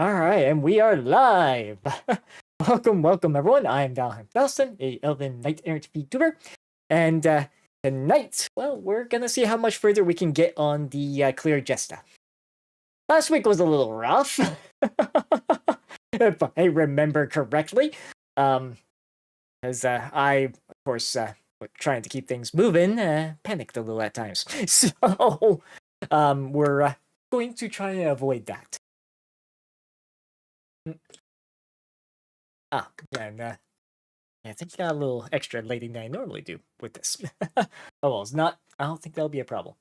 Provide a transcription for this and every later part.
Alright, and we are live! welcome everyone, I am Dalahan Thalstan, a Elven Knight Errant VTuber, and tonight, well, we're gonna see how much further we can get on the Clear Jesta. Last week was a little rough, if I remember correctly, as I, of course, trying to keep things moving, panicked a little at times. So, we're going to try and avoid that. And I think I got a little extra lighting than I normally do with this. Oh well, it's not. I don't think that'll be a problem.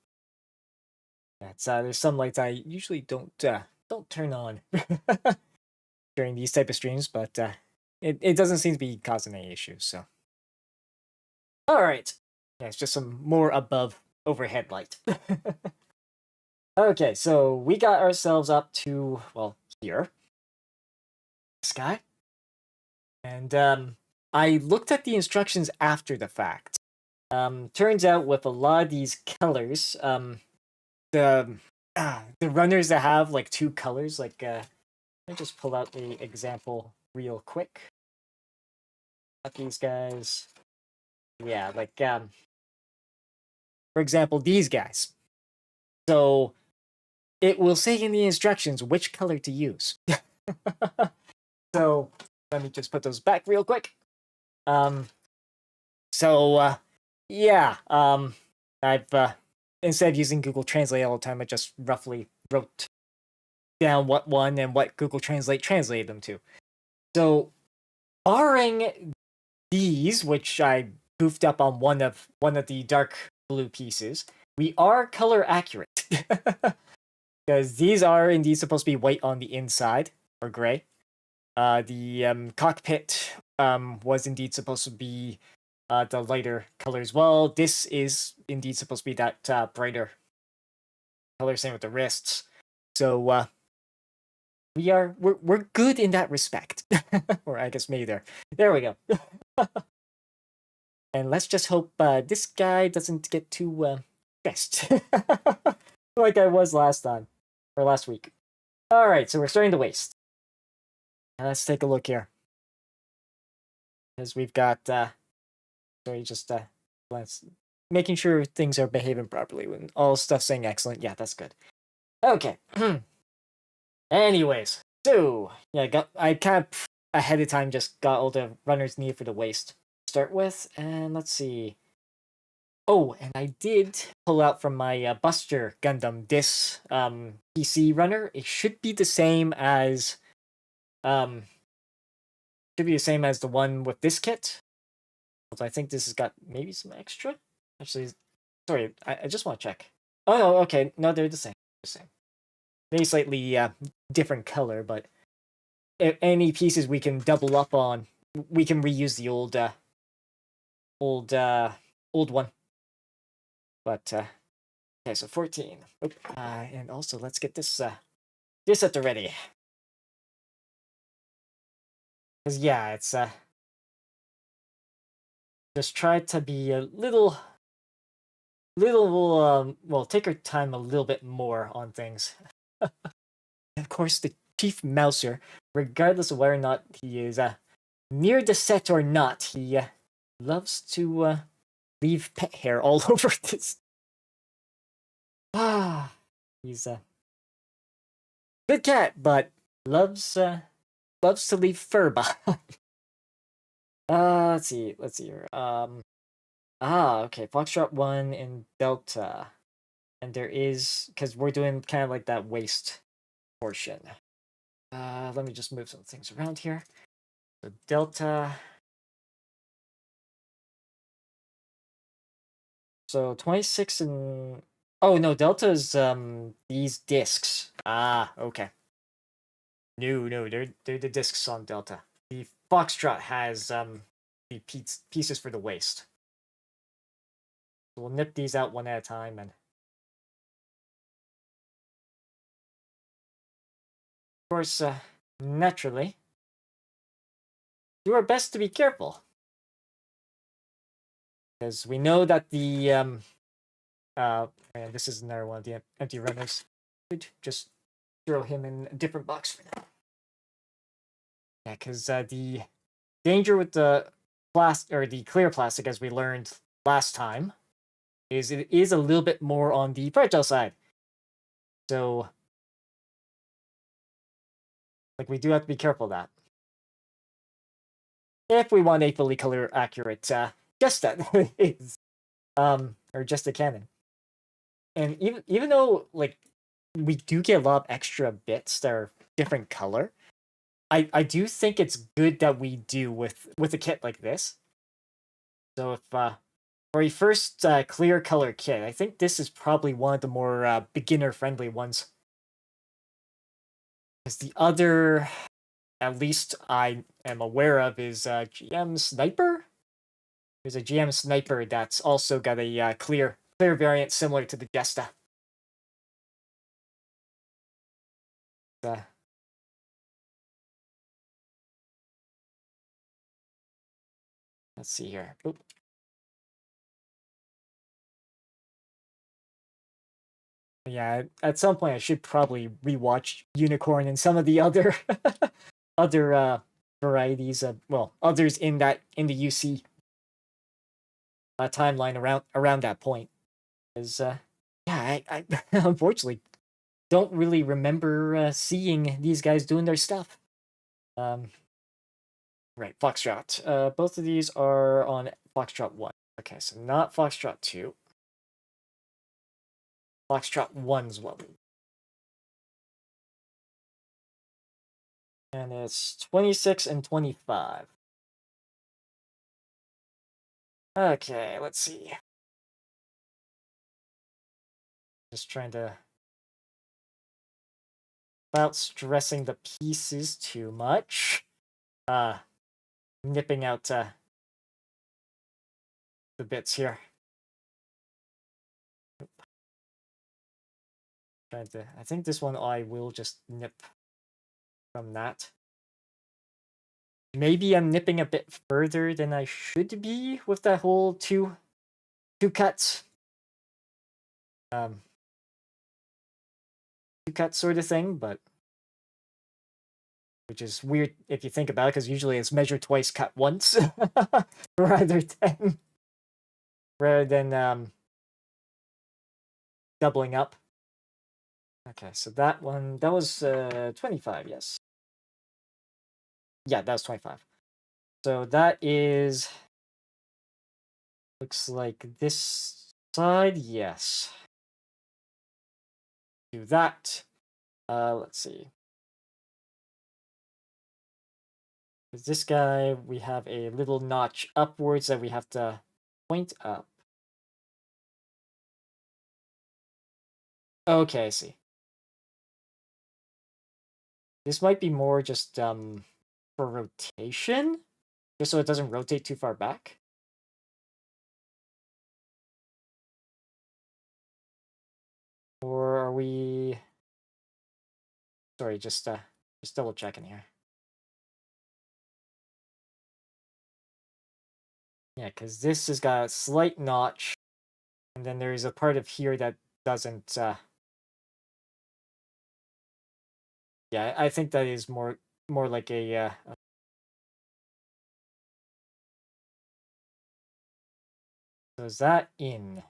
That's there's some lights I usually don't turn on during these type of streams, but it doesn't seem to be causing any issues. So, all right, yeah, it's just some more above overhead light. Okay, so we got ourselves up to here, sky. And I looked at the instructions after the fact. Turns out with a lot of these colors, the runners that have like two colors, like let me just pull out the example real quick. Not these guys. Yeah, like for example, these guys. So it will say in the instructions which color to use. So let me just put those back real quick. Yeah, I've instead of using Google Translate all the time, I just roughly wrote down what one and what Google Translate translated them to. So, barring these, which I goofed up on one of the dark blue pieces, we are color accurate. Because these are indeed supposed to be white on the inside, or gray. The cockpit was indeed supposed to be the lighter color as well. This is indeed supposed to be that brighter color, same with the wrists. So we're good in that respect. Or I guess maybe there we go. And let's just hope this guy doesn't get too stressed. Like I was last week. Alright, so we're starting to waste. Let's take a look here. As we've got sorry, just making sure things are behaving properly when all stuff saying excellent. Yeah, that's good. Okay. Anyways, so yeah, I kind of ahead of time just got all the runners needed for the waist to start with, and let's see. Oh, and I did pull out from my Buster Gundam this PC runner. It should be the same as the one with this kit. I think this has got maybe some extra. Actually, sorry, I just want to check. Oh no, okay, no, they're the same. Maybe slightly different color, but if any pieces we can double up on, we can reuse the old one. But okay, so 14. And also let's get this at the ready. Cause yeah, it's just try to be a little take our time a little bit more on things. Of course, the Chief Mouser, regardless of whether or not he is near the set or not, he loves to leave pet hair all over this. He's a good cat, but loves to leave fur behind. Let's see here. Okay, Foxtrot 1 and Delta. And there is, because we're doing kind of like that waist portion. Let me just move some things around here. So Delta. So 26 and... Oh, no, Delta's these discs. Okay. No, they're the discs on Delta. The Foxtrot has the pieces for the waist. So we'll nip these out one at a time and... Of course, naturally, do our best to be careful. Because we know that the, and this is another one of the empty runners. We'd just throw him in a different box for now. Yeah, because the danger with the plastic or the clear plastic, as we learned last time, is it is a little bit more on the fragile side. So, like, we do have to be careful of that if we want a fully color accurate Jesta is or Jesta Cannon. And even though like we do get a lot of extra bits that are different color, I do think it's good that we do with a kit like this. So if for a first clear color kit, I think this is probably one of the more beginner friendly ones. Because the other, at least I am aware of, is GM Sniper. There's a GM Sniper that's also got a clear variant similar to the Jesta. Uh, let's see here. Oop. Yeah, at some point I should probably rewatch Unicorn and some of the other other varieties of others in the UC timeline around that point. Because yeah, I unfortunately don't really remember seeing these guys doing their stuff. Right, Foxtrot. Both of these are on Foxtrot 1. Okay, so not Foxtrot 2. Foxtrot 1's what we... And it's 26 and 25. Okay, let's see. Just trying to... Without stressing the pieces too much. Nipping out the bits here. Trying to... I think this one I will just nip from that. Maybe I'm nipping a bit further than I should be with that whole two cuts. Two cut sort of thing, but which is weird if you think about it, because usually it's measure twice, cut once, rather than doubling up. Okay, so that was 25, yes. Yeah, that was 25. So that is looks like this side, yes. Do that. Let's see. With this guy, we have a little notch upwards that we have to point up. Okay, I see. This might be more just for rotation, just so it doesn't rotate too far back. Or are we... Sorry, just double checking here. Yeah, because this has got a slight notch, and then there's a part of here that doesn't... Yeah, I think that is more like a... So is that in?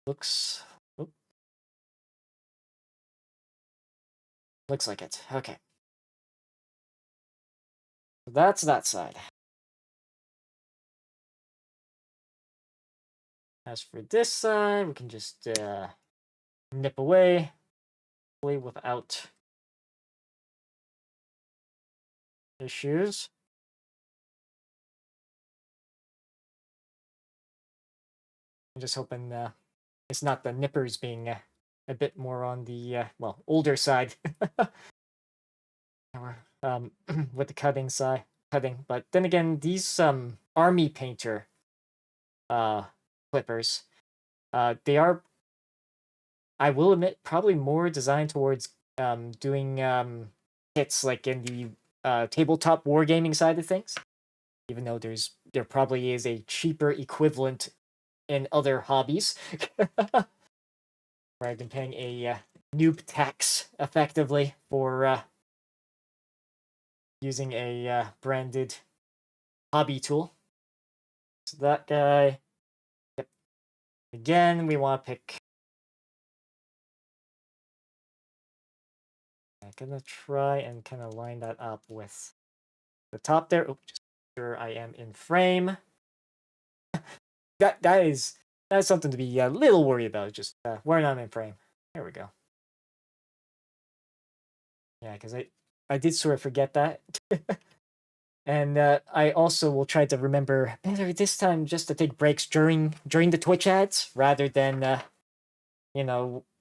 Looks... Oop. Looks like it. Okay. So that's that side. As for this side, we can just nip away without issues. I'm just hoping it's not the nippers being a bit more on the older side. With the cutting. But then again, these army painter clippers, they are, I will admit, probably more designed towards doing hits like in the tabletop wargaming side of things. Even though there probably is a cheaper equivalent in other hobbies, rather than paying a noob tax effectively for using a branded hobby tool. So that guy. Yep. Again, we want to pick. I'm gonna try and kind of line that up with the top there. Oh, just make sure I am in frame. That's something to be a little worried about. Just where I'm in frame. There we go. Yeah, because I did sort of forget that. And I also will try to remember better this time just to take breaks during the Twitch ads rather than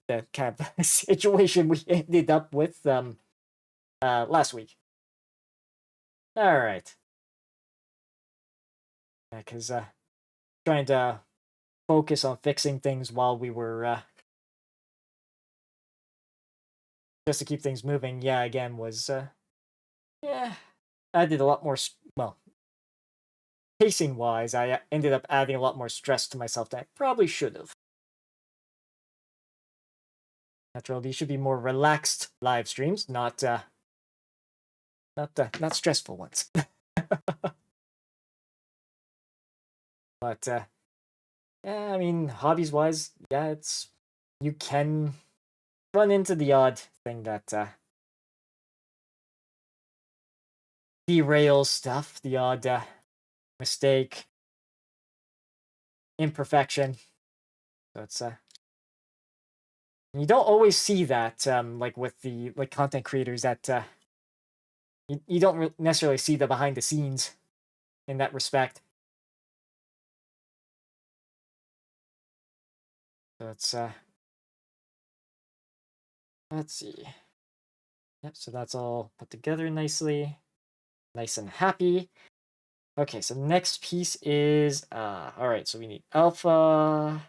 the kind of situation we ended up with last week. All right. Yeah, because trying to focus on fixing things while we were just to keep things moving. Yeah, again was yeah. I did a lot more. Well, pacing wise, I ended up adding a lot more stress to myself than I probably should have. After all, these should be more relaxed live streams, not stressful ones. But yeah, I mean, hobbies wise, yeah, it's you can run into the odd thing that derails stuff, the odd mistake, imperfection. So it's you don't always see that like with the content creators that you don't necessarily see the behind the scenes in that respect. So it's let's see. Yep, so that's all put together nicely. Nice and happy. Okay, so next piece is all right, so we need alpha.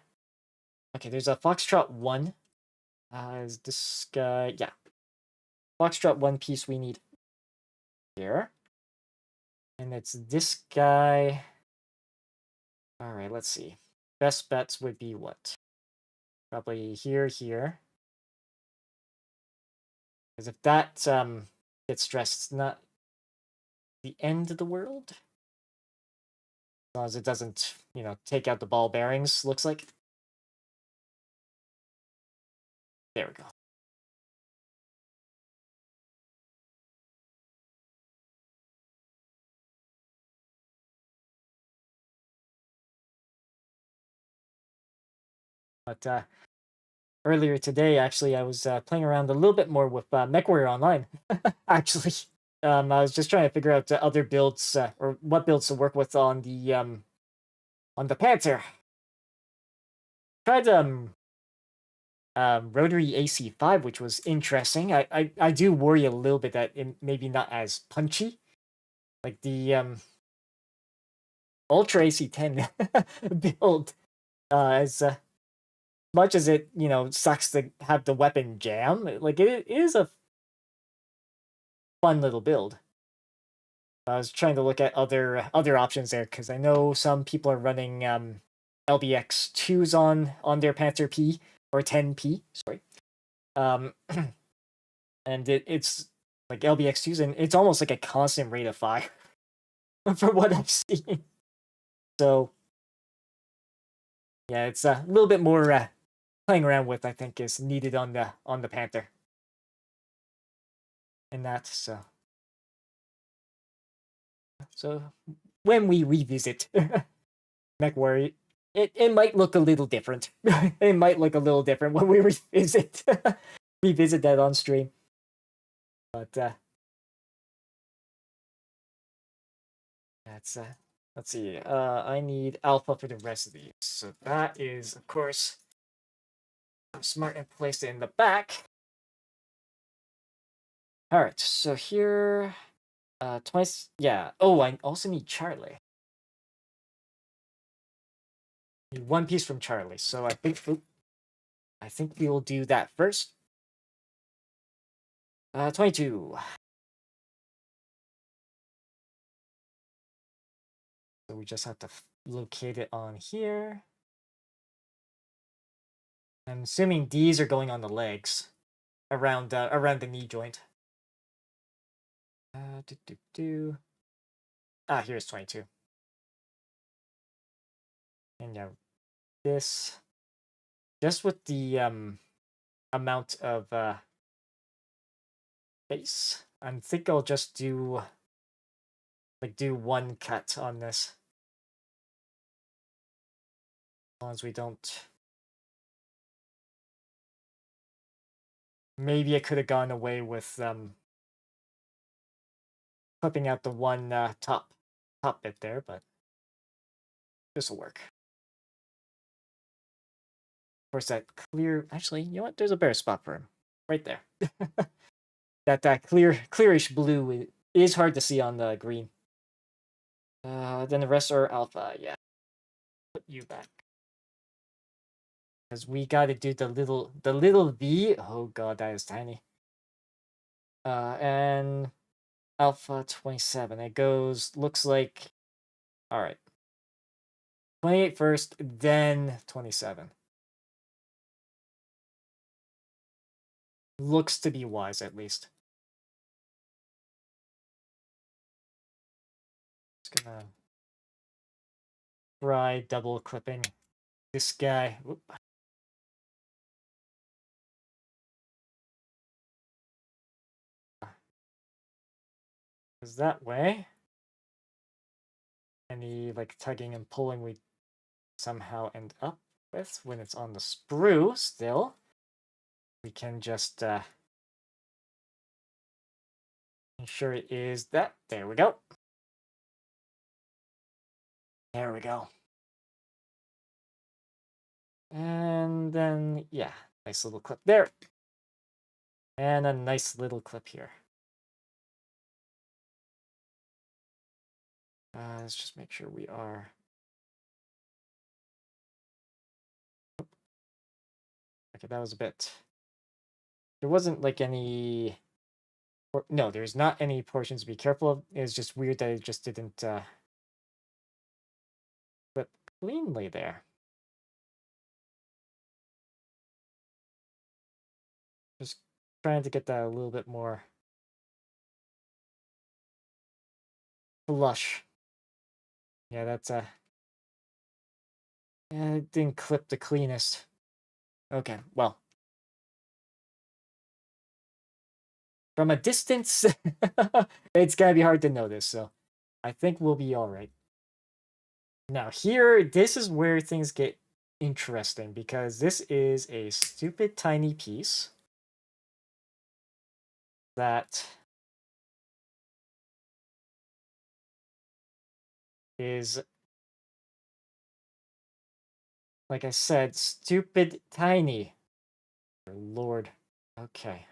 Okay, there's a Foxtrot 1. Is this guy? Yeah. Foxtrot 1 piece we need here. And it's this guy. All right, let's see. Best bets would be what? Probably here. Because if that gets stressed, it's not the end of the world. As long as it doesn't, take out the ball bearings, looks like. There we go. But earlier today, actually, I was playing around a little bit more with MechWarrior Online. Actually, I was just trying to figure out other builds or what builds to work with on the Panther. Tried rotary AC5, which was interesting. I do worry a little bit that it maybe not as punchy, like the Ultra AC10 build. As much as it sucks to have the weapon jam, like it is a fun little build. I was trying to look at other options there because I know some people are running LBX2s on their Panther P or 10P. Sorry, and it's like LBX2s, and it's almost like a constant rate of fire for what I've seen. So yeah, it's a little bit more playing around with. I think is needed on the Panther. And that so when we revisit MechWarrior, it might look a little different. It might look a little different when we revisit that on stream. But that's let's see. I need alpha for the rest of these. So that is, of course, smart and placed it in the back. All right. So here, twice. Yeah. Oh, I also need Charlie. Need one piece from Charlie. So I think we will do that first. 22. So we just have to locate it on here. I'm assuming these are going on the legs, around the knee joint. Here's 22. And yeah, this just with the amount of base, I think I'll just do one cut on this. As long as we don't. Maybe I could have gone away with clipping out the one top bit there, but this will work. Of course, that clear. Actually, you know what? There's a better spot for him, right there. that clearish blue is hard to see on the green. Then the rest are alpha. Yeah, put you back because we got to do the little V. Oh god, that is tiny. And alpha 27. It goes. Looks like. All right. 28 first, then 27. Looks to be wise, at least. Just gonna try double clipping this guy. Whoop. Is that way? Any like tugging and pulling we somehow end up with when it's on the sprue still. We can just ensure it is that. There we go. There we go. And then, yeah, nice little clip there. And a nice little clip here. Let's just make sure we are. Okay, that was a bit. There wasn't like any. No, there's not any portions to be careful of. It's just weird that it just didn't clip cleanly there. Just trying to get that a little bit more flush. Yeah, that's yeah, it didn't clip the cleanest. Okay, well. From a distance, it's gonna be hard to notice, so I think we'll be alright. Now here, this is where things get interesting, because this is a stupid tiny piece that is, like I said, stupid tiny. Lord. Okay.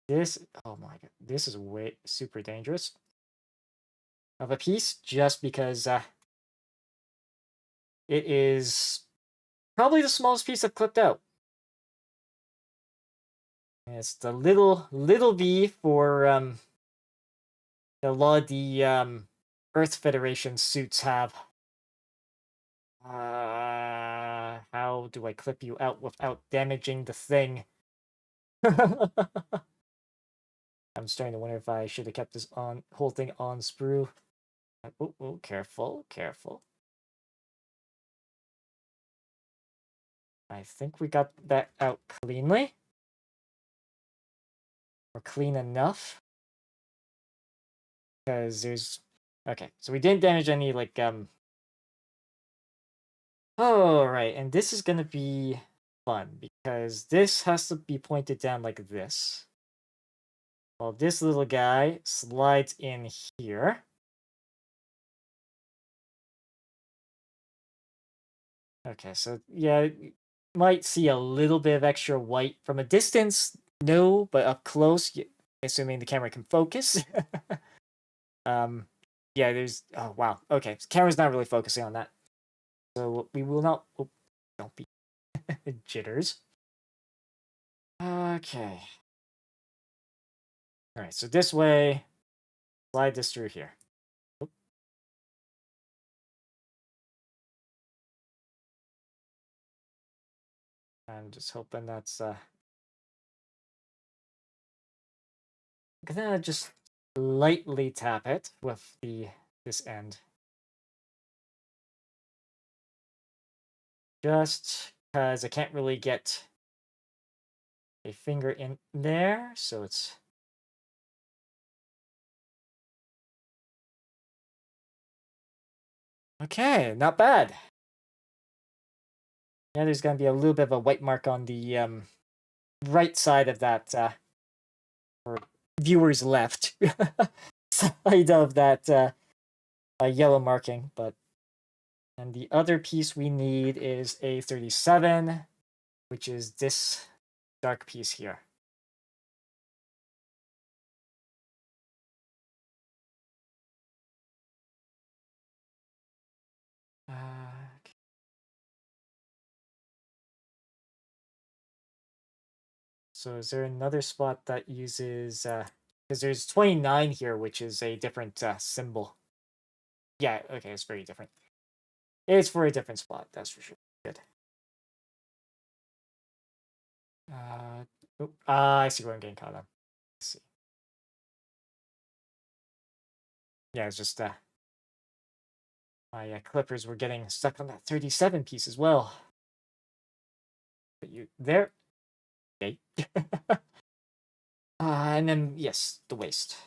This, oh my god, this is way super dangerous of a piece, just because it is probably the smallest piece I've clipped out. And it's the little V for a lot of the Earth Federation suits have. How do I clip you out without damaging the thing? I'm starting to wonder if I should have kept this whole thing on sprue. Oh, careful. I think we got that out cleanly. Or clean enough. Because there's... Okay, so we didn't damage any, like, Oh, right, and this is gonna be fun, because this has to be pointed down like this. Well, this little guy slides in here. Okay, so yeah, you might see a little bit of extra white from a distance. No, but up close, assuming the camera can focus. Yeah, there's. Oh wow. Okay, so camera's not really focusing on that, so we will not. Oh, don't be jitters. Okay. All right, so this way, slide this through here. I'm just hoping that's gonna just lightly tap it with this end. Just because I can't really get a finger in there, so it's okay, not bad. Yeah, there's gonna be a little bit of a white mark on the right side of that or viewers left side of that yellow marking, but and the other piece we need is a 37, which is this dark piece here. Okay. So is there another spot that uses because there's 29 here, which is a different symbol. Yeah, okay, it's very different. It's for a different spot, that's for sure. Good. I see where I'm getting caught up. Let's see. Yeah, it's just my clippers were getting stuck on that 37 piece as well. But you there? Okay. And then yes, the waist.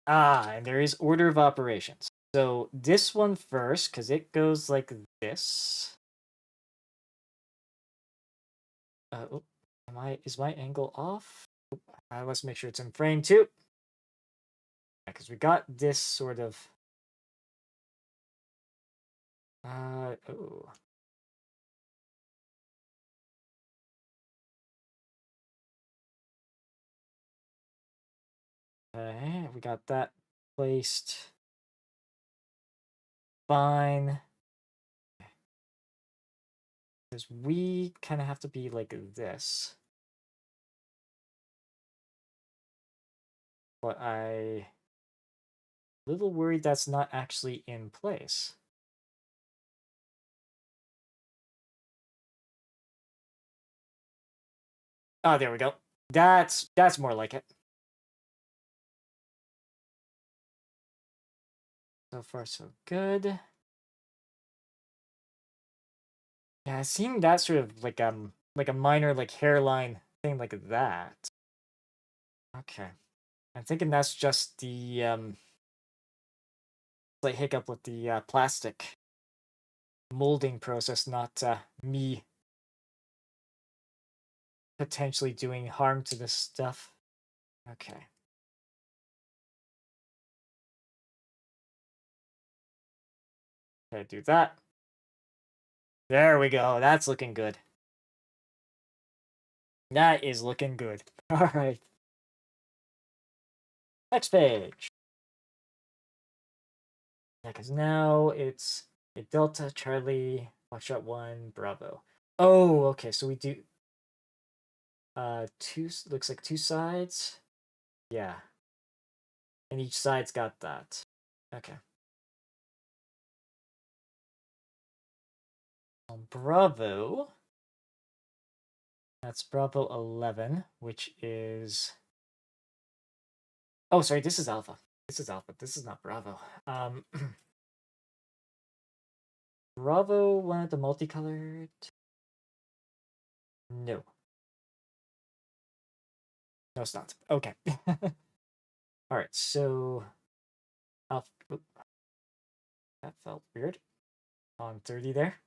And there is order of operations. So this one first, because it goes like this. Is my angle off? Let's make sure it's in frame too. Because we got this sort of oh. Okay, we got that placed fine. Because we kind of have to be like this. But I a little worried that's not actually in place. Oh, there we go. That's more like it. So far, so good. Yeah, seeing that sort of like a minor like hairline thing like that. Okay. I'm thinking that's just the like hiccup with the plastic molding process, not me potentially doing harm to this stuff. Okay. Okay, do that. There we go. That's looking good. That is looking good. All right. Next page. Yeah, because now it's a Delta, Charlie, Foxtrot 1, Bravo. Oh, okay. So we do two, looks like two sides. Yeah. And each side's got that. Okay. Bravo. That's Bravo 11, which is. Oh, sorry. This is Alpha. This is Alpha. This is not Bravo. Bravo wanted the multicolored. No. No, it's not. Okay. All right. So, Alpha. That felt weird. On 30 there.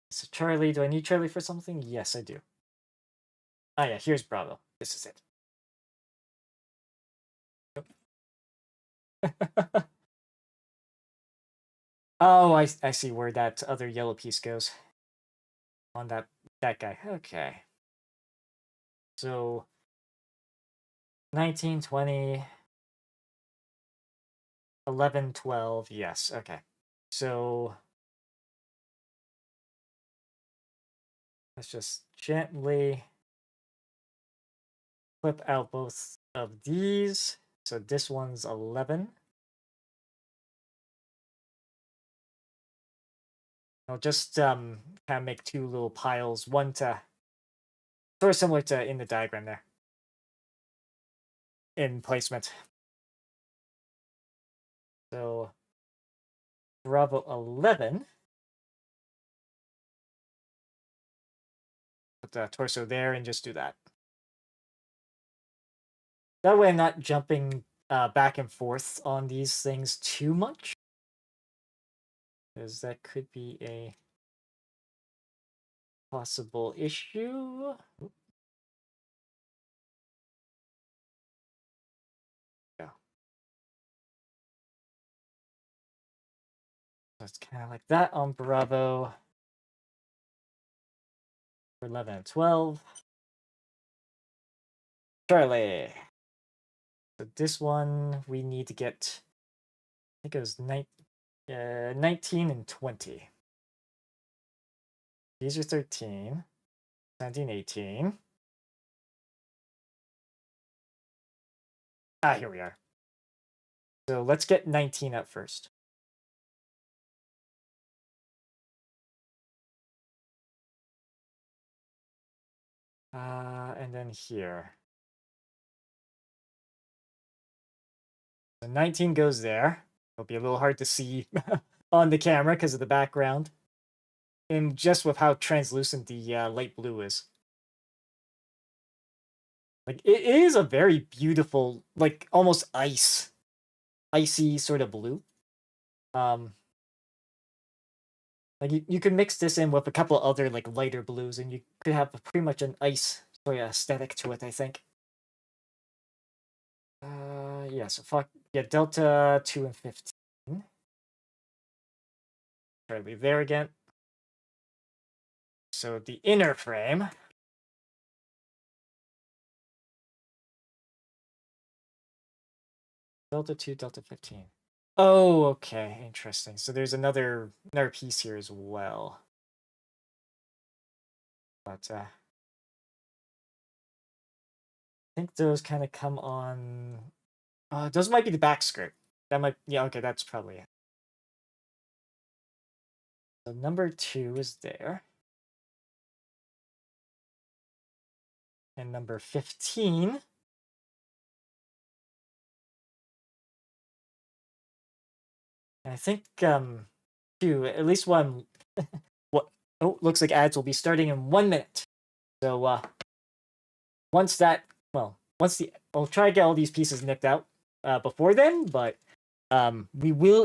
So Charlie, do I need Charlie for something? Yes, I do. Ah, yeah, here's Bravo. This is it. Oh, I see where that other yellow piece goes. On that guy. Okay. So 19, 20, 11, 12. Yes, okay. So let's just gently flip out both of these. So this one's 11. I'll just kind of make two little piles, one to sort of similar to in the diagram there in placement. So Bravo 11. Put the torso there and just do that. That way I'm not jumping back and forth on these things too much. Because that could be a possible issue. Yeah. That's kind of like that on Bravo. 11 and 12. Charlie. So this one we need to get, I think it was 19 and 20. These are 13, 17, 18. Ah, here we are. So let's get 19 up first. And then here. So 19 goes there. It'll be a little hard to see on the camera because of the background. And just with how translucent the light blue is. Like, it is a very beautiful, like, almost icy sort of blue. Like, you could mix this in with a couple other, like, lighter blues, and you could have pretty much an ice sort of aesthetic to it, I think. Yeah, so Delta 2 and 15. Try to leave there again. So the inner frame. Delta 2, Delta 15. Oh, okay, interesting. So there's another piece here as well. But I think those kind of come on. Those might be the back script. That might, yeah, okay, that's probably it. So number 2 is there. And number 15. And I think at least one. What? Oh, looks like ads will be starting in 1 minute. So once I'll try to get all these pieces nipped out before then, but we will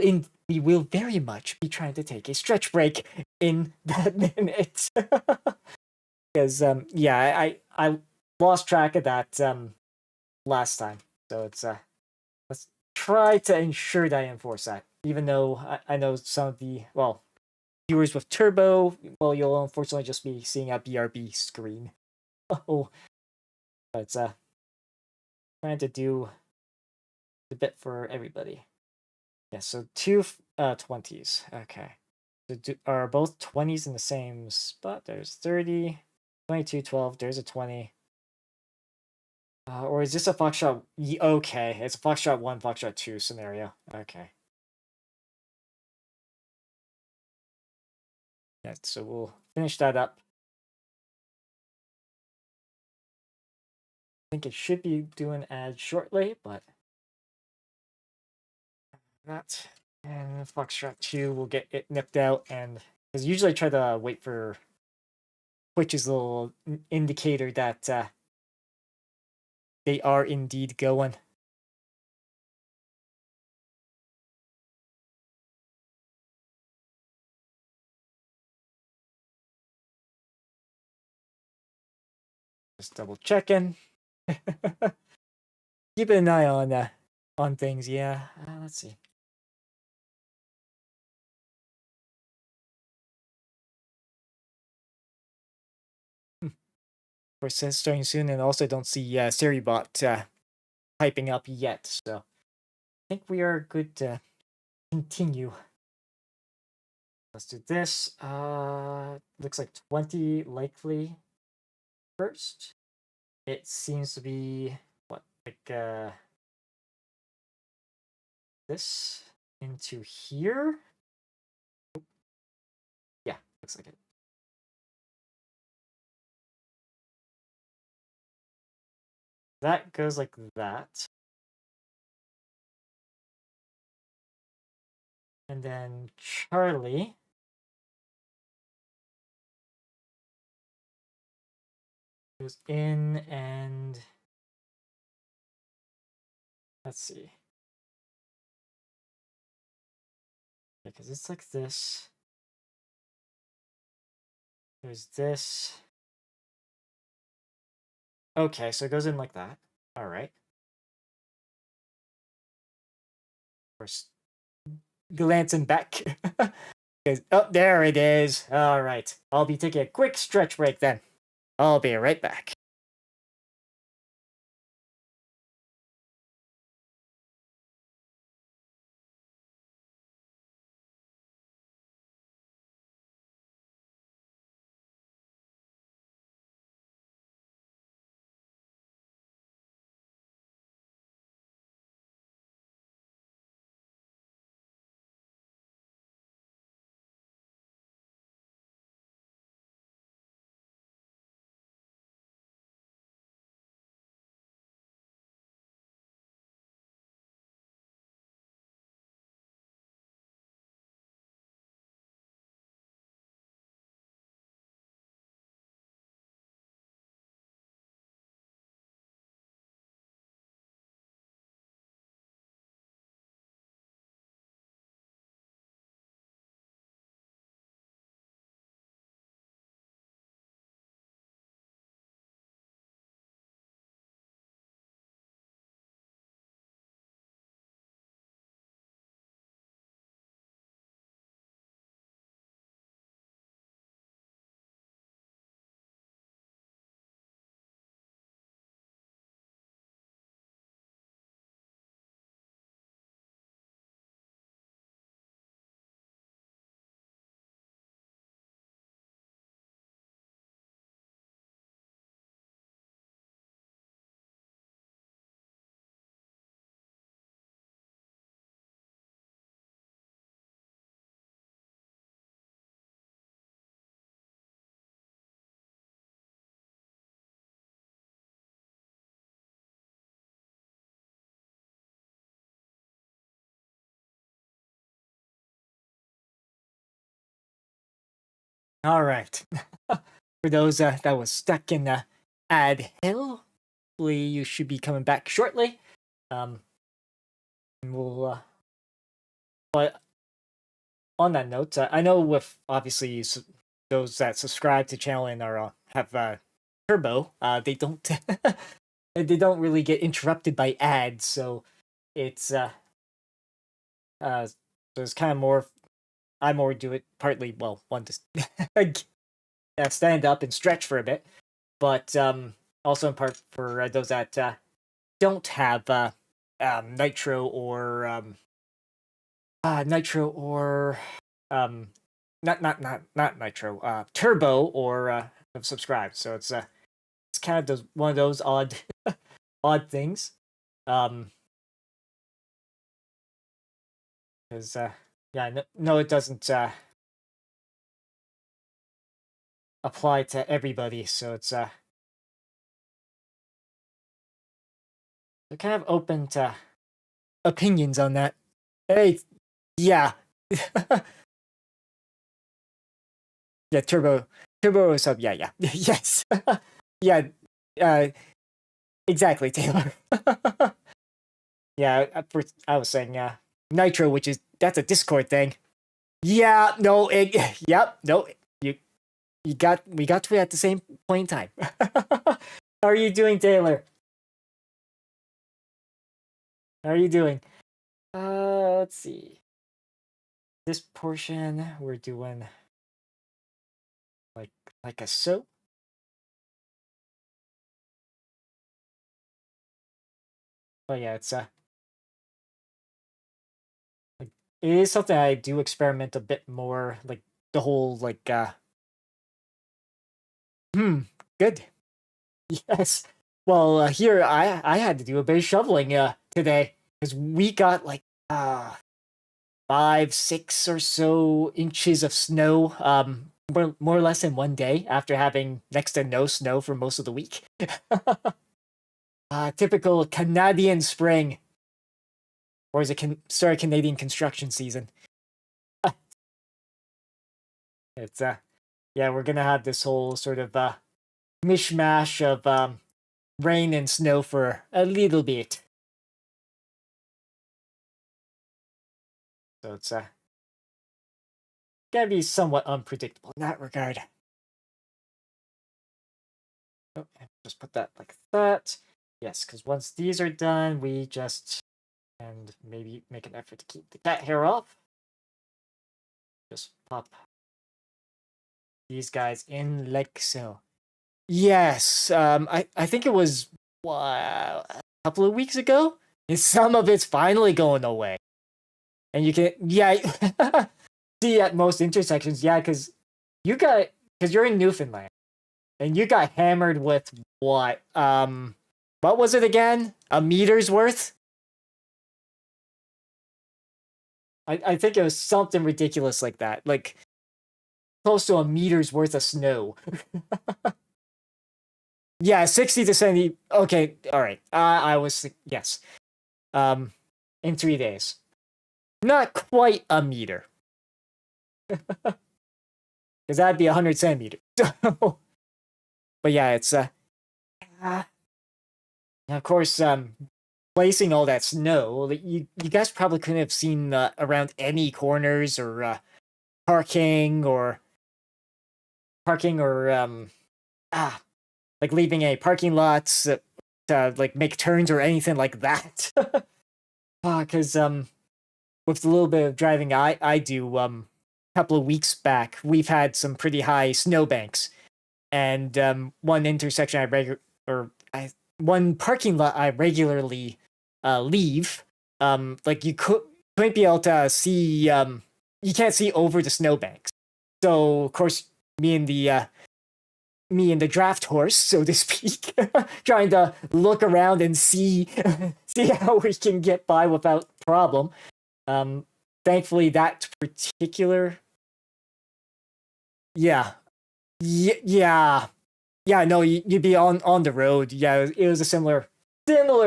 very much be trying to take a stretch break in that minute. Because yeah, I lost track of that last time. So it's let's try to ensure that I enforce that. Even though I know some of the viewers with Turbo, well, you'll unfortunately just be seeing a BRB screen. Oh, but trying to do a bit for everybody. Yeah, so two 20s. Okay. So are both 20s in the same spot? There's 30, 22, 12. There's a 20. Or is this a Foxtrot? Okay, it's a Foxtrot 1, Foxtrot 2 scenario. Okay. Yeah, so we'll finish that up. I think it should be doing ads shortly, but that and Foxtrot 2 will get it nipped out, and because usually I try to wait for Twitch's little indicator that they are indeed going. Just double checking. Keeping an eye on things. Yeah. Let's see. Of course, it's starting soon, and also don't see Seribot typing up yet. So I think we are good to continue. Let's do this. Looks like 20 likely first. It seems to be this into here. Yeah. second. That goes like that. And then Charlie goes in and let's see. Because it's like this. There's this. Okay, so it goes in like that. All right. We're glancing back. Oh, there it is. All right. I'll be taking a quick stretch break then. I'll be right back. All right. For those that was stuck in ad hill, hopefully you should be coming back shortly. We'll. But on that note, I know with obviously those that subscribe to channel and are have Turbo, they don't they don't really get interrupted by ads, so it's so it's kind of more. I more do it partly one to stand up and stretch for a bit, but also in part for those that don't have nitro or nitro or not nitro turbo or have subscribed. So it's kind of one of those odd odd things. Because yeah, no, it doesn't apply to everybody. So it's they're kind of open to opinions on that. Hey, yeah. Yeah, turbo sub. Yeah. Yes. Yeah. Uh, exactly, Taylor. Yeah, I was saying nitro, which is that's a Discord thing. Yeah. No. Yep. No. We got to it at the same point in time. How are you doing, Taylor? How are you doing? Let's see. This portion we're doing like a soap. But yeah, it's like, it is something I do experiment a bit more, like the whole like good. Yes. Well, here I had to do a bit of shoveling today because we got like 5, 6 or so inches of snow more or less in one day after having next to no snow for most of the week. Typical Canadian spring. Or is it Canadian construction season? It's yeah, we're gonna have this whole sort of mishmash of rain and snow for a little bit. So it's gonna be somewhat unpredictable in that regard. Oh, just put that like that. Yes, because once these are done, we just and maybe make an effort to keep the cat hair off. Just pop these guys in like so. Yes, I think it was a couple of weeks ago. And some of it's finally going away, and you can see at most intersections. Yeah, because you're in Newfoundland, and you got hammered with what was it again? A meter's worth? I think it was something ridiculous like that, like close to a meter's worth of snow. Yeah, 60 to 70. Okay, all right. I was yes. In 3 days, not quite a meter, because that'd be 100 centimeters. But yeah, it's and of course, placing all that snow, you guys probably couldn't have seen around any corners or parking or like leaving any parking lots to like make turns or anything like that. Because with the little bit of driving I do, a couple of weeks back, we've had some pretty high snowbanks, and one intersection one parking lot I regularly leave, like you couldn't be able to see, you can't see over the snowbanks. So of course, me and the draft horse, so to speak, trying to look around and see how we can get by without problem. Thankfully, that particular, yeah, yeah, no, you'd be on the road. Yeah, it was a similar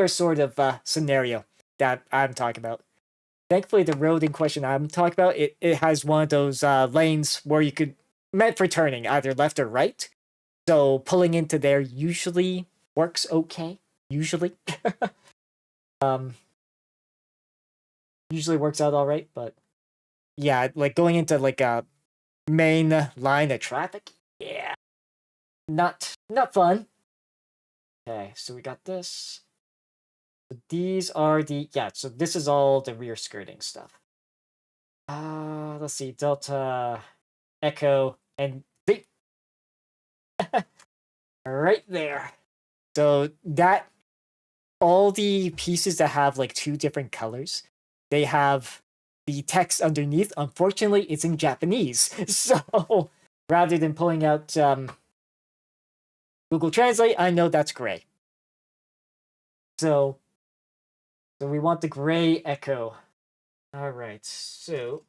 sort of scenario that I'm talking about. Thankfully, the road in question I'm talking about, it has one of those lanes where you could meant for turning either left or right. So pulling into there usually works okay. Usually, um, usually works out all right. But yeah, like going into like a main line of traffic, yeah, not fun. Okay, so we got this. So these are so this is all the rear skirting stuff. Let's see, Delta, Echo, and Z. Right there. So that all the pieces that have like two different colors, they have the text underneath. Unfortunately, it's in Japanese. So rather than pulling out Google Translate, I know that's gray. So we want the gray Echo. All right, so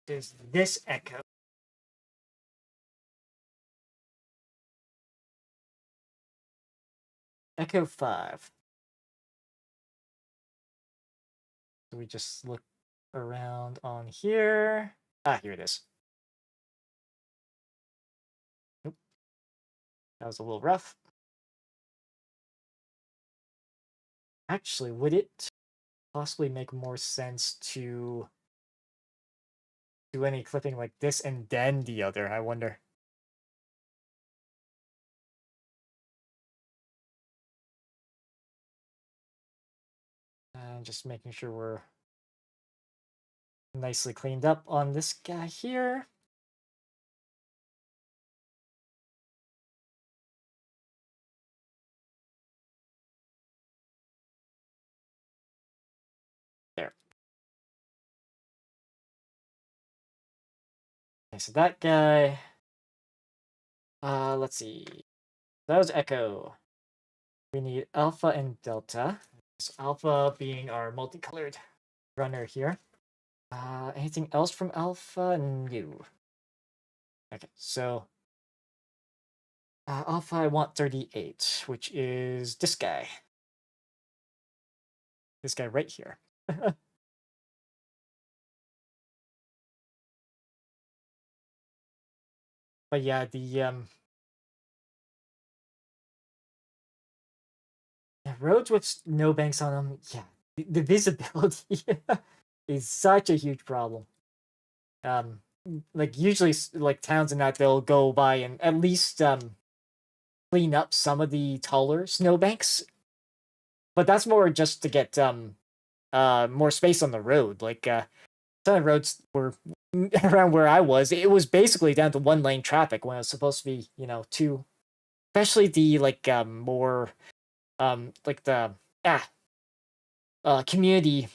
there's this Echo. Echo 5. So we just look around on here. Here it is. Nope. That was a little rough. Actually, would it possibly make more sense to do any clipping like this and then the other? I wonder. And just making sure we're nicely cleaned up on this guy here. There. Okay, so that guy. Let's see. That was Echo. We need Alpha and Delta. So Alpha being our multicolored runner here. Anything else from Alpha? No. Okay, so Alpha, I want 38, which is this guy. This guy right here. But yeah, the roads with snowbanks on them, yeah, the visibility is such a huge problem. Like usually, like towns and that they'll go by and at least clean up some of the taller snowbanks, but that's more just to get more space on the road. Like some of the roads were around where I was, it was basically down to one lane traffic when it was supposed to be, two. Especially the like more like the community,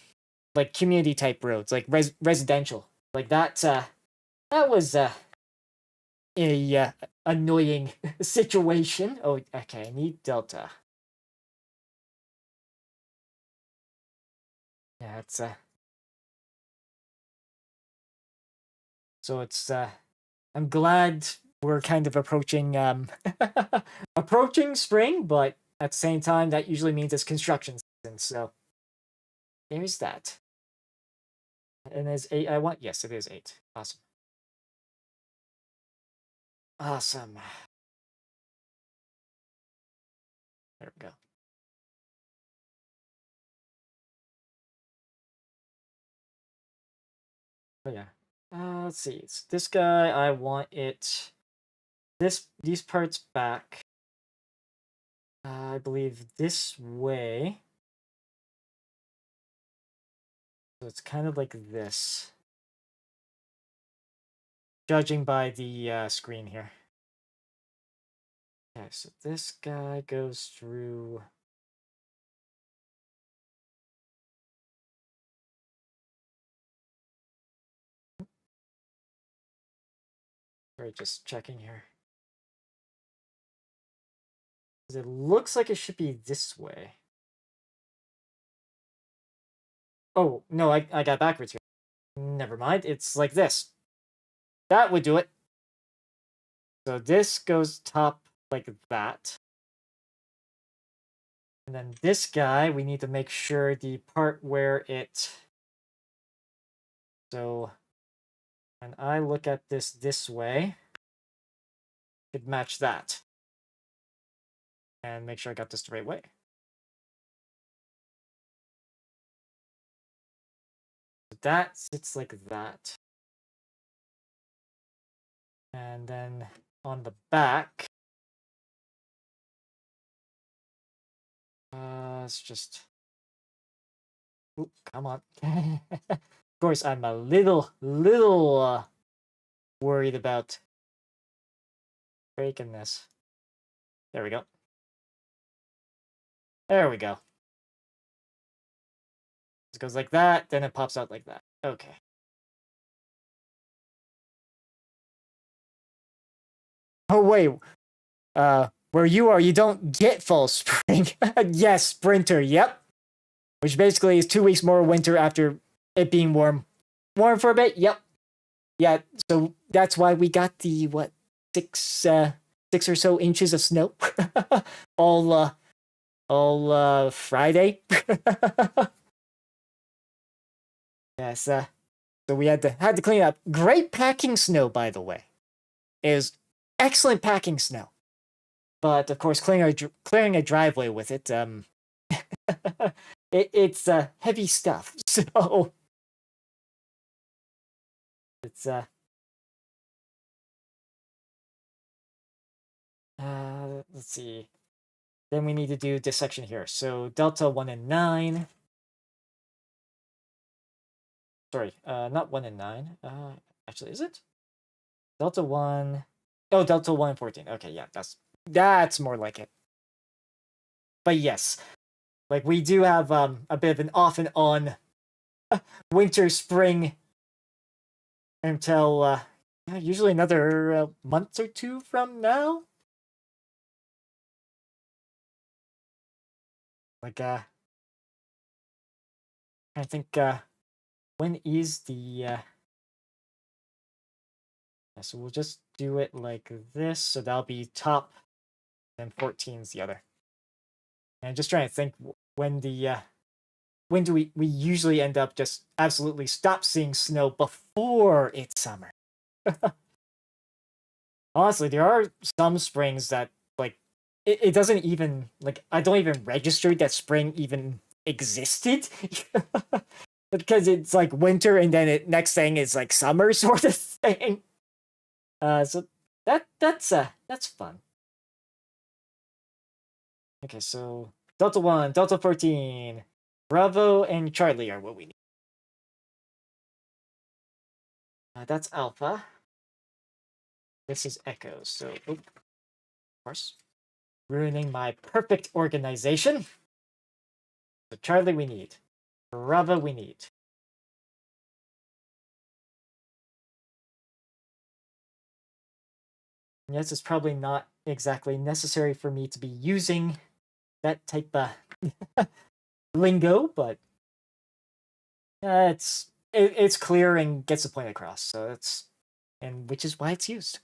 like community type roads, like residential, like that. That was a annoying situation. Oh, okay, I need Delta. Yeah, it's so it's I'm glad we're kind of approaching approaching spring, but at the same time that usually means it's construction season. So there's that. And there's 8 I want. Yes, it is 8. Awesome. Awesome. There we go. Oh yeah. Let's see. It's this guy. I want it. These parts back. I believe this way. So it's kind of like this. Judging by the screen here. Okay, so this guy goes through. Sorry, just checking here. It looks like it should be this way. Oh, no, I got backwards here. Never mind, it's like this. That would do it. So this goes top like that. And then this guy, we need to make sure the part where it... So when I look at this way, it match that. And make sure I got this the right way. That sits like that. And then on the back, it's just... Oop, come on. Of course, I'm a little worried about breaking this. There we go. There we go. It goes like that, then it pops out like that. Okay. Oh, wait. Where you are, you don't get fall spring. Yes, Sprinter, yep. Which basically is 2 weeks more winter after it being warm. Warm for a bit, yep. Yeah, so that's why we got the, what, 6 or so inches of snow. all Friday. Yes, so we had to clean up. Great packing snow, by the way. It was excellent packing snow. But of course, clearing a driveway with it, it's heavy stuff. So it's let's see. Then we need to do this section here. So delta 1 and 9. Sorry, not 1 and 9. Actually, is it? Delta 1. Oh, delta 1 and 14. Okay, yeah, that's more like it. But yes, like we do have a bit of an off and on winter, spring until usually another month or 2 from now. Like I think when is the so we'll just do it like this, so that'll be top, and 14 is the other. And I'm just trying to think when do we usually end up just absolutely stop seeing snow before it's summer. Honestly, there are some springs that like it doesn't even like I don't even register that spring even existed. Because it's like winter and then next thing is like summer sort of thing. So that's fun. Okay, so Delta 1, Delta 14, Bravo, and Charlie are what we need. That's Alpha. This is Echo, so of course. Ruining my perfect organization. So Charlie we need. Bravo we need. Yes, it's probably not exactly necessary for me to be using that type of lingo, but it's clear and gets the point across. So that's and which is why it's used.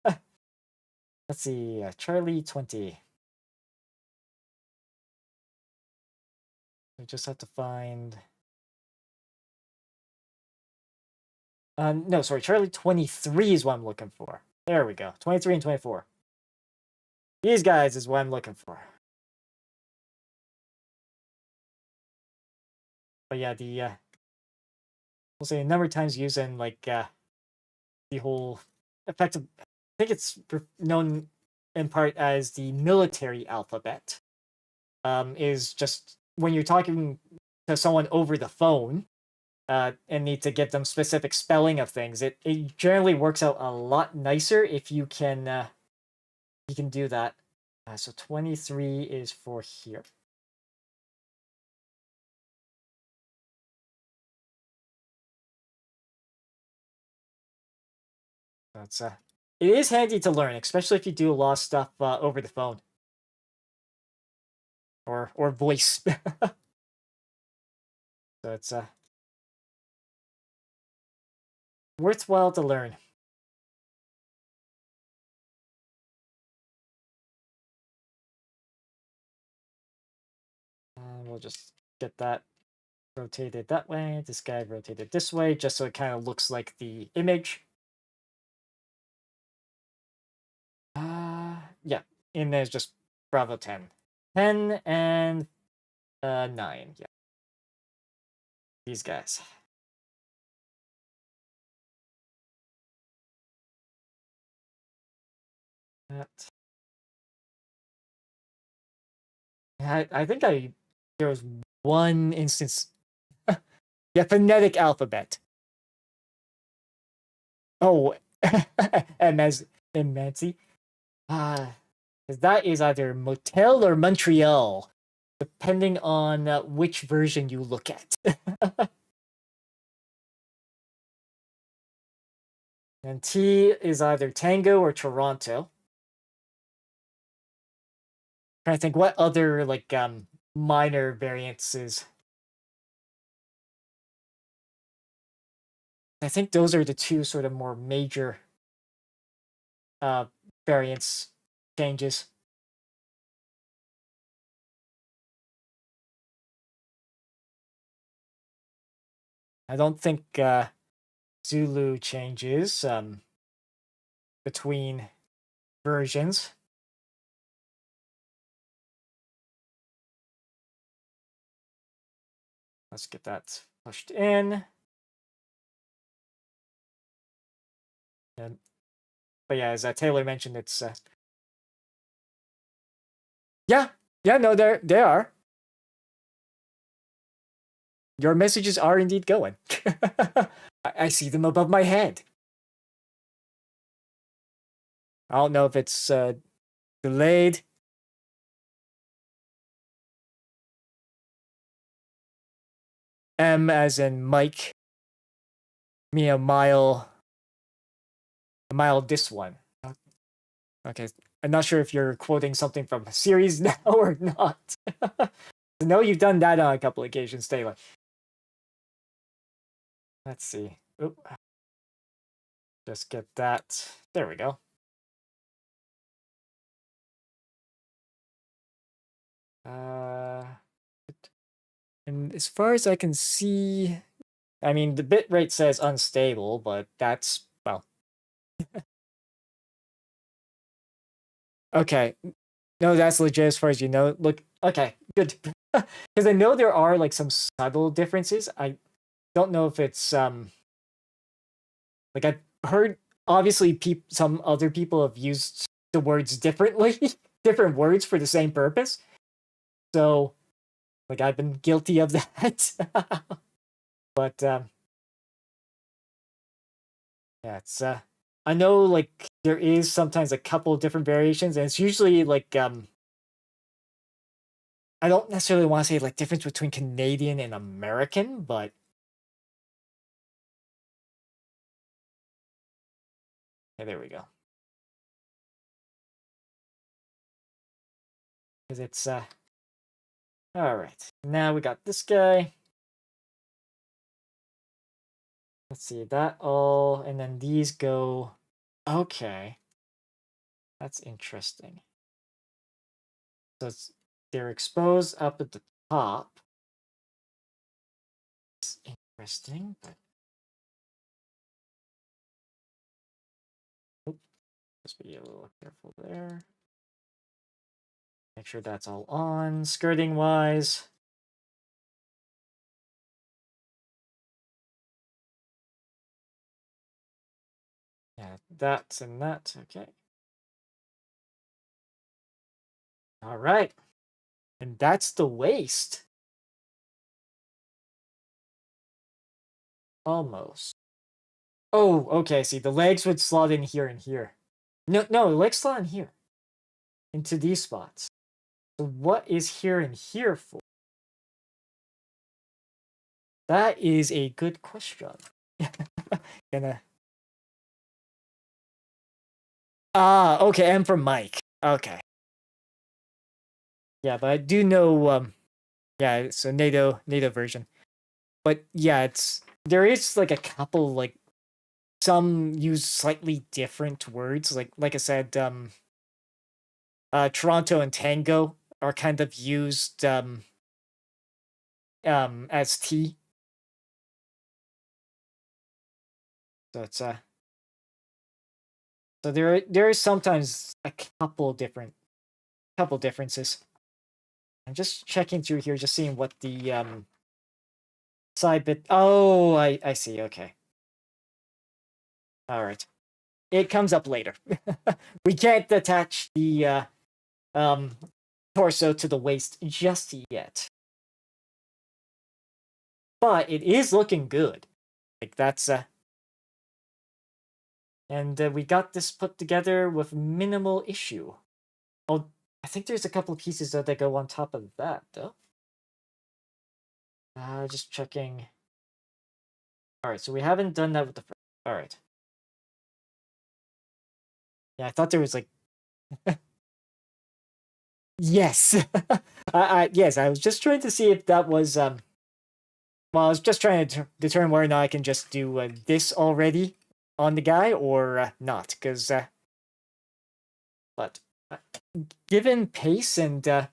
Let's see, Charlie 20. We just have to find. No, sorry, Charlie 23 is what I'm looking for. There we go, 23 and 24. These guys is what I'm looking for. But yeah, we'll say a number of times using like the whole effective. I think it's known in part as the military alphabet. Is just when you're talking to someone over the phone, and need to give them specific spelling of things. It generally works out a lot nicer if you can do that. So 23 is for here. That's it is handy to learn, especially if you do a lot of stuff over the phone or voice. So it's worthwhile to learn. And we'll just get that rotated that way. This guy rotated this way, just so it kind of looks like the image. Yeah, and there's just Bravo 10. 10 and 9, yeah. These guys. That. I think there was one instance. Yeah, phonetic alphabet. Oh, Emancy. That is either Motel or Montreal, depending on which version you look at. And T is either Tango or Toronto. Trying to think what other like minor variants is. I think those are the two sort of more major variants changes. I don't think Zulu changes between versions. Let's get that pushed in. And, but yeah, as Taylor mentioned, it's yeah, no, they are. Your messages are indeed going. I see them above my head. I don't know if it's delayed. M as in Mike. Me a mile this one. Okay, I'm not sure if you're quoting something from a series now or not. No, you've done that on a couple occasions, Taylor. Let's see. Oop. Just get that. There we go. And as far as I can see, I mean, the bitrate says unstable, but that's, well. Okay. No, that's legit as far as you know. Look, okay, good. Because I know there are like some subtle differences. I don't know if it's like I've heard obviously some other people have used the words differently, different words for the same purpose. So like I've been guilty of that. But yeah, it's I know like there is sometimes a couple of different variations, and it's usually like I don't necessarily want to say like difference between Canadian and American, but yeah, there we go. Because it's all right. Now we got this guy. Let's see that all, and then these go. Okay, that's interesting. So they're exposed up at the top. It's interesting, but just be a little careful there. Make sure that's all on, skirting wise. Yeah, that and that, okay. All right, and that's the waist. Almost. Oh, okay, see, the legs would slot in here and here. No, the legs slot in here. Into these spots. So what is here and here for? That is a good question. Gonna. Ah, okay, and for Mike. Okay. Yeah, but I do know yeah, it's a NATO version. But yeah, there is like a couple like some use slightly different words. Like I said, Toronto and Tango are kind of used as T. So it's so there is sometimes a couple differences. I'm just checking through here, just seeing what the side bit. Oh, I see. Okay. All right. It comes up later. We can't attach the torso to the waist just yet, but it is looking good. Like that's and we got this put together with minimal issue. Oh, I think there's a couple of pieces that go on top of that though. Just checking. All right, so we haven't done that with the first. All right. Yeah, I thought there was like. Yes. Yes, I was just trying to see if that was well, I was just trying to determine whether or not I can just do this already on the guy or not, because but given pace and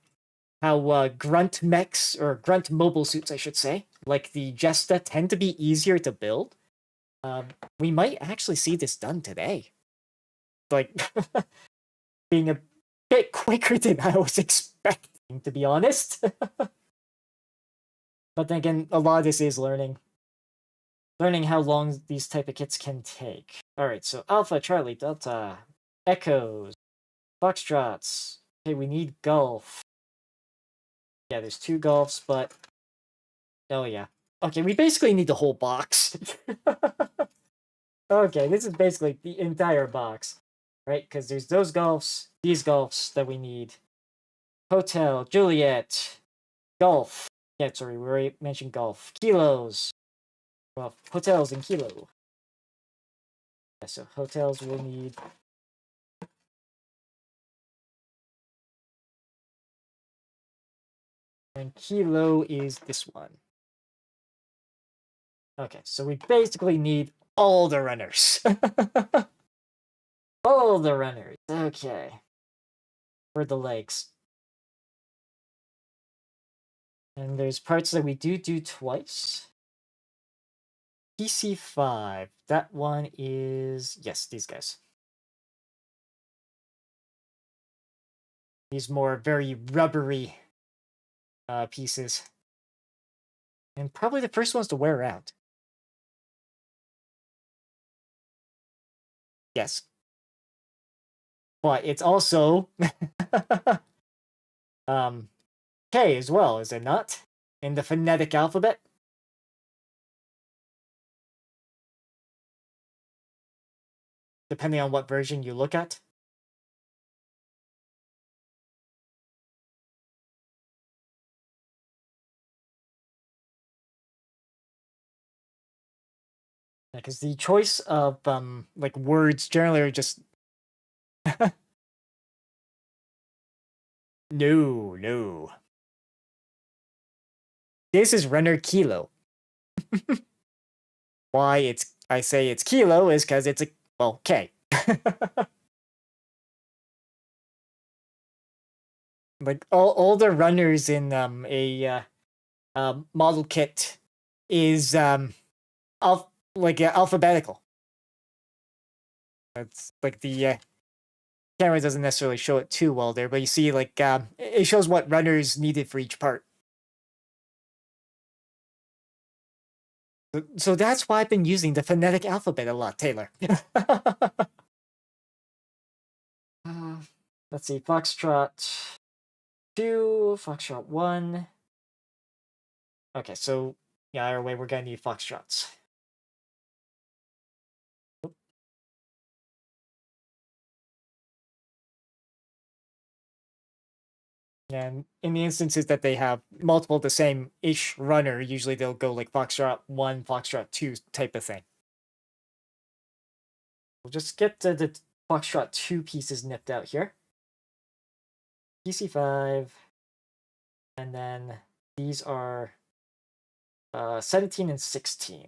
how grunt mechs or grunt mobile suits, I should say, like the Jesta tend to be easier to build, we might actually see this done today. Like being a bit quicker than I was expecting, to be honest. But then again, a lot of this is learning how long these type of kits can take. All right, so Alpha, Charlie, Delta, Echoes, Foxtrots. Okay, we need Golf. Yeah, there's 2 Golfs, but oh yeah. Okay, we basically need the whole box. Okay, this is basically the entire box, right? Because there's those Golfs, these Golfs that we need. Hotel, Juliet, Golf. Yeah, sorry, we already mentioned Golf. Kilos. Well, hotels in Kilo. Yeah, so hotels will need. And Kilo is this one. Okay, so we basically need all the runners. All the runners. Okay. For the legs. And there's parts that we do twice. PC5. That one is... Yes, these guys. These more very rubbery pieces. And probably the first ones to wear out. Yes. But it's also... K as well, is it not? In the phonetic alphabet? Depending on what version you look at. Because the choice of like words generally are just no. This is runner kilo. Why I say it's kilo is because it's a K. Like all the runners in a model kit is alphabetical. It's like the camera doesn't necessarily show it too well there, but you see like it shows what runners needed for each part. So that's why I've been using the phonetic alphabet a lot, Taylor. Let's see, Foxtrot 2, Foxtrot 1. Okay, so yeah, either way, we're gonna need Foxtrots. And in the instances that they have multiple the same-ish runner, usually they'll go like Foxtrot 1, Foxtrot 2 type of thing. We'll just get the Foxtrot 2 pieces nipped out here. PC5. And then these are 17 and 16.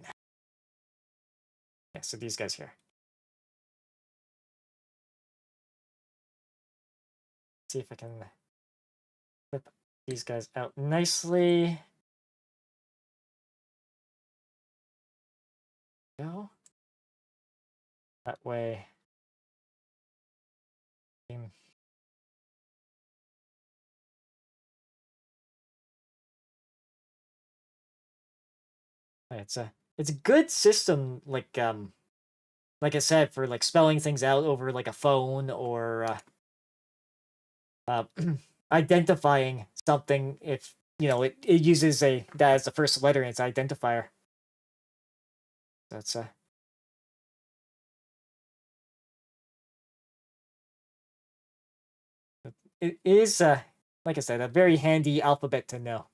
Yeah, so these guys here. See if I can flip these guys out nicely. Go. That way. It's a good system, like I said, for like spelling things out over like a phone or identifying something if it uses that as the first letter in its identifier. That's it is like I said, a very handy alphabet to know.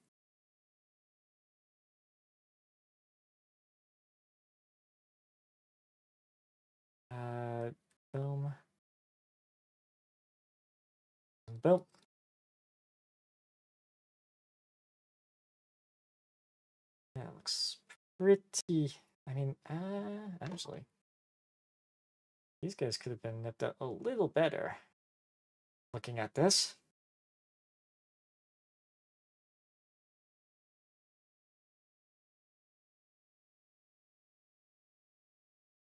Boom. Boom. That looks pretty. I mean, actually, these guys could have been nipped out a little better. Looking at this.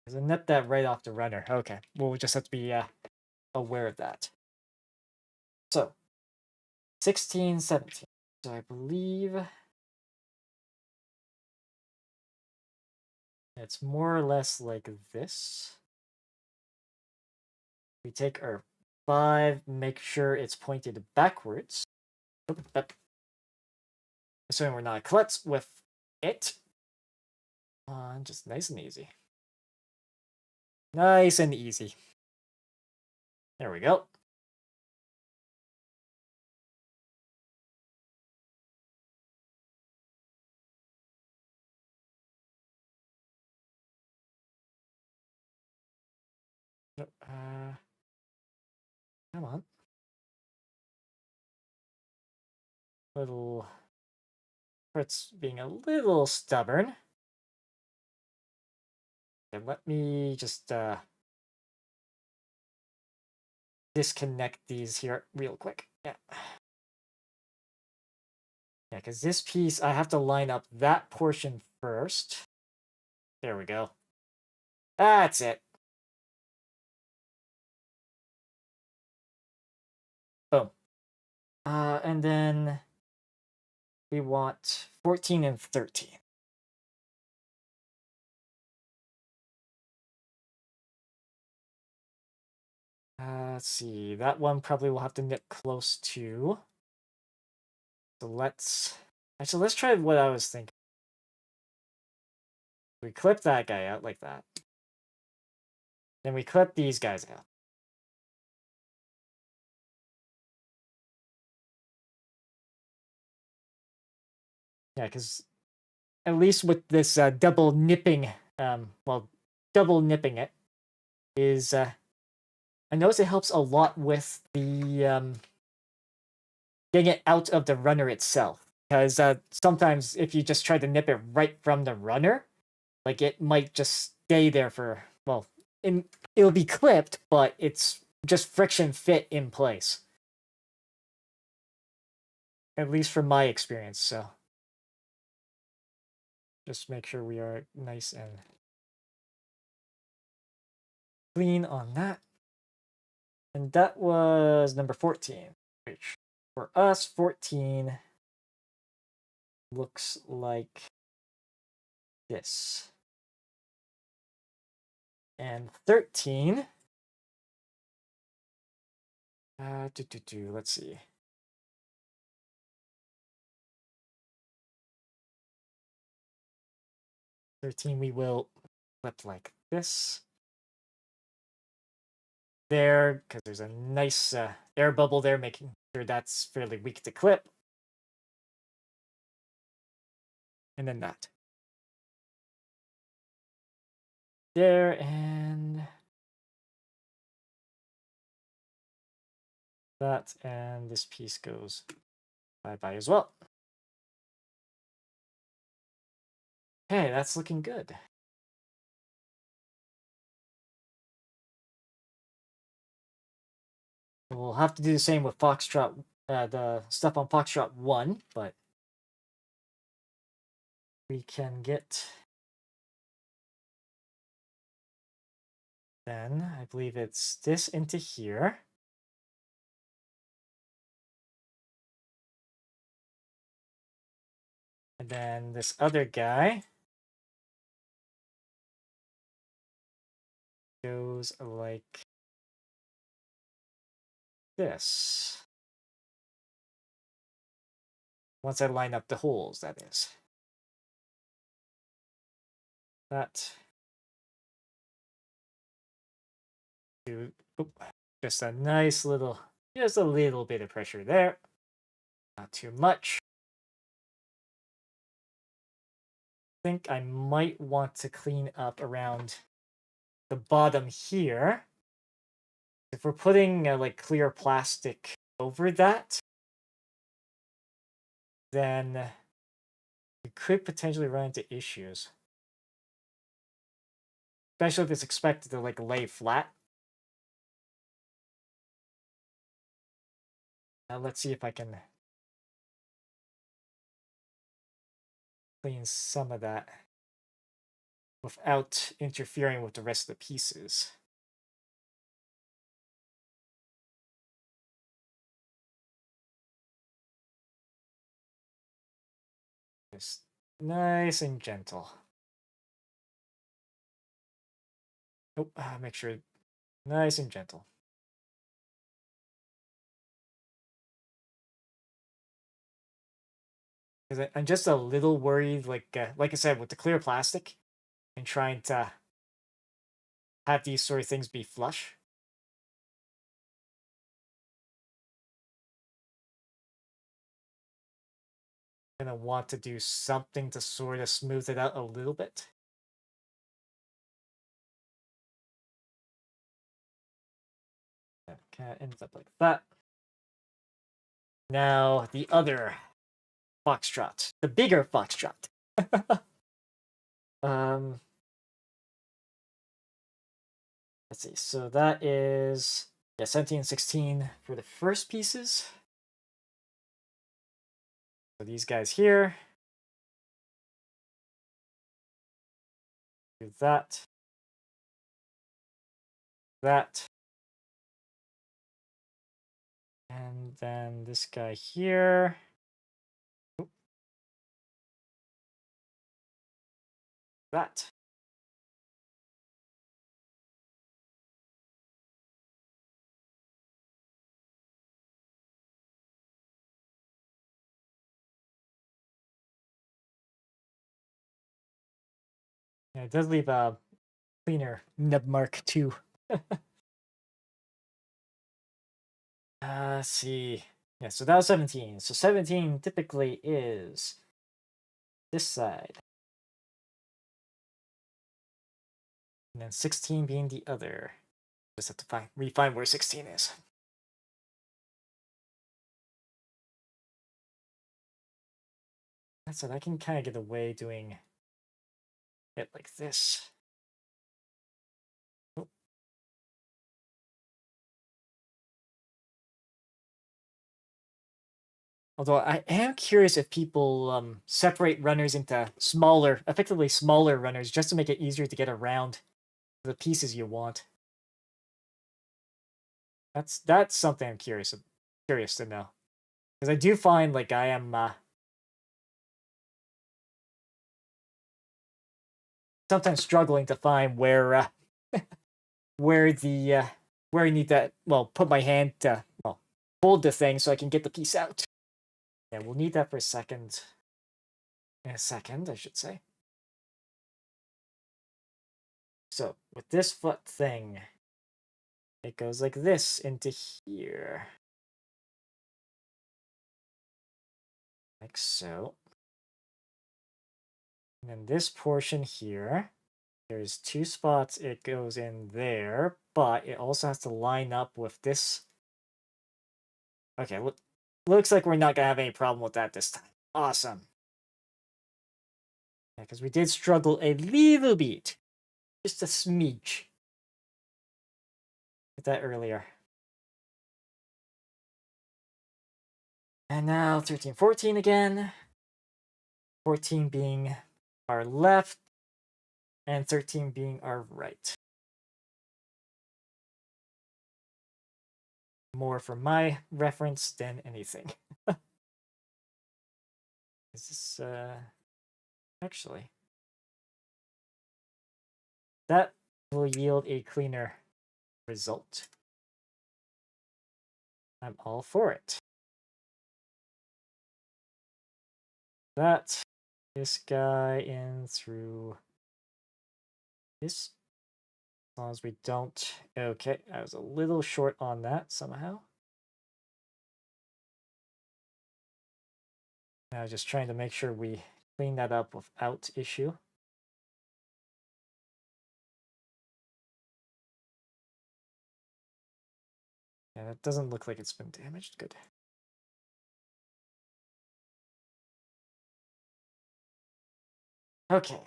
Because I nipped that right off the runner. Okay, well, we just have to be aware of that. So, 16, 17. So I believe it's more or less like this. We take our 5, make sure it's pointed backwards. Assuming we're not klutz with it. Just nice and easy. Nice and easy. There we go. Come on. Little parts being a little stubborn. And let me just disconnect these here real quick. Yeah. Yeah, because this piece, I have to line up that portion first. There we go. That's it. Boom. And then we want 14 and 13. Let's see. That one probably will have to knit close to. So let's try what I was thinking. We clip that guy out like that. Then we clip these guys out. Yeah, because at least with this double nipping, double nipping it is, I notice it helps a lot with the getting it out of the runner itself. Because sometimes if you just try to nip it right from the runner, like it might just stay there for, well, it'll be clipped, but it's just friction fit in place. At least from my experience, so. Just make sure we are nice and clean on that. And that was number 14, which for us, 14 looks like this. And 13, let's see. We will flip like this. There, because there's a nice air bubble there, making sure that's fairly weak to clip. And then that. There, and that, and this piece goes bye-bye as well. Okay, that's looking good. We'll have to do the same with Foxtrot, the stuff on Foxtrot 1, but we can get, then I believe it's this into here. And then this other guy goes like this. Once I line up the holes, that is. That. Just a nice little, just a little bit of pressure there. Not too much. I think I might want to clean up around the bottom here. If we're putting like clear plastic over that, then we could potentially run into issues. Especially if it's expected to like lay flat. Now let's see if I can clean some of that without interfering with the rest of the pieces. Just nice and gentle. Oh, make sure nice and gentle. Because I'm just a little worried, like I said, with the clear plastic and trying to have these sort of things be flush. I'm gonna want to do something to sort of smooth it out a little bit. That kind of ends up like that. Now the other foxtrot, the bigger foxtrot. let's see. So that is 17 and 16 for the first pieces. So these guys here. Do that. That. And then this guy here. Oop. That. Yeah, it does leave a cleaner nub mark too. Let's see. Yeah, so that was 17. So 17 typically is this side. And then 16 being the other. Just have to refine where 16 is. That's it. I can kind of get away doing it like this. Oh. Although I am curious if people separate runners into effectively smaller runners, just to make it easier to get around the pieces you want. That's something I'm curious to know, because I do find like I am sometimes struggling to find where where I need to put my hand to hold the thing so I can get the piece out. Yeah, we'll need that for a second. In a second, I should say. So with this foot thing, it goes like this into here. Like so. And then this portion here, there's 2 spots it goes in there, but it also has to line up with this. Okay, looks like we're not going to have any problem with that this time. Awesome. Yeah, because we did struggle a little bit. Just a smidge. With that earlier. And now 13, 14 again. 14 being our left, and 13 being our right. More for my reference than anything. Is this, actually, that will yield a cleaner result. I'm all for it. This guy in through this. As long as we don't. Okay, I was a little short on that somehow. I was just trying to make sure we clean that up without issue. Yeah, that doesn't look like it's been damaged. Good. Okay.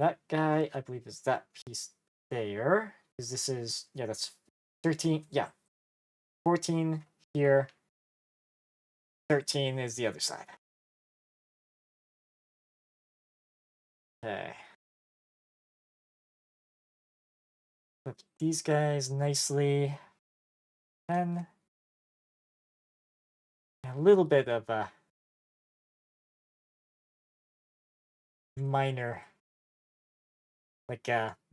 That guy, I believe, is that piece there. Because this is, yeah, that's 13. Yeah. 14 here. 13 is the other side. Okay. Put these guys nicely. And a little bit of a minor, like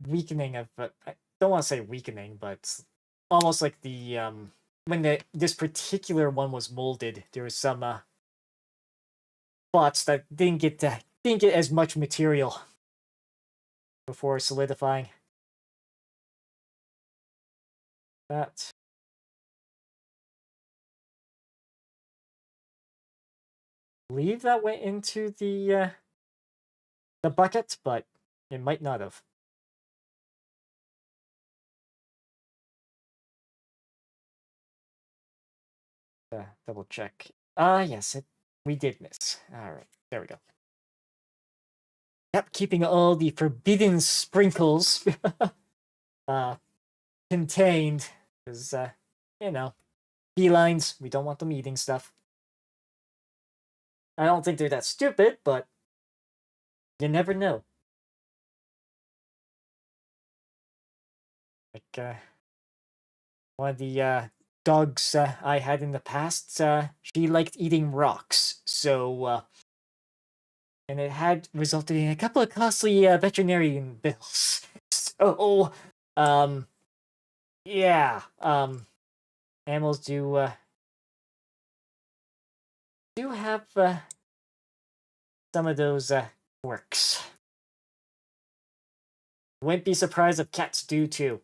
weakening of, I don't want to say weakening, but almost like the when this particular one was molded, there was some spots that didn't get as much material before solidifying. That. I believe that went into the bucket, but it might not have. Double check. Yes, we did miss. All right, there we go. Yep, keeping all the forbidden sprinkles contained. Because, felines, we don't want them eating stuff. I don't think they're that stupid, but you never know. Like, one of the dogs I had in the past, she liked eating rocks, so and it had resulted in a couple of costly veterinarian bills. So, yeah, animals do have some of those quirks. Wouldn't be surprised if cats do too.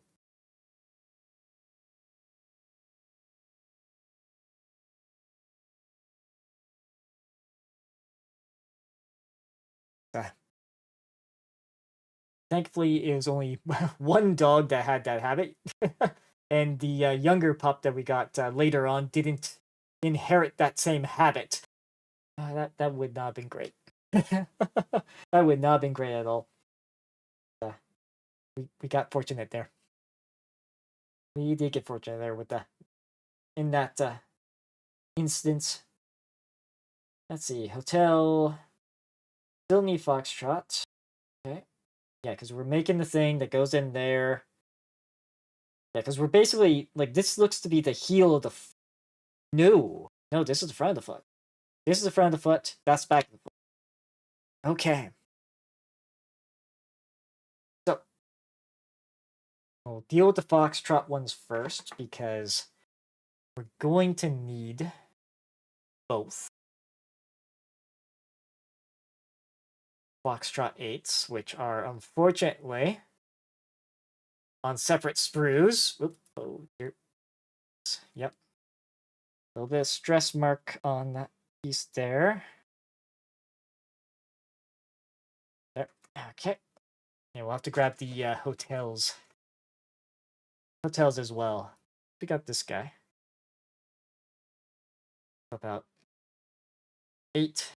Thankfully, it was only one dog that had that habit, and the younger pup that we got later on didn't inherit that same habit. That would not have been great. That would not have been great at all. We got fortunate there. We did get fortunate there with in that instance. Let's see, hotel. Still need Foxtrot. Okay. Yeah, because we're making the thing that goes in there. Yeah, because we're basically, like, this looks to be the heel of the... No, this is the front of the foot. This is the front of the foot. That's back of the foot. Okay. So, we'll deal with the Foxtrot ones first, because we're going to need both. Foxtrot 8s, which are, unfortunately, on separate sprues. Oop, oh, here. Yep. A little bit of stress mark on that piece there. There. Okay. Yeah, we'll have to grab the hotels. Hotels as well. Pick up this guy. About 8.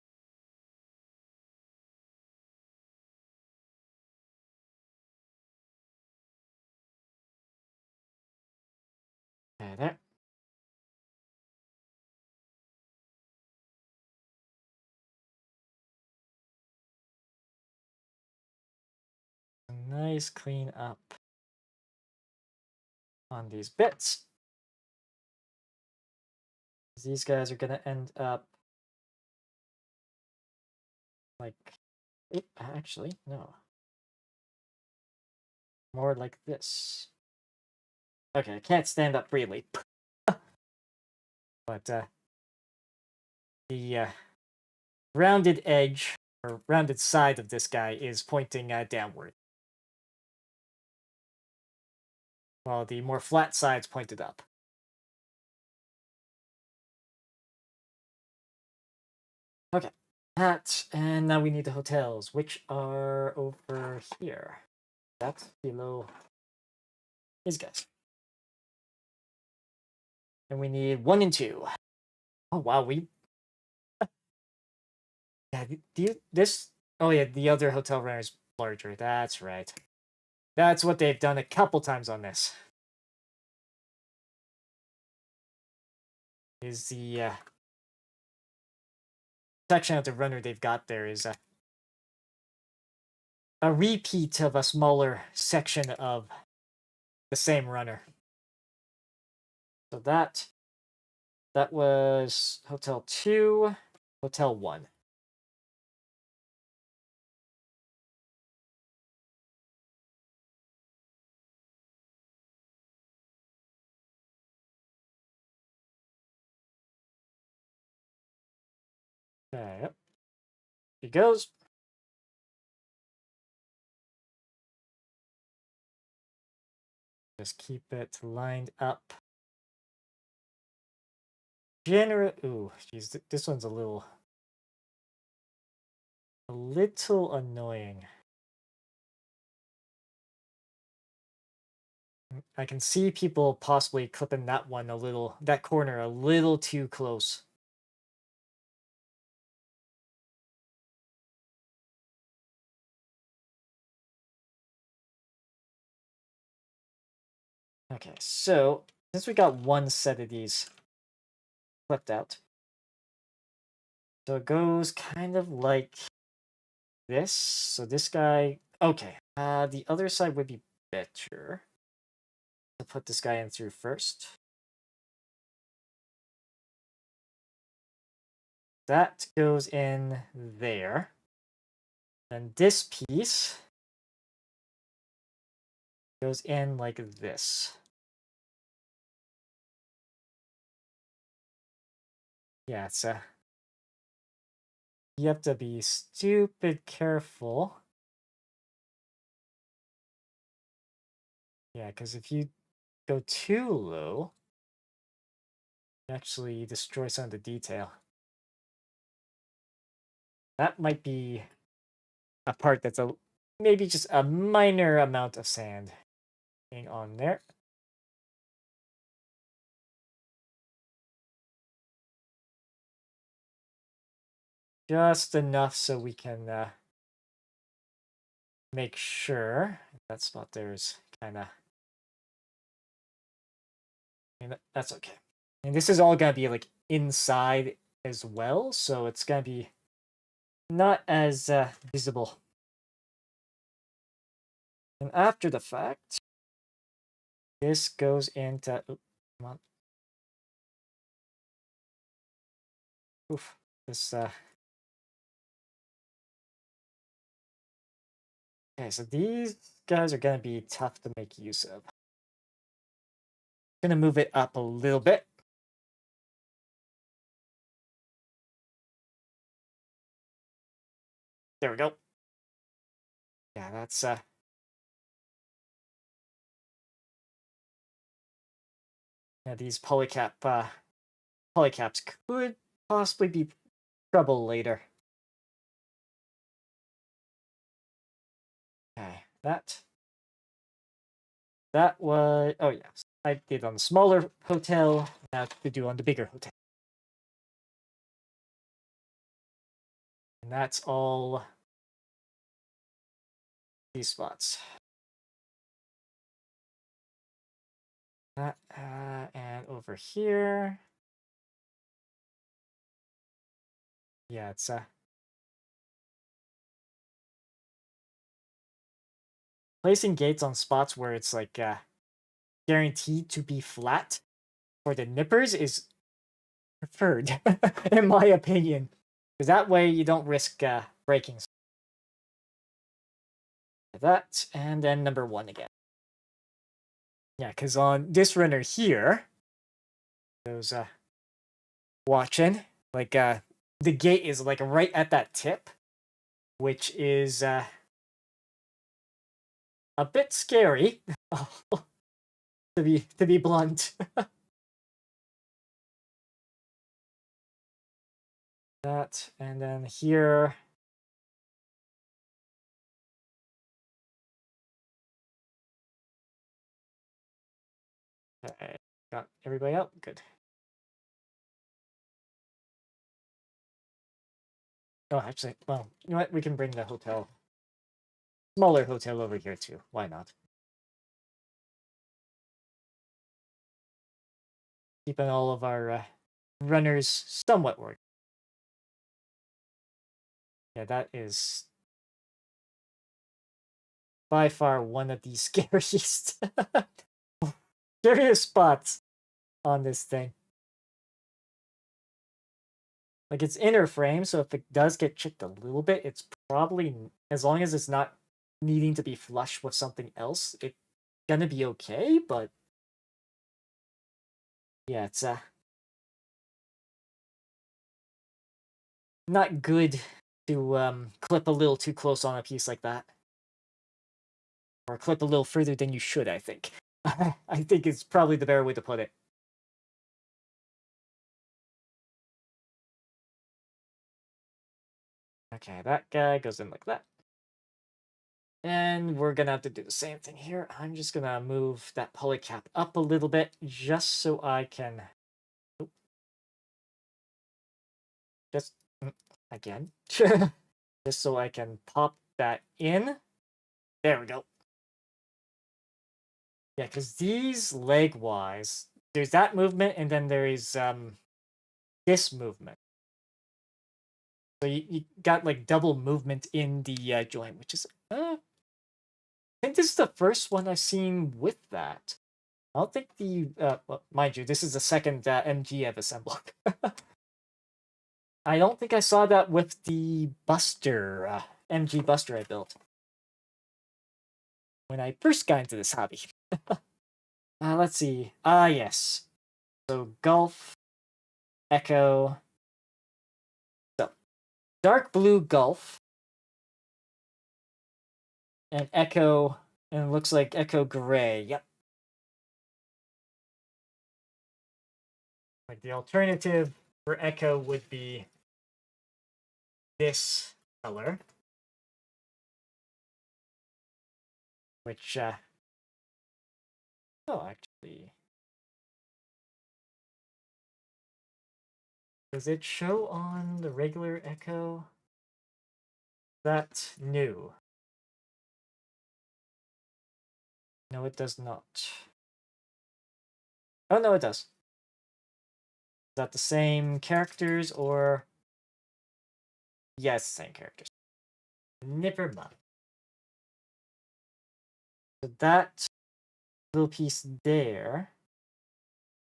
There. A nice clean up on these bits. These guys are gonna end up like, actually, no. More like this. Okay, I can't stand up freely. But the rounded edge or rounded side of this guy is pointing downward, while the more flat side's pointed up. Okay, that, and now we need the hotels, which are over here. That's below these guys. And we need 1 and 2. Oh wow, yeah, this. Oh yeah, the other hotel runner is larger. That's right. That's what they've done a couple times on this. Is the section of the runner they've got there is a repeat of a smaller section of the same runner. So that was Hotel 2, Hotel 1. Okay, yep. He goes. Just keep it lined up. Ooh, geez, this one's a little annoying. I can see people possibly clipping that corner a little too close. Okay, so since we got one set of these flipped out, so it goes kind of like this. So this guy, okay. The other side would be better to put this guy in through first. That goes in there. And this piece goes in like this. Yeah, it's you have to be stupid careful. Yeah, because if you go too low, you actually destroy some of the detail. That might be a part that's maybe just a minor amount of sand being on there. Just enough so we can make sure that spot there is kind of... that's okay. And this is all gonna be like inside as well, so it's gonna be not as visible. And after the fact, this goes into... Oop, come on. Oof. This okay, so these guys are gonna be tough to make use of. Gonna move it up a little bit. There we go. Yeah, that's yeah, these polycaps could possibly be trouble later. Okay, that was... oh yes, I did on the smaller hotel. Now to do on the bigger hotel. And that's all these spots. That and over here. Yeah, it's placing gates on spots where it's like guaranteed to be flat for the nippers is preferred, in my opinion, because that way you don't risk breaking. That, and then number one again. Yeah, because on this runner here, those watching, like the gate is like right at that tip, which is a bit scary, to be blunt. That, and then here. Okay, got everybody out? Good. Oh, actually, well, you know what? We can bring the smaller hotel over here too. Why not? Keeping all of our runners somewhat working. Yeah, that is by far one of the scariest spots on this thing. Like, it's inner frame, so if it does get chipped a little bit, it's probably, as long as it's not needing to be flush with something else, it's gonna be okay, but yeah, it's not good to clip a little too close on a piece like that. Or clip a little further than you should, I think. I think it's probably the better way to put it. Okay, that guy goes in like that. And we're gonna have to do the same thing here. I'm just gonna move that polycap up a little bit just so I can... just again. Just so I can pop that in. There we go. Yeah, because these leg-wise, there's that movement, and then there is this movement. So you got like double movement in the joint, which is I think this is the first one I've seen with that. I don't think the well, mind you, this is the second MG I've assembled. I don't think I saw that with the Buster MG Buster I built when I first got into this hobby. Let's see. Yes. So Gulf, Echo. So dark blue Gulf and Echo, and it looks like Echo Gray. Yep. Like the alternative for Echo would be this color, which oh, actually, does it show on the regular Echo? That's new. No, it does not. Oh, no, it does. Is that the same characters or? Yes, same characters. Never mind. So that little piece there.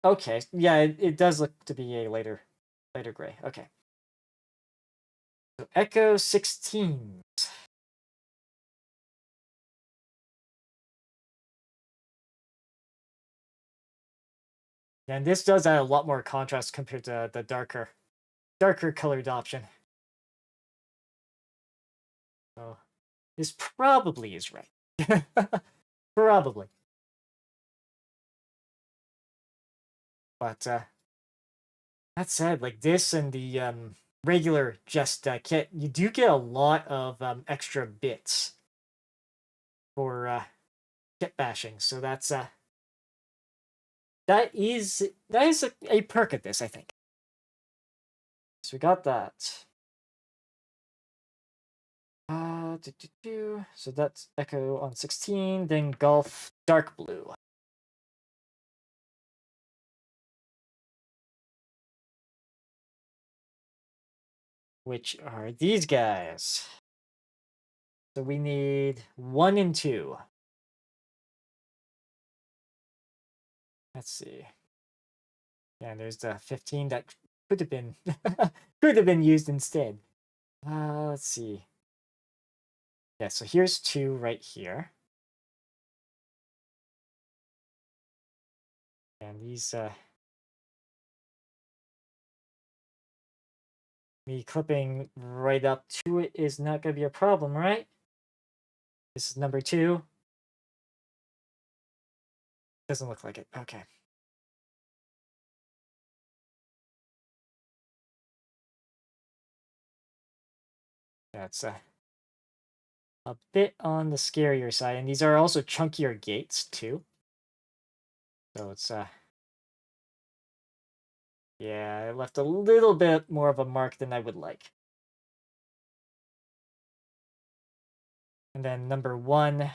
Okay, yeah, it does look to be a later gray. Okay. So Echo 16. And this does add a lot more contrast compared to the darker colored option. So this probably is right. Probably. But that said, like this and the regular Jesta kit, you do get a lot of extra bits for kit bashing. So that's that is a perk of this, I think. So we got that. So that's Echo on 16, then Golf Dark Blue. Which are these guys. So we need 1 and 2. Let's see. Yeah, there's the 15 that could have been could have been used instead. Let's see. Yeah, so here's 2 right here. And these me clipping right up to it is not gonna be a problem, right? This is number 2. Doesn't look like it. Okay. That's a bit on the scarier side, and these are also chunkier gates too. So it's yeah, it left a little bit more of a mark than I would like. And then number 1. I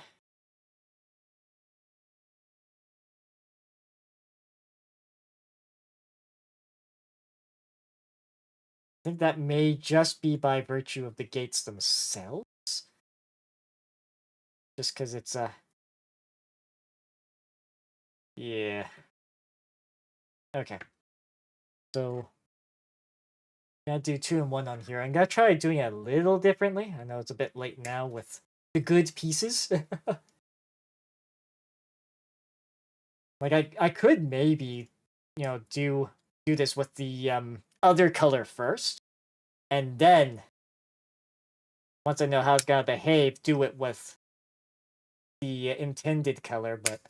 think that may just be by virtue of the gates themselves. Just because it's yeah. Okay. So I'm gonna do 2 and 1 on here. I'm gonna try doing it a little differently. I know it's a bit late now with the good pieces. Like I could maybe, do this with the other color first, and then once I know how it's gonna behave, do it with the intended color. But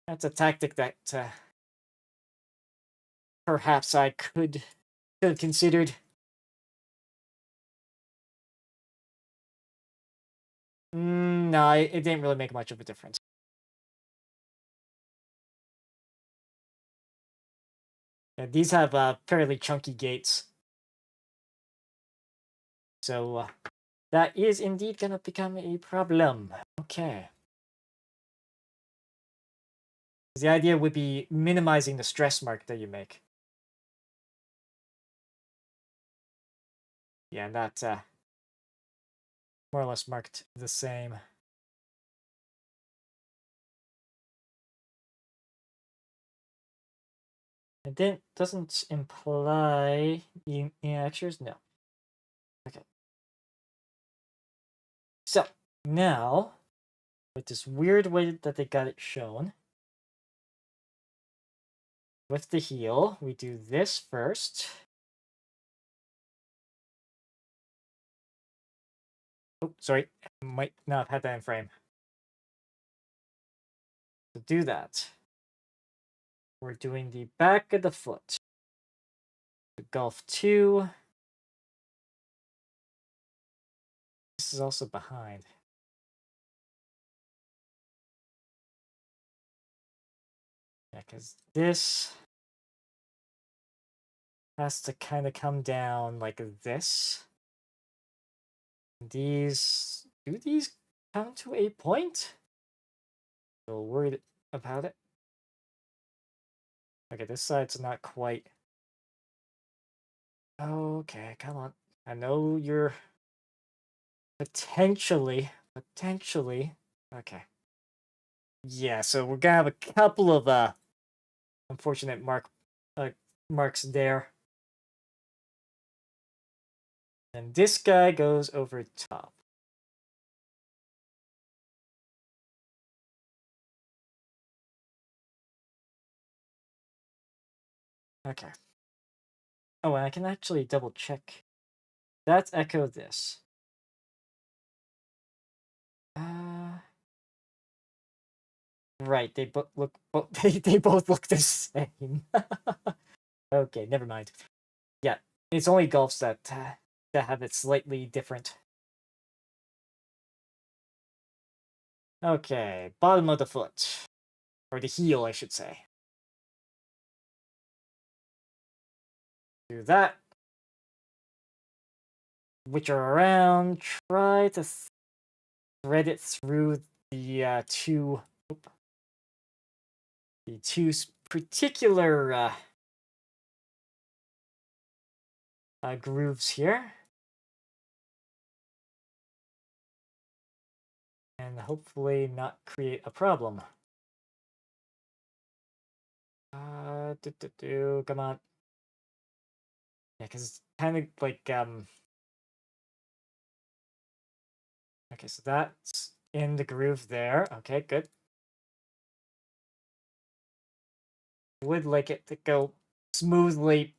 that's a tactic that perhaps I could have considered. No, it didn't really make much of a difference. Yeah, these have fairly chunky gates. So that is indeed going to become a problem. Okay. The idea would be minimizing the stress mark that you make. Yeah, and that more or less marked the same. It doesn't imply extras? No. Okay. So, now, with this weird way that they got it shown, with the heel, we do this first. Oh, sorry. I might not have had that in frame. To do that, we're doing the back of the foot. Golf 2. This is also behind. Yeah, because this has to kind of come down like this. These, do these come to a point? A little worried about it. Okay, this side's not quite. Okay, come on. I know you're potentially. Okay. Yeah, so we're gonna have a couple of unfortunate marks there. And this guy goes over top. Okay. Oh, and I can actually double check. That's echo this. Right, they both look they both look the same. Okay, never mind. Yeah, it's only golfs that have it slightly different. Okay, bottom of the foot. Or the heel, I should say. Do that. Which are around. Try to thread it through the two particular grooves here. And hopefully not create a problem. Come on. Yeah, because it's kind of like, okay, so that's in the groove there. Okay, good. Would like it to go smoothly.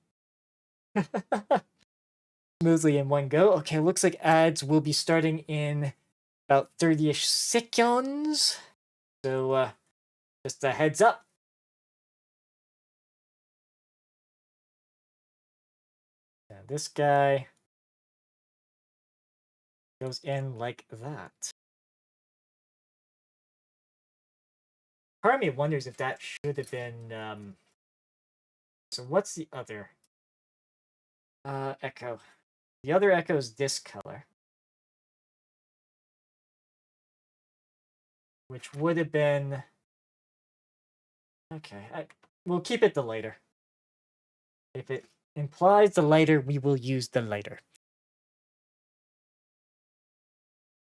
Smoothly in one go. Okay, looks like ads will be starting in about 30-ish seconds. So, just a heads up. And this guy goes in like that. Part of me wonders if that should have been, so what's the other? Echo. The other echo is this color. Which would have been... Okay, we'll keep it the lighter. If it implies the lighter, we will use the lighter.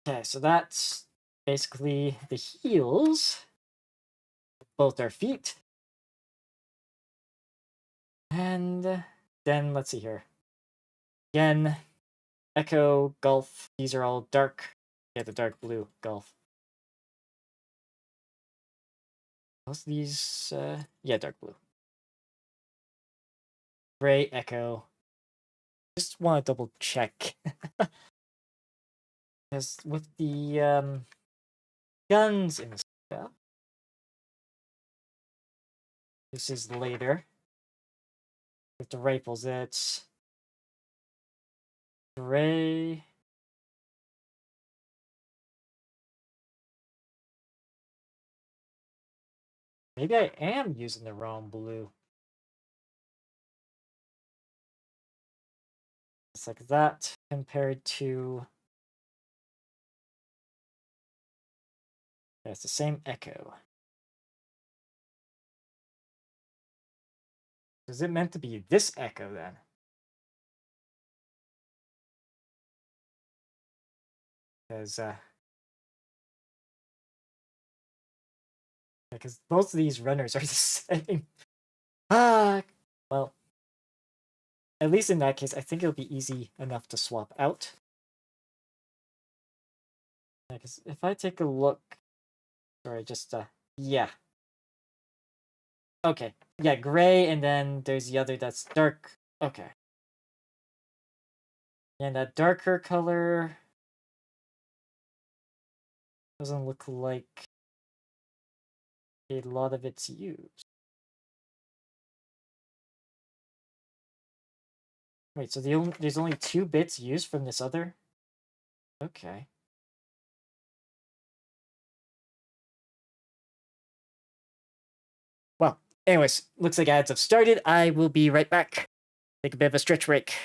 Okay, so that's basically the heels. Both our feet. And then, let's see here. Again, Echo, Golf, these are all dark. Yeah, the dark blue Golf. Most of these, yeah, dark blue. Gray, Echo. Just want to double check. Because with the guns and stuff, this is later. With the rifles, it's gray. Maybe I am using the wrong blue. It's like that compared to... Yeah, it's the same Echo. Is it meant to be this echo then? Because both of these runners are the same. Well, at least in that case, I think it'll be easy enough to swap out. Because if I take a look, sorry, just yeah. Okay, yeah, gray, and then there's the other that's dark. Okay, and that darker color doesn't look like a lot of it's used. Wait, so there's only 2 bits used from this other? Okay. Well, anyways, looks like ads have started. I will be right back. Take a bit of a stretch break.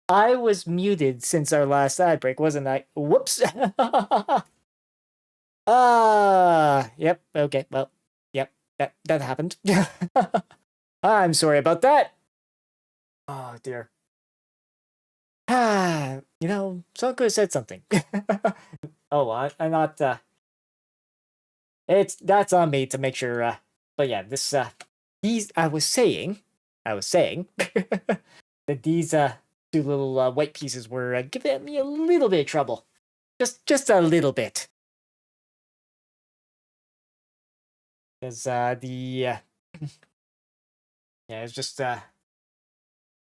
I was muted since our last ad break, wasn't I? Whoops. Yep. Okay. Well, yep. That happened. I'm sorry about that. Oh dear. Someone could have said something. Oh, I'm not. That's on me to make sure. But yeah, these I was saying that these two little white pieces were giving me a little bit of trouble, just a little bit, because yeah, it's just it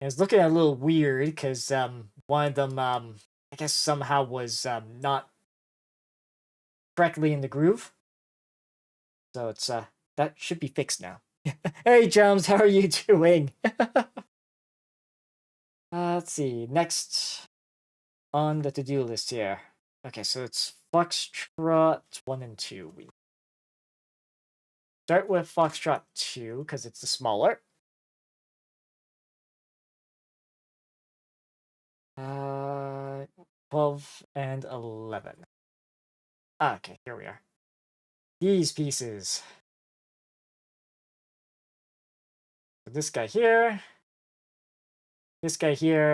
was looking a little weird because one of them I guess somehow was not correctly in the groove, so it's that should be fixed now. Hey, Jones, how are you doing? Let's see. Next on the to-do list here. Okay, so it's Foxtrot 1 and 2. We start with Foxtrot 2 because it's the smaller. 12 and 11. Okay, here we are. These pieces. So this guy here,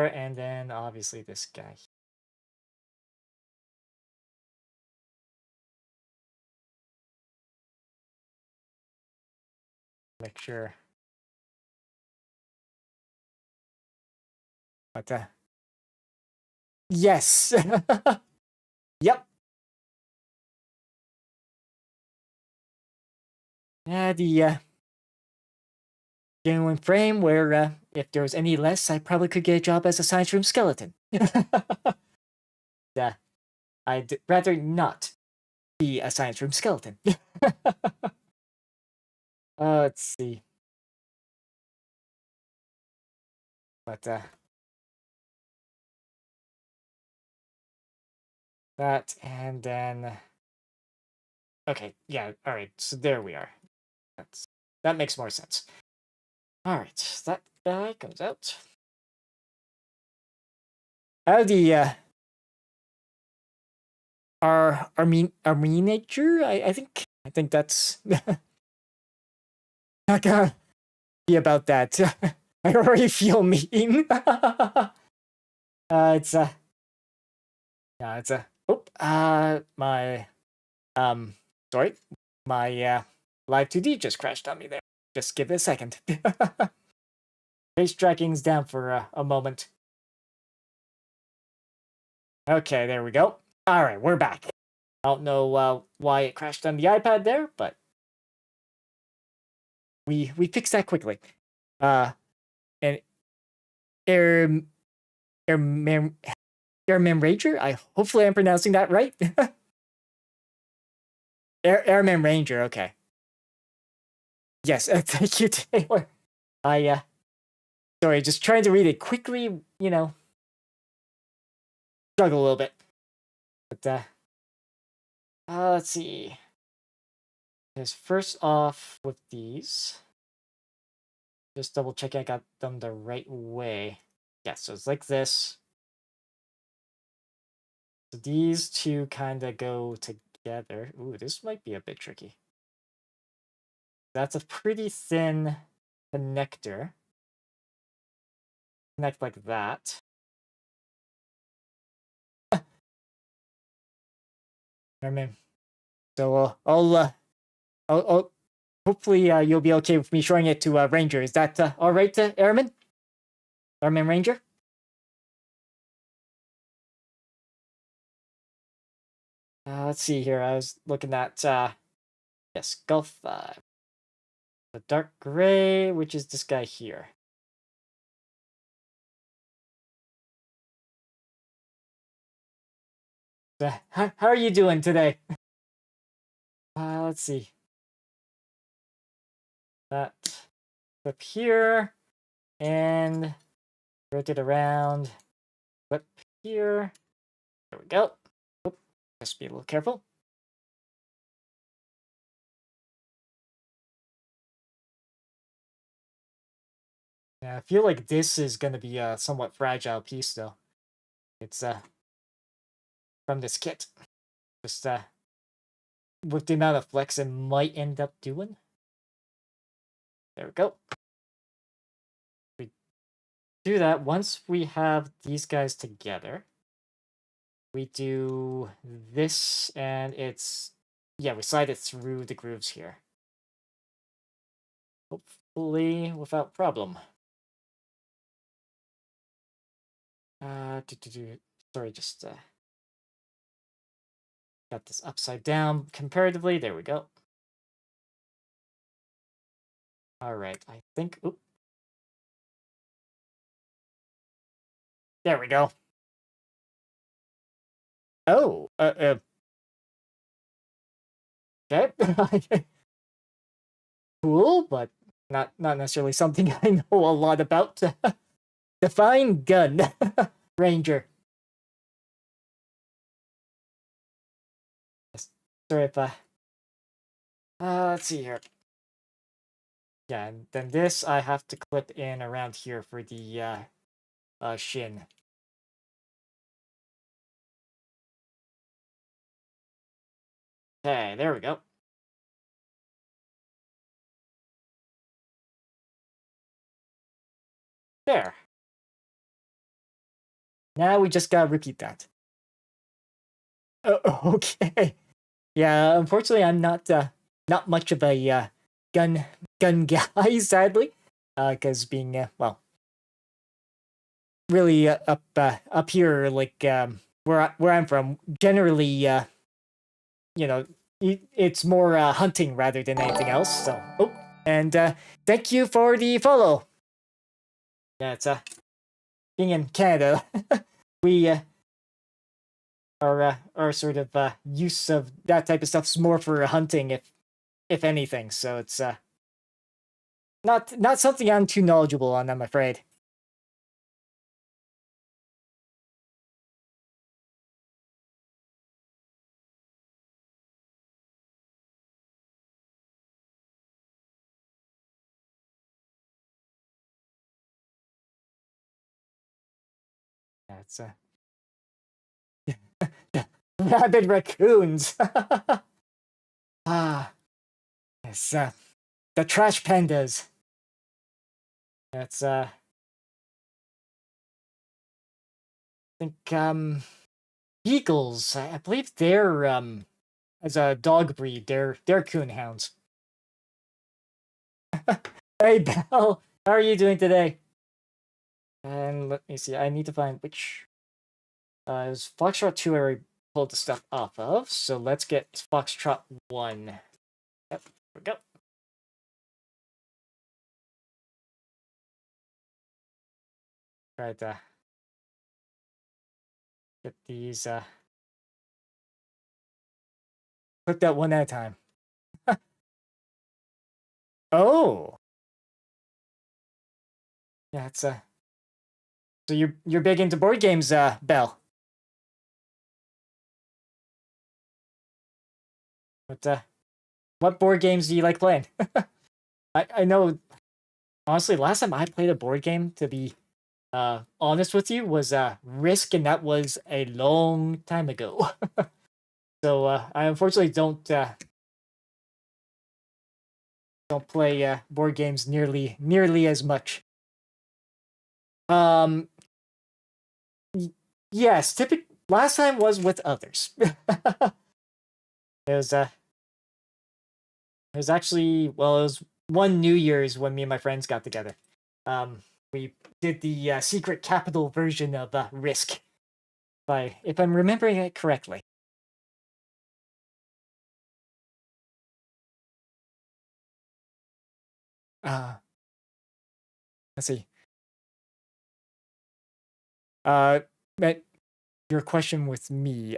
and then obviously this guy. Make sure. But yes. Yep. Yeah, the genuine frame where if there was any less, I probably could get a job as a science room skeleton. I'd rather not be a science room skeleton. Let's see. But that, and then okay, yeah, all right. So there we are. That makes more sense. All right, that guy comes out. How the our miniature? I think that's not gonna be about that. I already feel mean. It's yeah, it's my sorry, my live 2D just crashed on me there. Just give it a second. Face tracking's down for a moment. Okay, there we go. All right, we're back. I don't know why it crashed on the iPad there, but we fixed that quickly. And Air Airman Ranger. Hopefully I'm pronouncing that right. Airman Ranger. Okay. Yes. Thank you, Taylor. Sorry, just trying to read it quickly. Struggle a little bit. But let's see. Because first off with these, just double check I got them the right way. Yeah, so it's like this. So these two kind of go together. Ooh, this might be a bit tricky. That's a pretty thin connector. Connect like that. I mean, so I'll hopefully you'll be okay with me showing it to Ranger. Is that all right, Airman? Airman Ranger? Let's see here. I was looking at yes, Gulf 5. The dark gray, which is this guy here. How are you doing today? Let's see. That flip here and rotate around. Flip here. There we go. Oop, just be a little careful. Yeah, I feel like this is gonna be a somewhat fragile piece, though. It's from this kit. Just with the amount of flex it might end up doing. There we go. We do that. Once we have these guys together, we do this, and it's... yeah, we slide it through the grooves here. Hopefully without problem. Sorry, just got this upside down comparatively. There we go. All right, I think... oop. There we go. Oh, okay. Cool, but not necessarily something I know a lot about. Define gun. Ranger. Sorry if let's see here. Yeah, and then this I have to clip in around here for the shin. Okay, there we go. There. Now we just gotta repeat that. Oh, okay. Yeah, unfortunately, I'm not much of a gun guy, sadly, because being well, really up here, like where I'm from, generally, you know, it's more hunting rather than anything else. So, oh, and thank you for the follow. Yeah, it's being in Canada, we our sort of use of that type of stuff's more for hunting, if anything. So it's not something I'm too knowledgeable on, I'm afraid. Yeah, it's rabid raccoons. Ah, yes, the trash pandas. That's I think beagles. I believe they're as a dog breed, they're coon hounds. Hey Belle, how are you doing today? And let me see. I need to find which. It was Foxtrot 2 I already pulled the stuff off of, so let's get Foxtrot 1. Yep, there we go. Try to get these put that one at a time. Oh, yeah, it's so you're big into board games, Belle. What board games do you like playing? I know, honestly, last time I played a board game, to be honest with you, was Risk, and that was a long time ago. So I unfortunately don't play board games nearly as much. Yes, last time was with others. It was actually, well, it was one New Year's when me and my friends got together. We did the secret capital version of Risk, if I'm remembering it correctly. Let's see. But your question with me.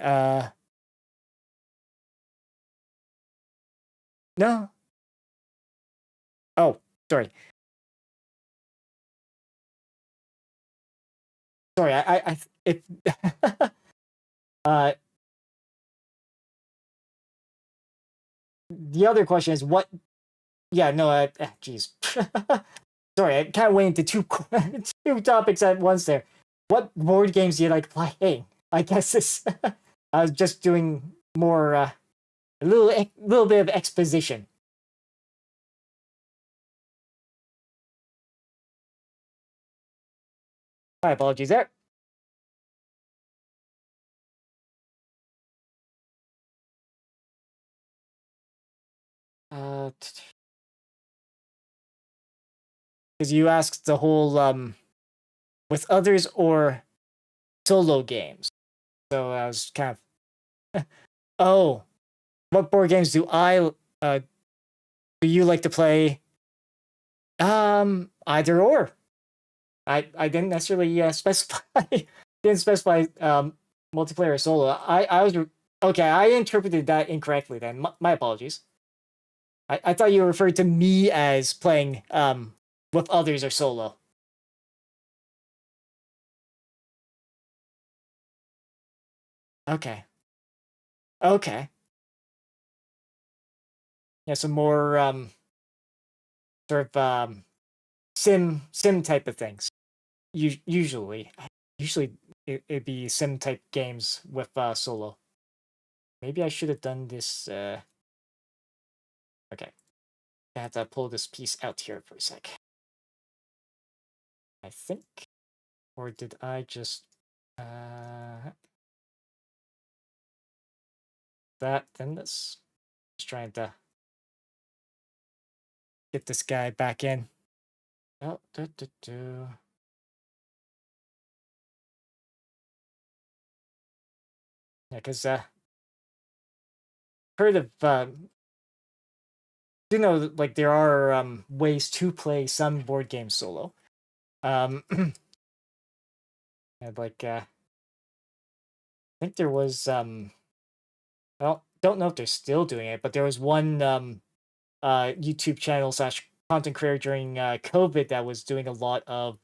No. Oh, sorry. Sorry, I if the other question is what? Yeah, no, geez. sorry, I kind of went into two topics at once there. What board games do you like playing? I guess this. I was just doing more a little bit of exposition. My apologies there. Because you asked the whole with others or solo games. So I was kind of oh, what board games do you like to play? Either or. I didn't necessarily specify didn't specify multiplayer or solo. I was okay. I interpreted that incorrectly. Then my apologies. I thought you referred to me as playing with others or solo. Okay. Okay. Yeah, some more sort of sim type of things. Usually it'd be sim type games with solo. Maybe I should have done this. Okay, I have to pull this piece out here for a sec. I think, or did I just that then this? Just trying to get this guy back in. Oh, yeah, because heard of do know like there are ways to play some board games solo. And like I think there was well, don't know if they're still doing it, but there was one YouTube channel slash content creator during COVID that was doing a lot of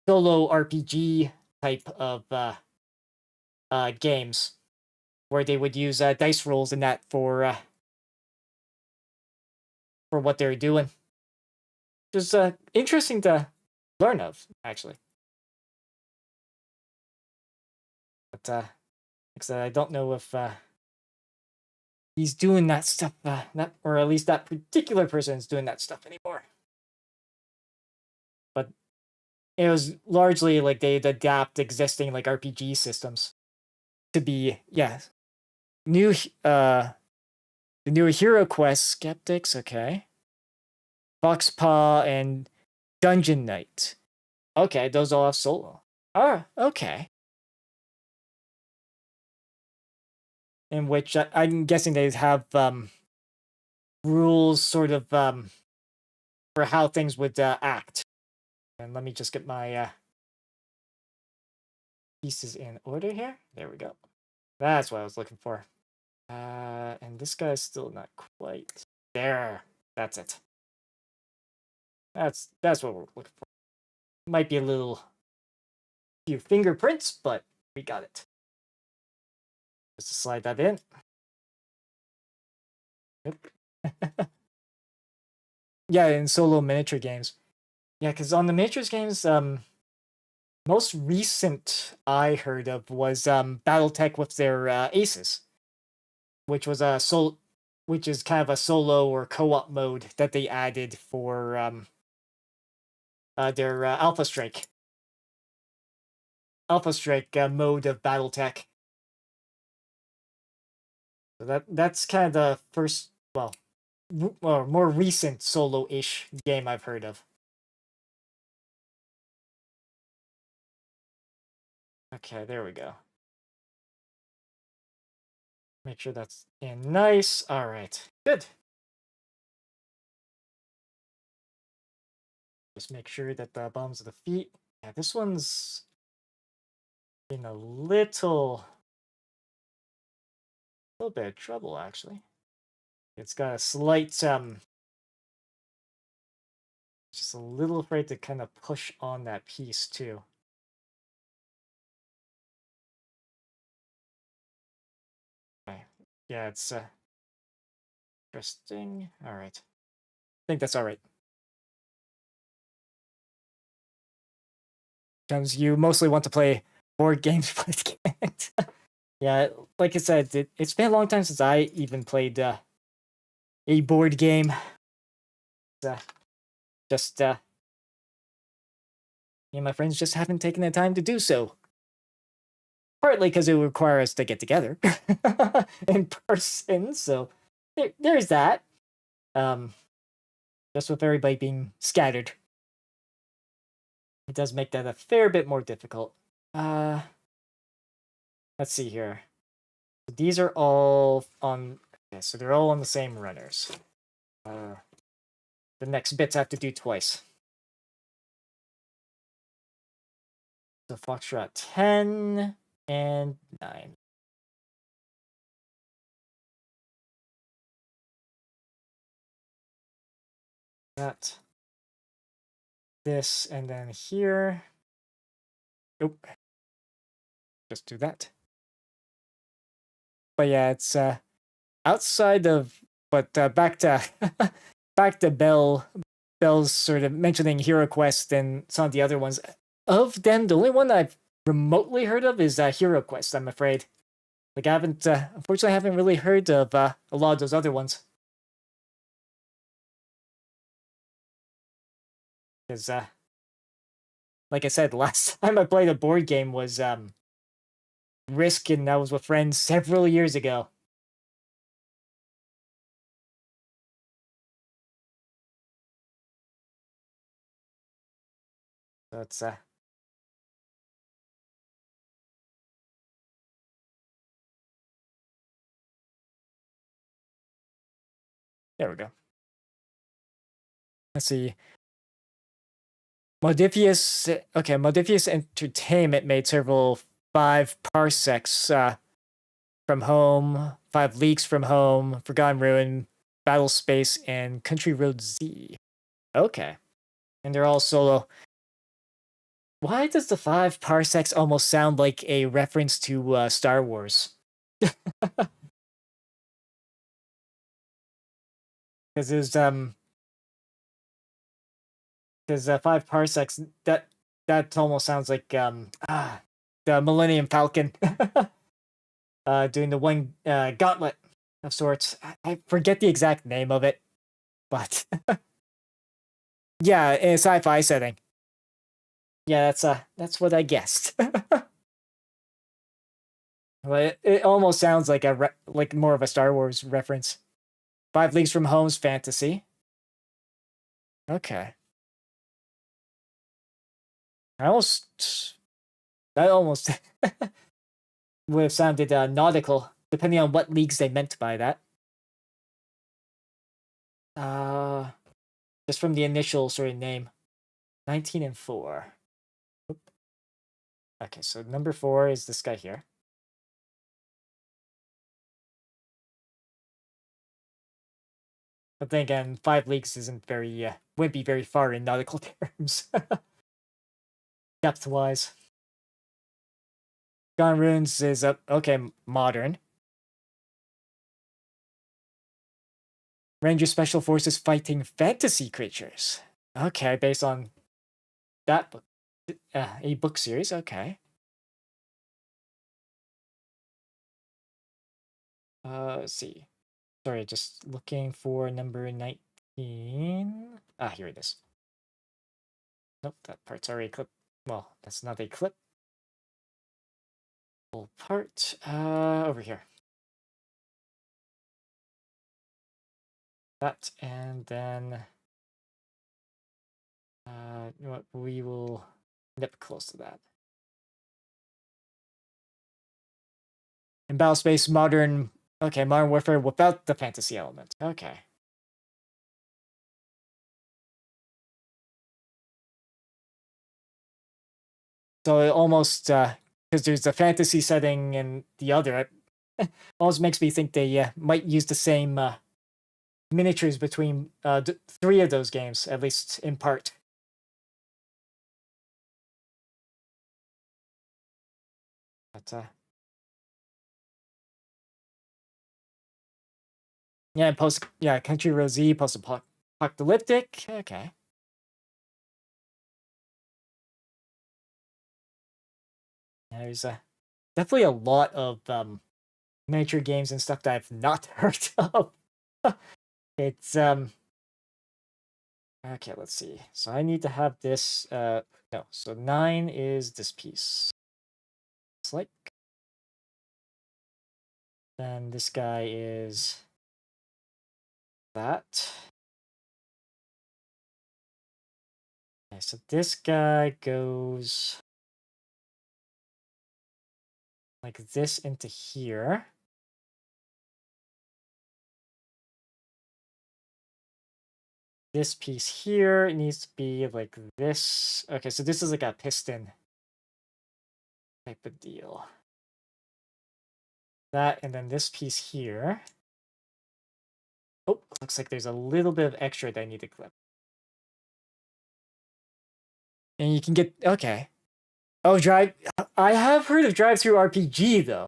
solo RPG type of games where they would use dice rolls and that for what they're doing. Just interesting to learn of, actually. But like I said, I don't know if he's doing that stuff, that or at least that particular person is doing that stuff anymore. But it was largely like they'd adapt existing like RPG systems to be new the newer Hero Quest Skeptics, okay. Foxpaw and Dungeon Knight. Okay, those all have solo. Oh, okay. In which I'm guessing they have rules sort of for how things would act. And let me just get my pieces in order here. There we go. That's what I was looking for. And this guy's still not quite there. That's it. That's what we're looking for. Might be a few fingerprints, but we got it. Just to slide that in. Yep. Yeah, in solo miniature games. Yeah, because on the miniatures games, most recent I heard of was BattleTech with their Aces, which was which is kind of a solo or co-op mode that they added for their Alpha Strike mode of BattleTech. So that's kind of the first, well, more recent solo-ish game I've heard of. Okay, there we go. Make sure that's in nice. All right, good. Just make sure that the bottoms of the feet. Yeah, this one's in a little bit of trouble actually. It's got a slight just a little afraid to kind of push on that piece too. Okay. Yeah, it's interesting. All right. I think that's all right. Sometimes you mostly want to play board games, but can't. Yeah, like I said, it's been a long time since I even played a board game. Uh, just me and my friends just haven't taken the time to do so. Partly because it would require us to get together in person, so there's that. Just with everybody being scattered, it does make that a fair bit more difficult. Let's see here. These are all on. Okay, so they're all on the same runners. The next bits I have to do twice. So Foxtrot 10 and 9. That. This, and then here. Nope. Just do that. But yeah, it's outside of. But back to back to Bell's sort of mentioning Hero Quest and some of the other ones. Of them, the only one I've remotely heard of is Hero Quest, I'm afraid. Like, I haven't, unfortunately, I haven't really heard of a lot of those other ones. Because, like I said, the last time I played a board game was Risk, and that was with friends several years ago. So it's, there we go. Let's see. Modifius Entertainment made several 5 parsecs from home, 5 leagues from home, Forgotten Ruin, Battle Space, and Country Road Z. Okay. And they're all solo. Why does the 5 parsecs almost sound like a reference to Star Wars? Because there's because 5 parsecs that almost sounds like the Millennium Falcon doing the one gauntlet of sorts. I forget the exact name of it, but yeah, in a sci-fi setting. Yeah, that's what I guessed. But it almost sounds like like more of a Star Wars reference. 5 Leagues from Home's fantasy. Okay. That almost would have sounded nautical, depending on what leagues they meant by that. Just from the initial sort of name. 19 and 4. Oop. Okay, so number 4 is this guy here. But then again, 5 leagues isn't very, wouldn't be very far in nautical terms. Depth-wise. Gone Runes is, okay, modern. Ranger Special Forces fighting fantasy creatures. Okay, based on that book. A book series, okay. Let's see. Sorry, just looking for number 19. Ah, here it is. Nope, that part's already clipped. Well, that's not a clip. Full part. Over here. That, and then you know what, we will nip close to that. In Battle Space, Modern Warfare without the fantasy element. Okay. So it almost, because there's the fantasy setting and the other, it almost makes me think they might use the same miniatures between 3 of those games, at least in part. But yeah, Country Road Z, post-apocalyptic. Okay. There's definitely a lot of miniature games and stuff that I've not heard of. It's okay, let's see. So I need to have this no, so 9 is this piece. It's like then this guy is that. Okay, so this guy goes like this into here. This piece here needs to be like this. Okay, so this is like a piston type of deal. That, and then this piece here. Oh, looks like there's a little bit of extra that I need to clip. And you can get, okay. Oh, drive. I have heard of drive-through RPG though.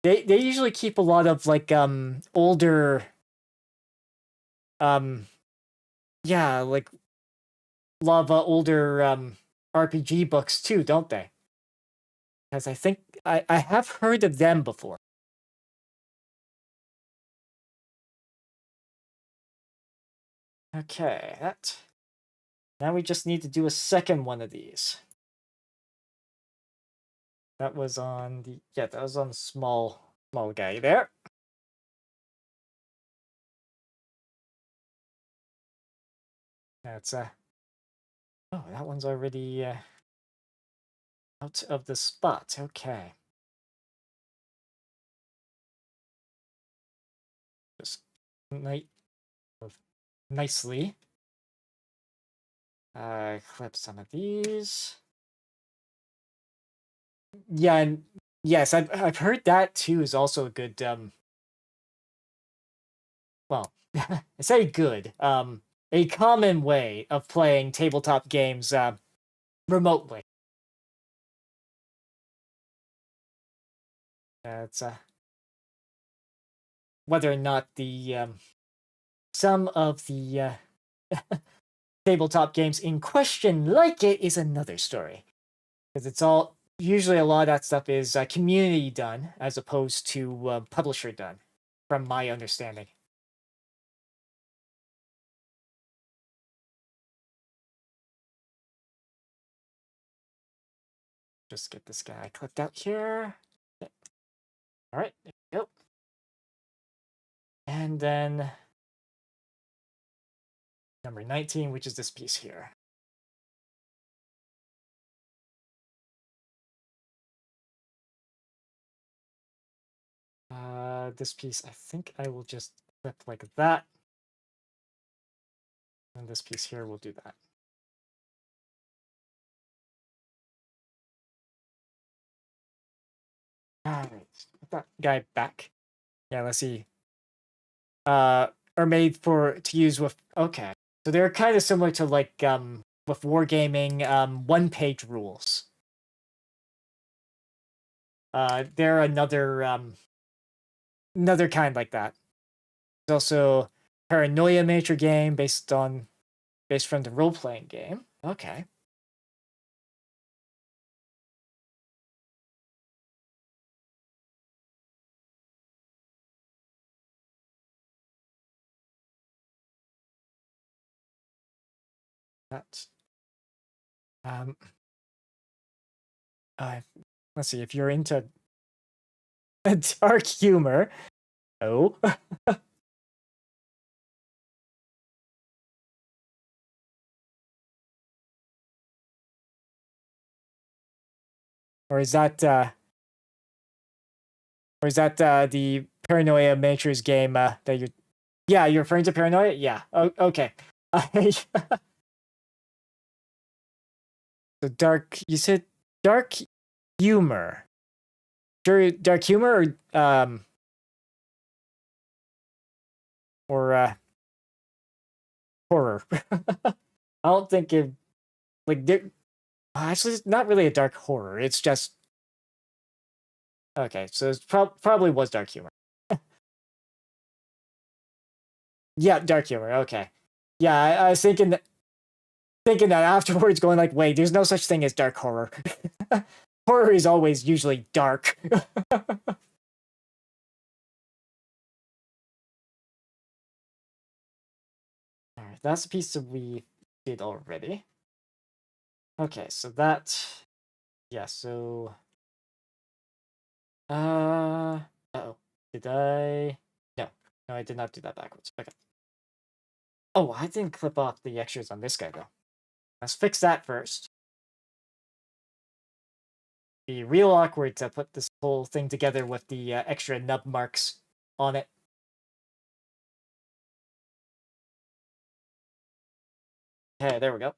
They usually keep a lot of like older yeah, like a lot of older RPG books too, don't they? Because I think I have heard of them before. Okay, that. Now we just need to do a second one of these. That was on the, yeah, that was on the small guy there. That's oh, that one's already out of the spot. Okay. Just nicely. Clip some of these. Yeah, and yes, I've heard that too is also a good well, I say good, a common way of playing tabletop games remotely. It's whether or not the some of the tabletop games in question like it is another story, because it's all usually a lot of that stuff is community done as opposed to publisher done, from my understanding. Just get this guy clipped out here. Okay. All right, there we go. And then number 19, which is this piece here. This piece, I think I will just clip like that. And this piece here will do that. Alright, put that guy back. Yeah, let's see. Are made to use with, okay. So they're kind of similar to like with wargaming one-page rules. They're another kind like that. There's also Paranoia miniature game based from the role-playing game. Okay. That's let's see, if you're into dark humor. Oh. Or is that the Paranoia Miniatures game that you're, yeah, you're referring to Paranoia? Yeah. Oh, okay. So dark, you said dark humor. Sure, dark humor or horror. I don't think it, like, actually it's not really a dark horror. It's just, okay, so it probably was dark humor. Yeah, dark humor. Okay. Yeah, I was thinking that afterwards, going like, wait, there's no such thing as dark horror. horror is always usually dark. Alright, that's a piece that we did already. Okay, so that... Yeah, so... Uh-oh. Did I... No. No, I did not do that backwards. Okay. Oh, I didn't clip off the extras on this guy, though. Let's fix that first. Be real awkward to put this whole thing together with the extra nub marks on it. Okay, there we go.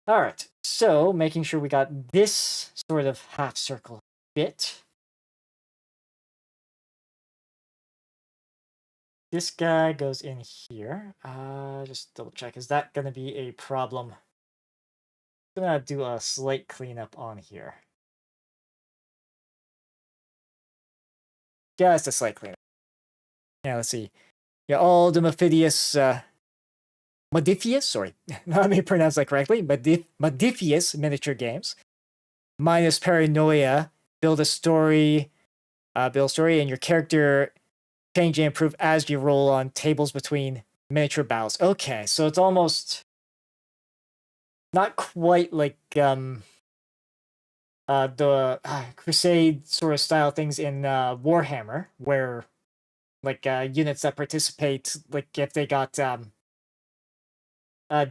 Alright, so making sure we got this sort of half circle bit. This guy goes in here. Just double check. Is that going to be a problem? I'm going to do a slight cleanup on here. Just a slight cleanup. Yeah, let's see. Yeah, all the Modifius, sorry, let me pronounce that correctly. Modifius miniature games. Minus paranoia. Build a story, and your character change and improve as you roll on tables between miniature battles. Okay, so it's almost not quite like the Crusade sort of style things in Warhammer, where like units that participate, like if they got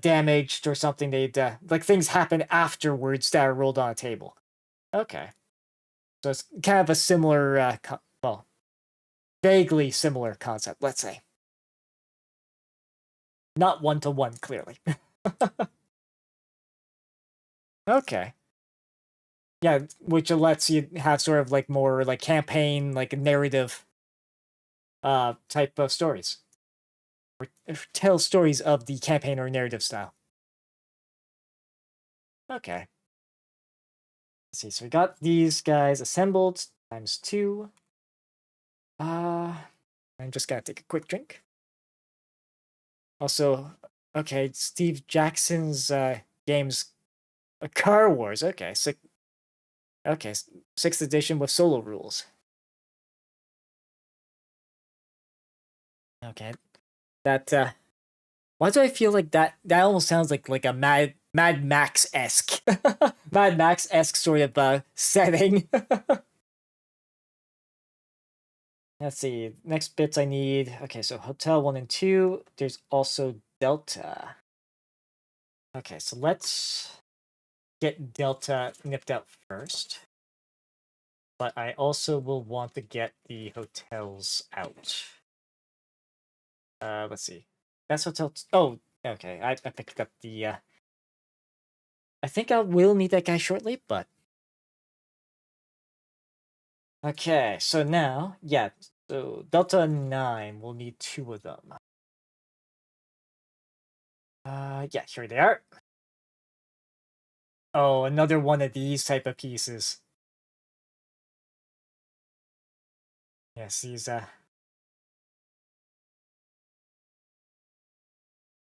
damaged or something, they'd like things happen afterwards that are rolled on a table. Okay, so it's kind of a similar, well, vaguely similar concept, let's say. Not one-to-one, clearly. Okay. Yeah, which lets you have sort of like more like campaign, like narrative type of stories. Or tell stories of the campaign or narrative style. Okay. Let's see, so we got these guys assembled ×2. I'm just gonna take a quick drink. Also, okay, Steve Jackson's games, Car Wars. Okay, okay, 6th edition with solo rules. Okay, that why do I feel like that almost sounds like a Mad Max-esque Mad Max-esque sort of setting. Let's see, next bits I need. Okay, so Hotel 1 and 2. There's also Delta. Okay, so let's get Delta nipped out first. But I also will want to get the hotels out. Let's see. That's hotel. Oh, okay. I picked up the. I think I will need that guy shortly, but. Okay, so now, yeah. So Delta 9, we'll need 2 of them. Yeah, here they are. Oh, another one of these type of pieces. Yes, these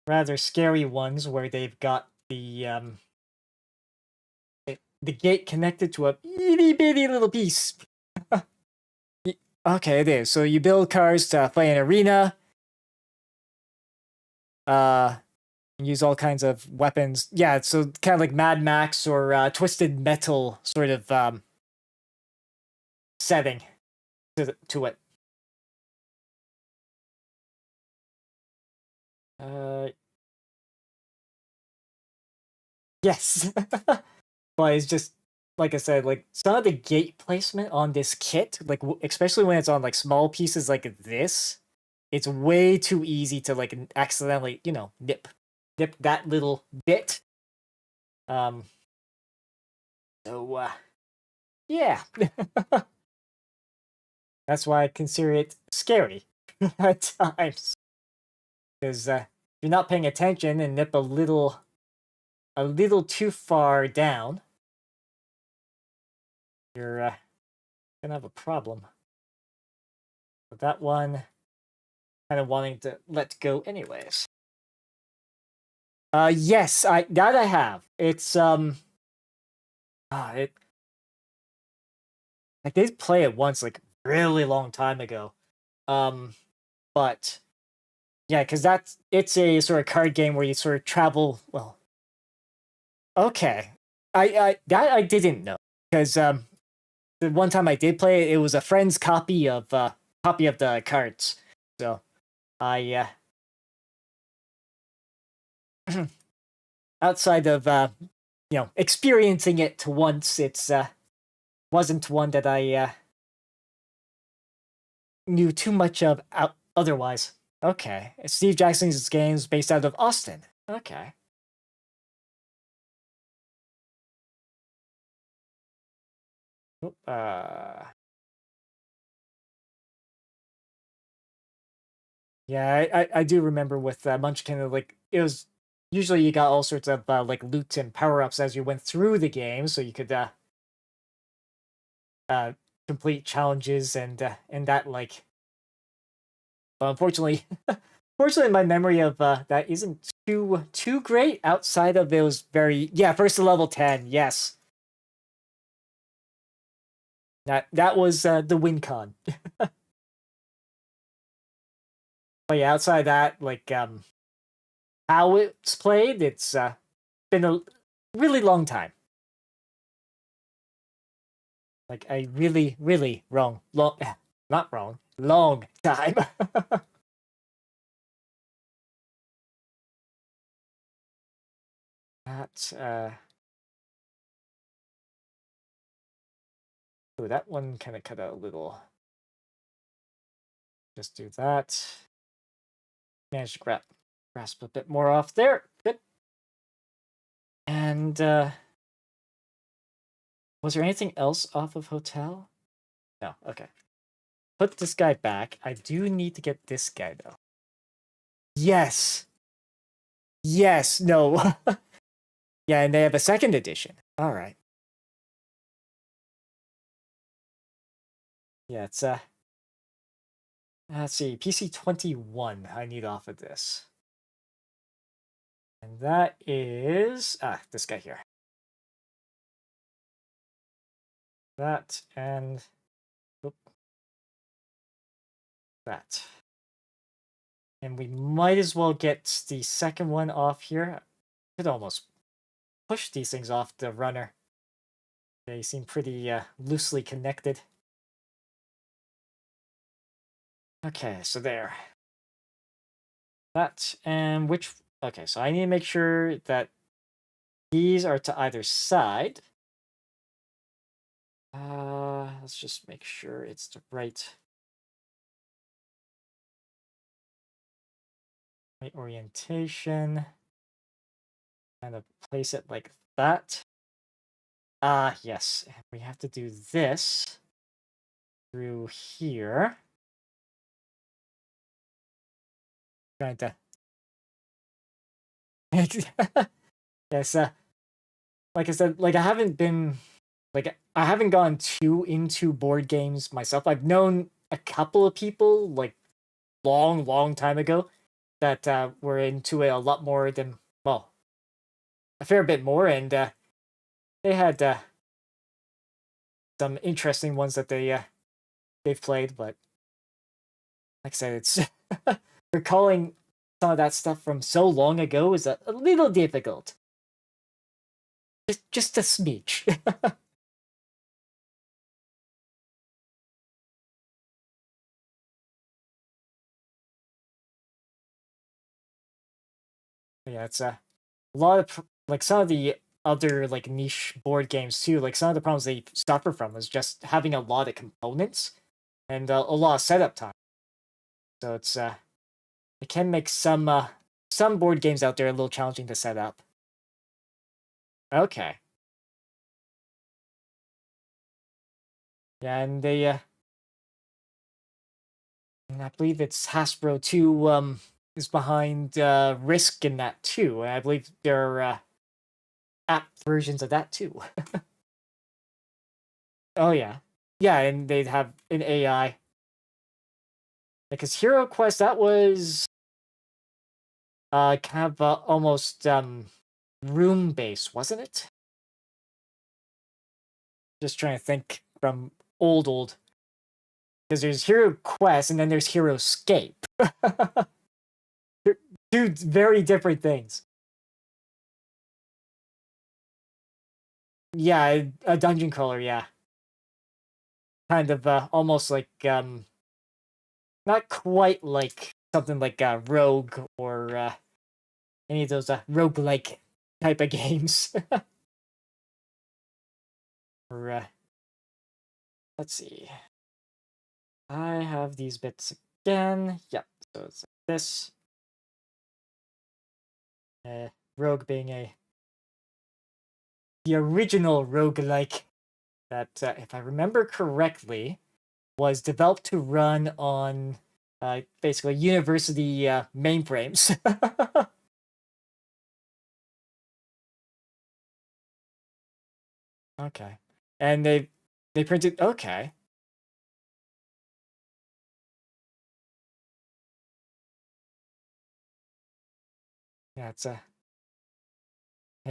rather scary ones where they've got the gate connected to a itty bitty little piece. Okay, it is. So you build cars to play an arena. Use all kinds of weapons. Yeah, so kind of like Mad Max or Twisted Metal sort of setting to it. Yes. But it's just, like I said, like some of the gate placement on this kit, like especially when it's on like small pieces like this, it's way too easy to like accidentally, nip that little bit. So yeah. That's why I consider it scary at times. Because if you're not paying attention and nip a little too far down, you're gonna have a problem. But that one, kind of wanting to let go anyways. Yes, I have. It's it like they play it once like really long time ago. But yeah, because it's a sort of card game where you sort of travel. Well, okay, I didn't know because the one time I did play it, it was a friend's copy of the cards. So I outside of experiencing it to once, it's wasn't one that I knew too much of otherwise. Okay, Steve Jackson's games based out of Austin. Okay. Yeah, I do remember with Munchkin, like it was usually you got all sorts of like loot and power ups as you went through the game, so you could uh complete challenges and that like. But unfortunately, fortunately, my memory of that isn't too great. Outside of it was very first to level 10. Yes, that was the win con. But yeah, outside that, like how it's played, it's been a really long time. Like a really long, not wrong, long time. That ooh, that one kind of cut out a little. Just do that. Managed to grasp a bit more off there. Good. And was there anything else off of Hotel? No. Okay. Put this guy back. I do need to get this guy though. Yes. Yes. No. Yeah, and they have a second edition. All right. Yeah, it's let's see, PC 21 I need off of this. And that is this guy here. That and that. And we might as well get the second one off here. Could almost push these things off the runner. They seem pretty loosely connected. Okay, so there. That and which... Okay, so I need to make sure that these are to either side. Let's just make sure it's the right orientation. Kind of place it like that. Yes. We have to do this through here. Trying to... Yes, like I said, like I haven't gone too into board games myself. I've known a couple of people like long time ago that were into it a lot more than, well, a fair bit more, and they had some interesting ones that they've played, but like I said, it's recalling some of that stuff from so long ago is a little difficult. Just a smidge. Yeah, it's a lot of like some of the other like niche board games too. Like some of the problems they suffer from is just having a lot of components and a lot of setup time. So it can make some board games out there a little challenging to set up. Okay. Yeah, and they and I believe it's Hasbro too is behind Risk in that too. And I believe there are app versions of that too. Oh yeah. Yeah, and they'd have an AI. Because Hero Quest, that was kind of almost room based, wasn't it? Just trying to think from old. Because there's Hero Quest and then there's Hero Escape. Two very different things. Yeah, a dungeon crawler, yeah. Kind of almost like not quite like something like Rogue or any of those roguelike type of games. or let's see. I have these bits again. Yep, so it's like this. Rogue being the original roguelike that, if I remember correctly, was developed to run on basically university mainframes. Okay, and they printed. Okay, yeah, it's a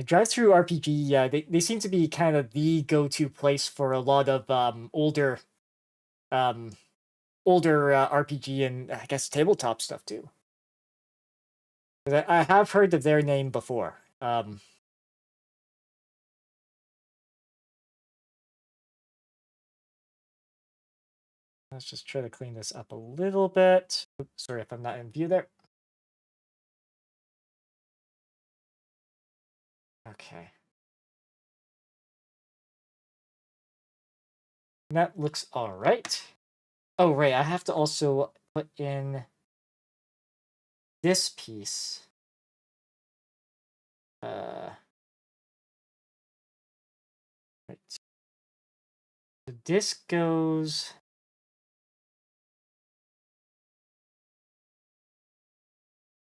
drive-through RPG. Yeah, they seem to be kind of the go-to place for a lot of um older RPG and I guess tabletop stuff too. 'Cause I have heard of their name before. Let's just try to clean this up a little bit. Oops, sorry if I'm not in view there. Okay. That looks all right. Oh, right. I have to also put in this piece. Right. So this goes.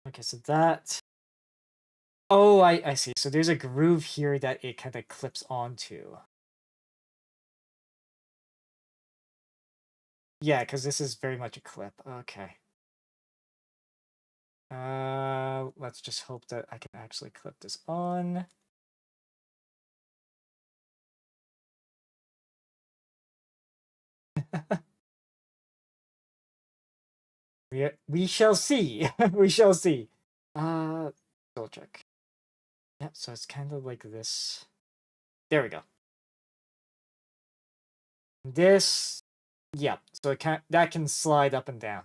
Okay, so that. Oh, I see. So there's a groove here that it kind of clips onto. Yeah, because this is very much a clip. Okay. Let's just hope that I can actually clip this on. We shall see. We shall see. Double check. Yep, so it's kind of like this. There we go. This, yeah, so it can that can slide up and down.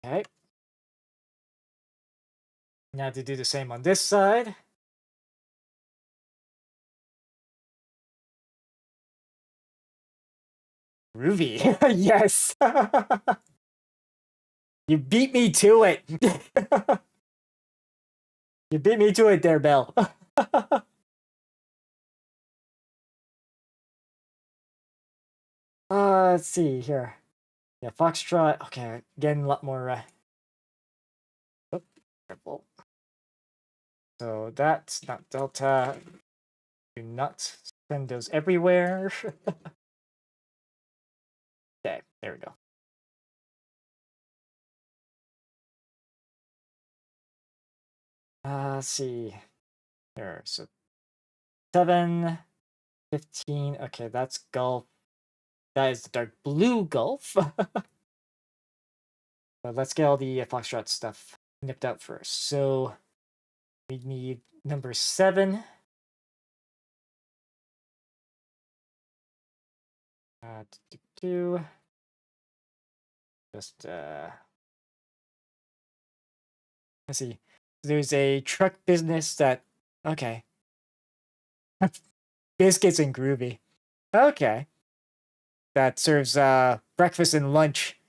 Okay. Now to do the same on this side. Groovy. Yes. You beat me to it. You beat me to it there, Bell. Let's see here. Yeah, Foxtrot. Okay, getting a lot more. Oh, careful. So that's not Delta. Do not send those everywhere. Okay, there we go. Let's see. There, so 7, 15. Okay, that's Gulf. That is the dark blue Gulf. But let's get all the Foxtrot stuff nipped out first. So we need number 7. Just let's see. There's a truck business that okay. Biscuits and Groovy. Okay. That serves breakfast and lunch.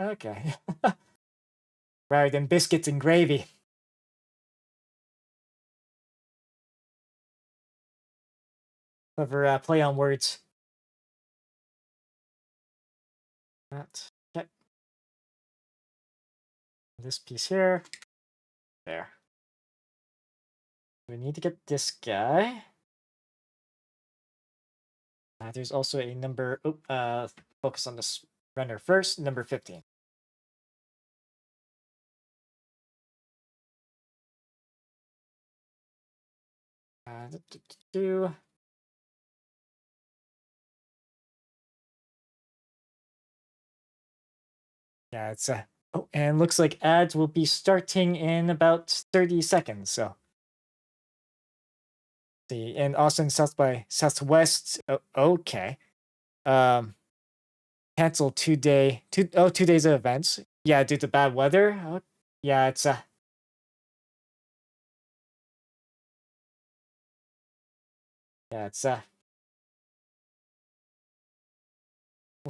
Okay. Rather than biscuits and gravy. Clever play on words. That. Okay. This piece here. There. We need to get this guy. There's also a number. Focus on this runner first. Number 15. Yeah, it's oh, and looks like ads will be starting in about 30 seconds. So, see, in Austin, South by Southwest. Oh, okay. Um, cancel 2 days of events. Yeah, due to bad weather. Oh, yeah, it's yeah, it's well,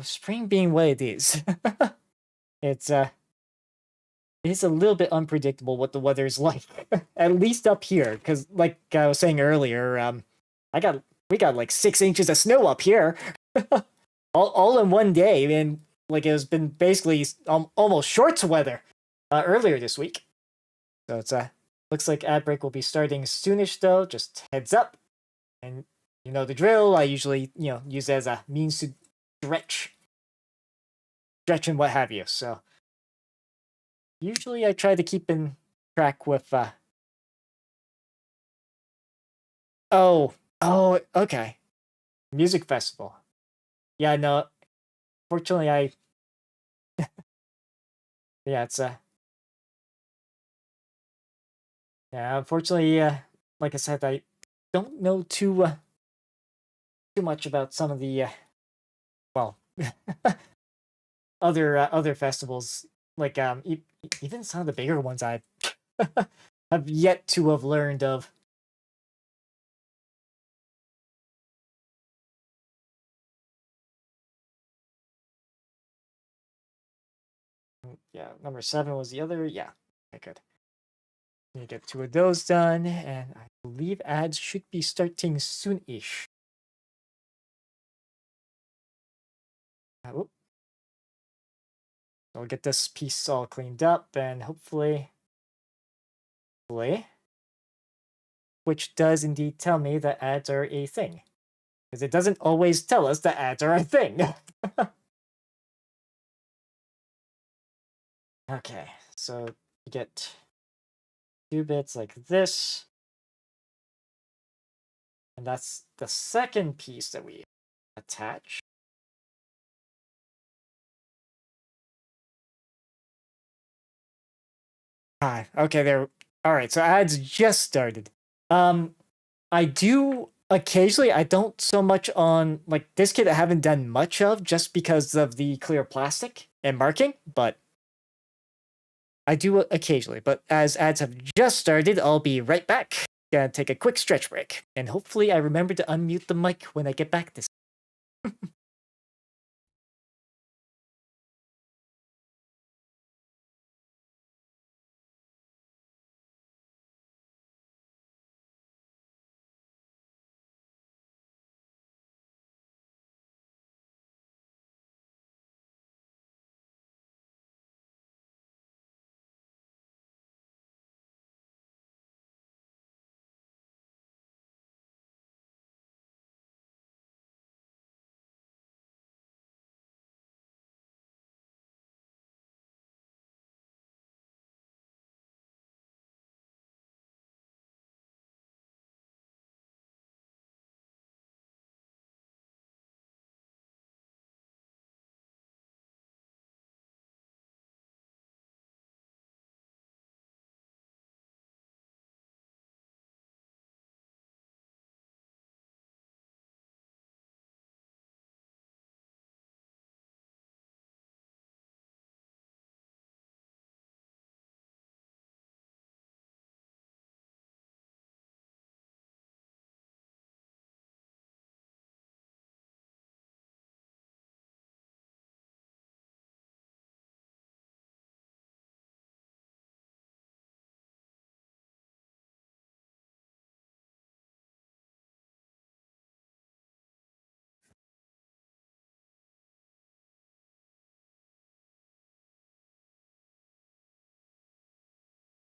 spring being what it is. it's it's a little bit unpredictable what the weather's like, at least up here. Because, like I was saying earlier, I got we got like 6 inches of snow up here, all in one day, and like it's been basically almost shorts weather earlier this week. So it's looks like ad break will be starting soonish though. Just heads up, and you know the drill. I usually use it as a means to stretch, stretch and what have you. So usually I try to keep in track with oh, oh, okay. Music festival. Yeah, no. Fortunately, yeah, it's yeah. Unfortunately, like I said, I don't know too much about some of the well, other festivals. Like even some of the bigger ones I have yet to have learned of. Yeah, number 7 was the other. Yeah, I could. You get 2 of those done, and I believe ads should be starting soon-ish. Oh, I'll get this piece all cleaned up, and hopefully, which does indeed tell me that ads are a thing, because it doesn't always tell us that ads are a thing. Okay, so you get 2 bits like this, and that's the second piece that we attach. Okay, there. All right, so ads just started. I do occasionally. I don't so much on like this kit. I haven't done much of just because of the clear plastic and marking, but I do occasionally. But as ads have just started, I'll be right back. Gonna take a quick stretch break, and hopefully I remember to unmute the mic when I get back this.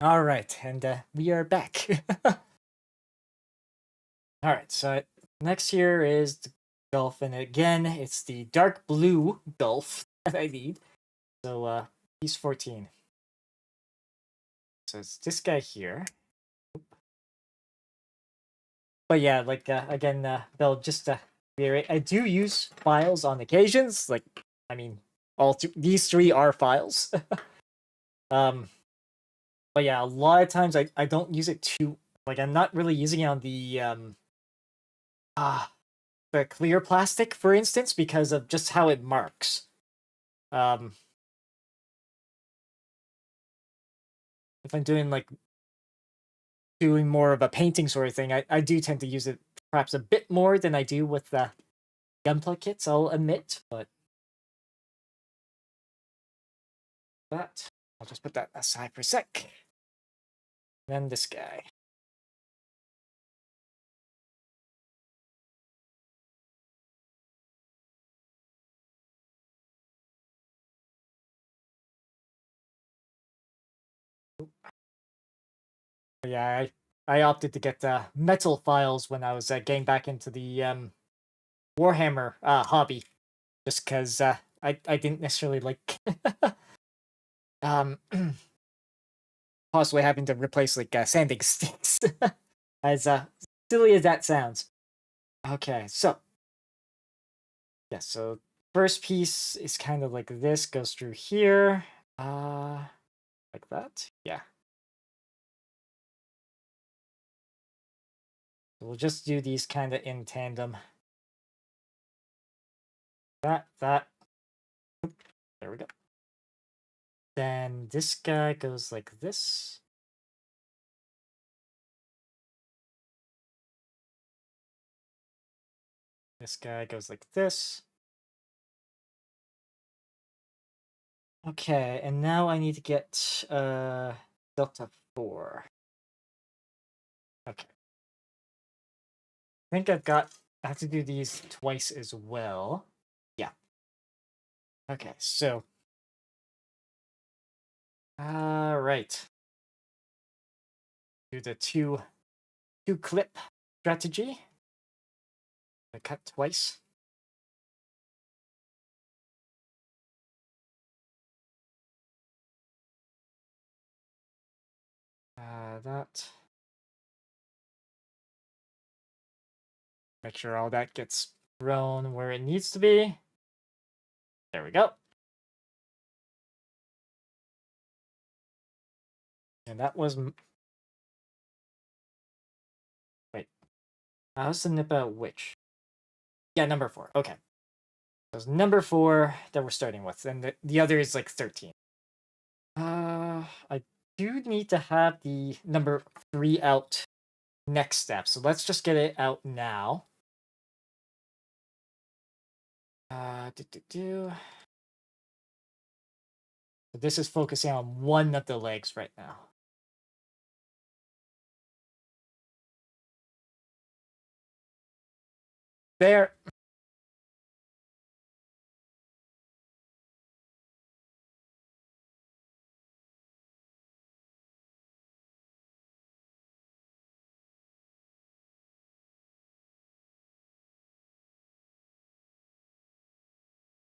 All right, and we are back. All right, so next here is the Gulf, and again, it's the dark blue Gulf that I need. So, piece 14. So it's this guy here. But yeah, like again, Bill, just reiterate, I do use files on occasions. Like, I mean, these three are files. But yeah, a lot of times I don't use it too, like, I'm not really using it on the clear plastic, for instance, because of just how it marks. If I'm doing more of a painting sort of thing, I do tend to use it perhaps a bit more than I do with the Gunpla kits, I'll admit, but that, I'll just put that aside for a sec. Then this guy. Yeah, I opted to get metal files when I was getting back into the Warhammer hobby, just because I didn't necessarily like um possibly having to replace like sanding sticks, as silly as that sounds. Okay, so yeah, so first piece is kind of like this, goes through here, like that. Yeah. We'll just do these kind of in tandem. That. There we go. Then this guy goes like this. This guy goes like this. Okay, and now I need to get Delta 4. Okay. I think I have to do these twice as well. Yeah. Okay, so right. Do the two clip strategy. I cut twice. That. Make sure all that gets thrown where it needs to be. There we go. And that was... Wait. How's the nip out which? Yeah, number 4. Okay. So it's number 4 that we're starting with, and the other is like 13. I do need to have the number 3 out next step, so let's just get it out now. So this is focusing on one of the legs right now. There.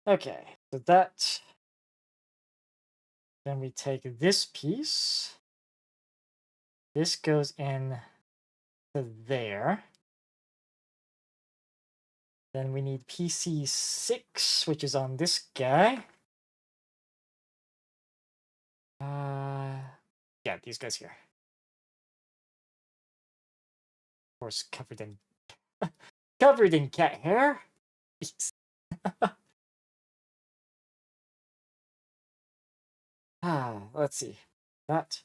Okay, so that. Then we take this piece. This goes in to there. Then we need PC6, which is on this guy. Yeah, these guys here. Of course, covered in cat hair. Let's see. That.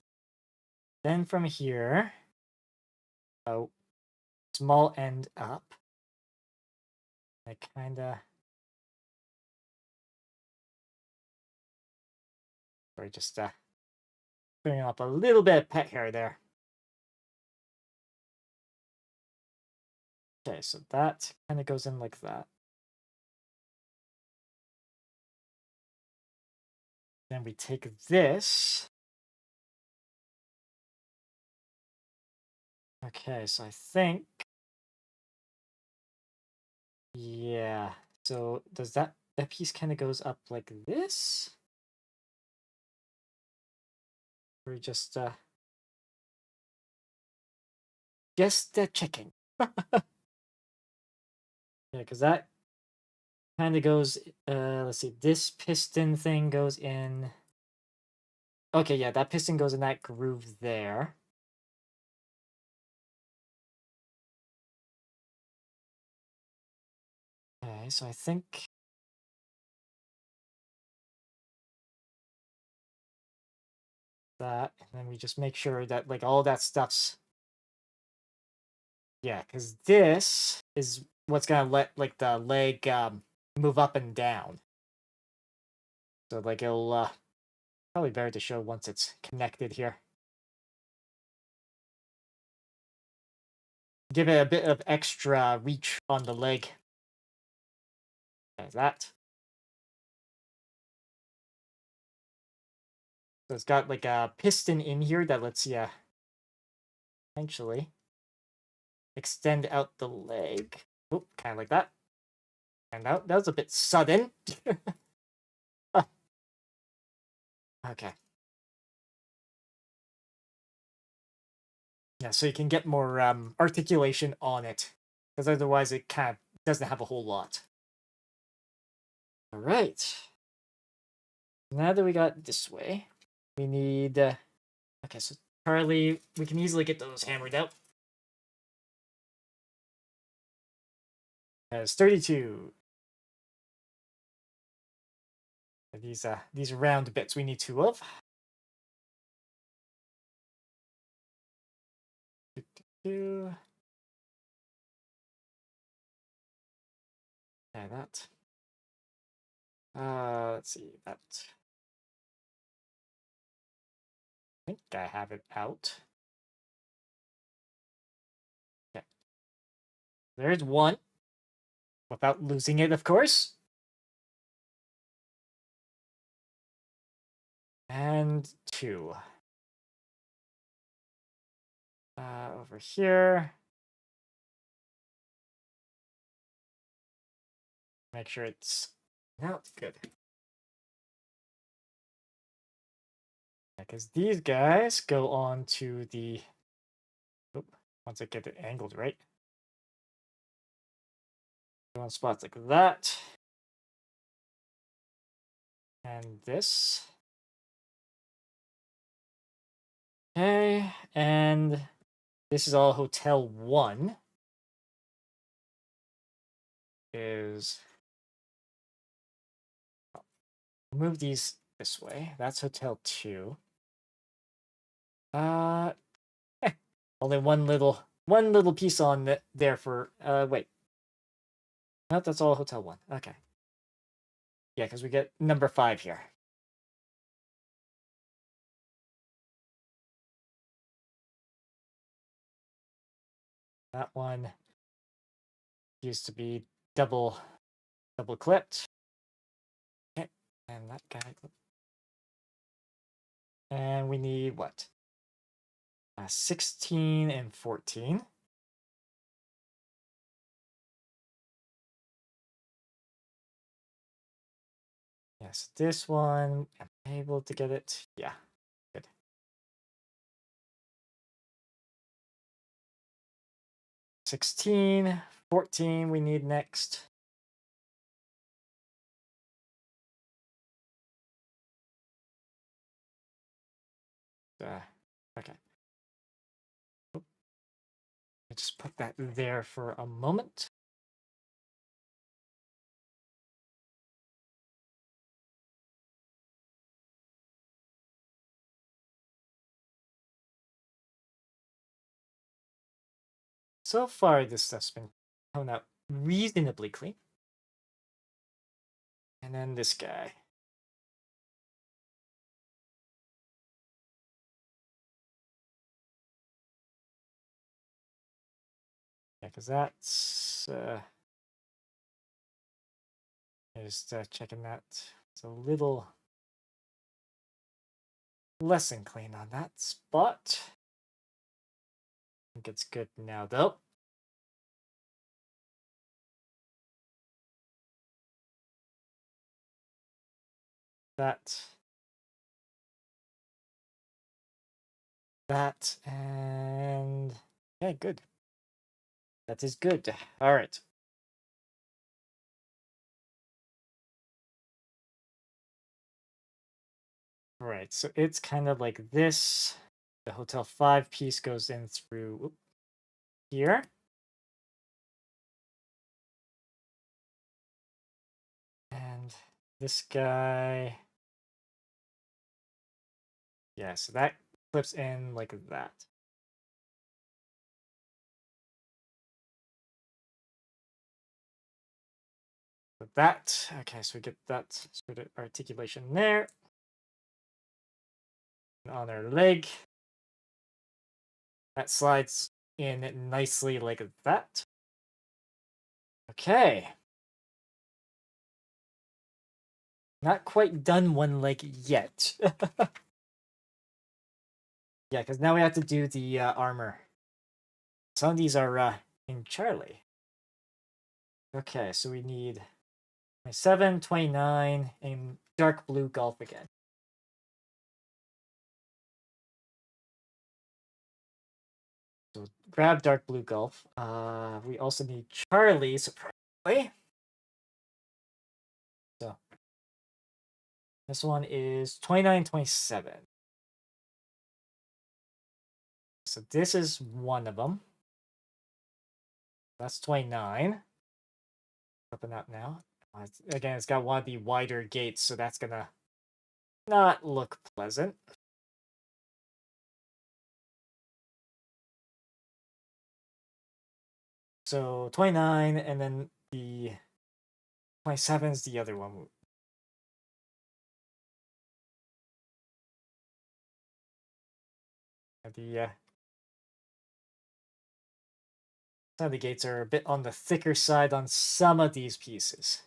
Then from here, small end up. I kinda. Sorry, just putting up a little bit of pet hair there. Okay, so that kind of goes in like that. Then we take this. Okay, so I think. Yeah. So does that piece kind of goes up like this? Or just checking. Yeah, because that kind of goes, let's see, this piston thing goes in. Okay, yeah, that piston goes in that groove there. Okay, so I think that, and then we just make sure that like all that stuff's, yeah, because this is what's gonna let like the leg move up and down. So like it'll probably better to show once it's connected here. Give it a bit of extra reach on the leg. There's that. So it's got like a piston in here that lets you essentially extend out the leg. Oh, kind of like that. And that was a bit sudden. Okay. Yeah, so you can get more articulation on it, because otherwise it kind of doesn't have a whole lot. All right. Now that we got this way, we need... okay, so Charlie, we can easily get those hammered out. There's 32. These round bits we need two of. Yeah, that. Let's see, that. I think I have it out. Okay. There's one. Without losing it, of course. And two. Over here. Make sure it's... no, it's good. Because these guys go on to the... oop, once I get it angled right. Go on spots like that. And this. Okay, and this is all Hotel 1. Is... move these this way. That's Hotel 2. Only one little piece on there for wait. No, that's all Hotel 1. Okay. Yeah, because we get number 5 here. That one used to be double clipped. Okay, and that guy. And we need what? 16 and 14. Yes, this one, am I able to get it? Yeah, good. 16, 14 we need next. Okay. I'll just put that there for a moment. So far, this stuff's been coming out reasonably clean. And then this guy. Yeah, because that's... just checking that. It's a little less than clean on that spot. I think it's good now, though. That, and... yeah, good. That is good. All right. Right, so it's kind of like this. The Hotel 5 piece goes in through here. And this guy. Yeah, so that clips in like that. But that, okay, so we get that sort of articulation there. And on our leg, that slides in nicely like that. Okay. Not quite done one leg yet. Yeah, because now we have to do the armor. Some of these are in Charlie. Okay, so we need 27, 29, and dark blue golf again. So grab dark blue golf. We also need Charlie, surprisingly. So this one is 29, 27. So this is one of them. That's 29. Open up now. Again, it's got one of the wider gates, so that's gonna not look pleasant. So 29, and then the 27 is the other one. The some of the gates are a bit on the thicker side on some of these pieces.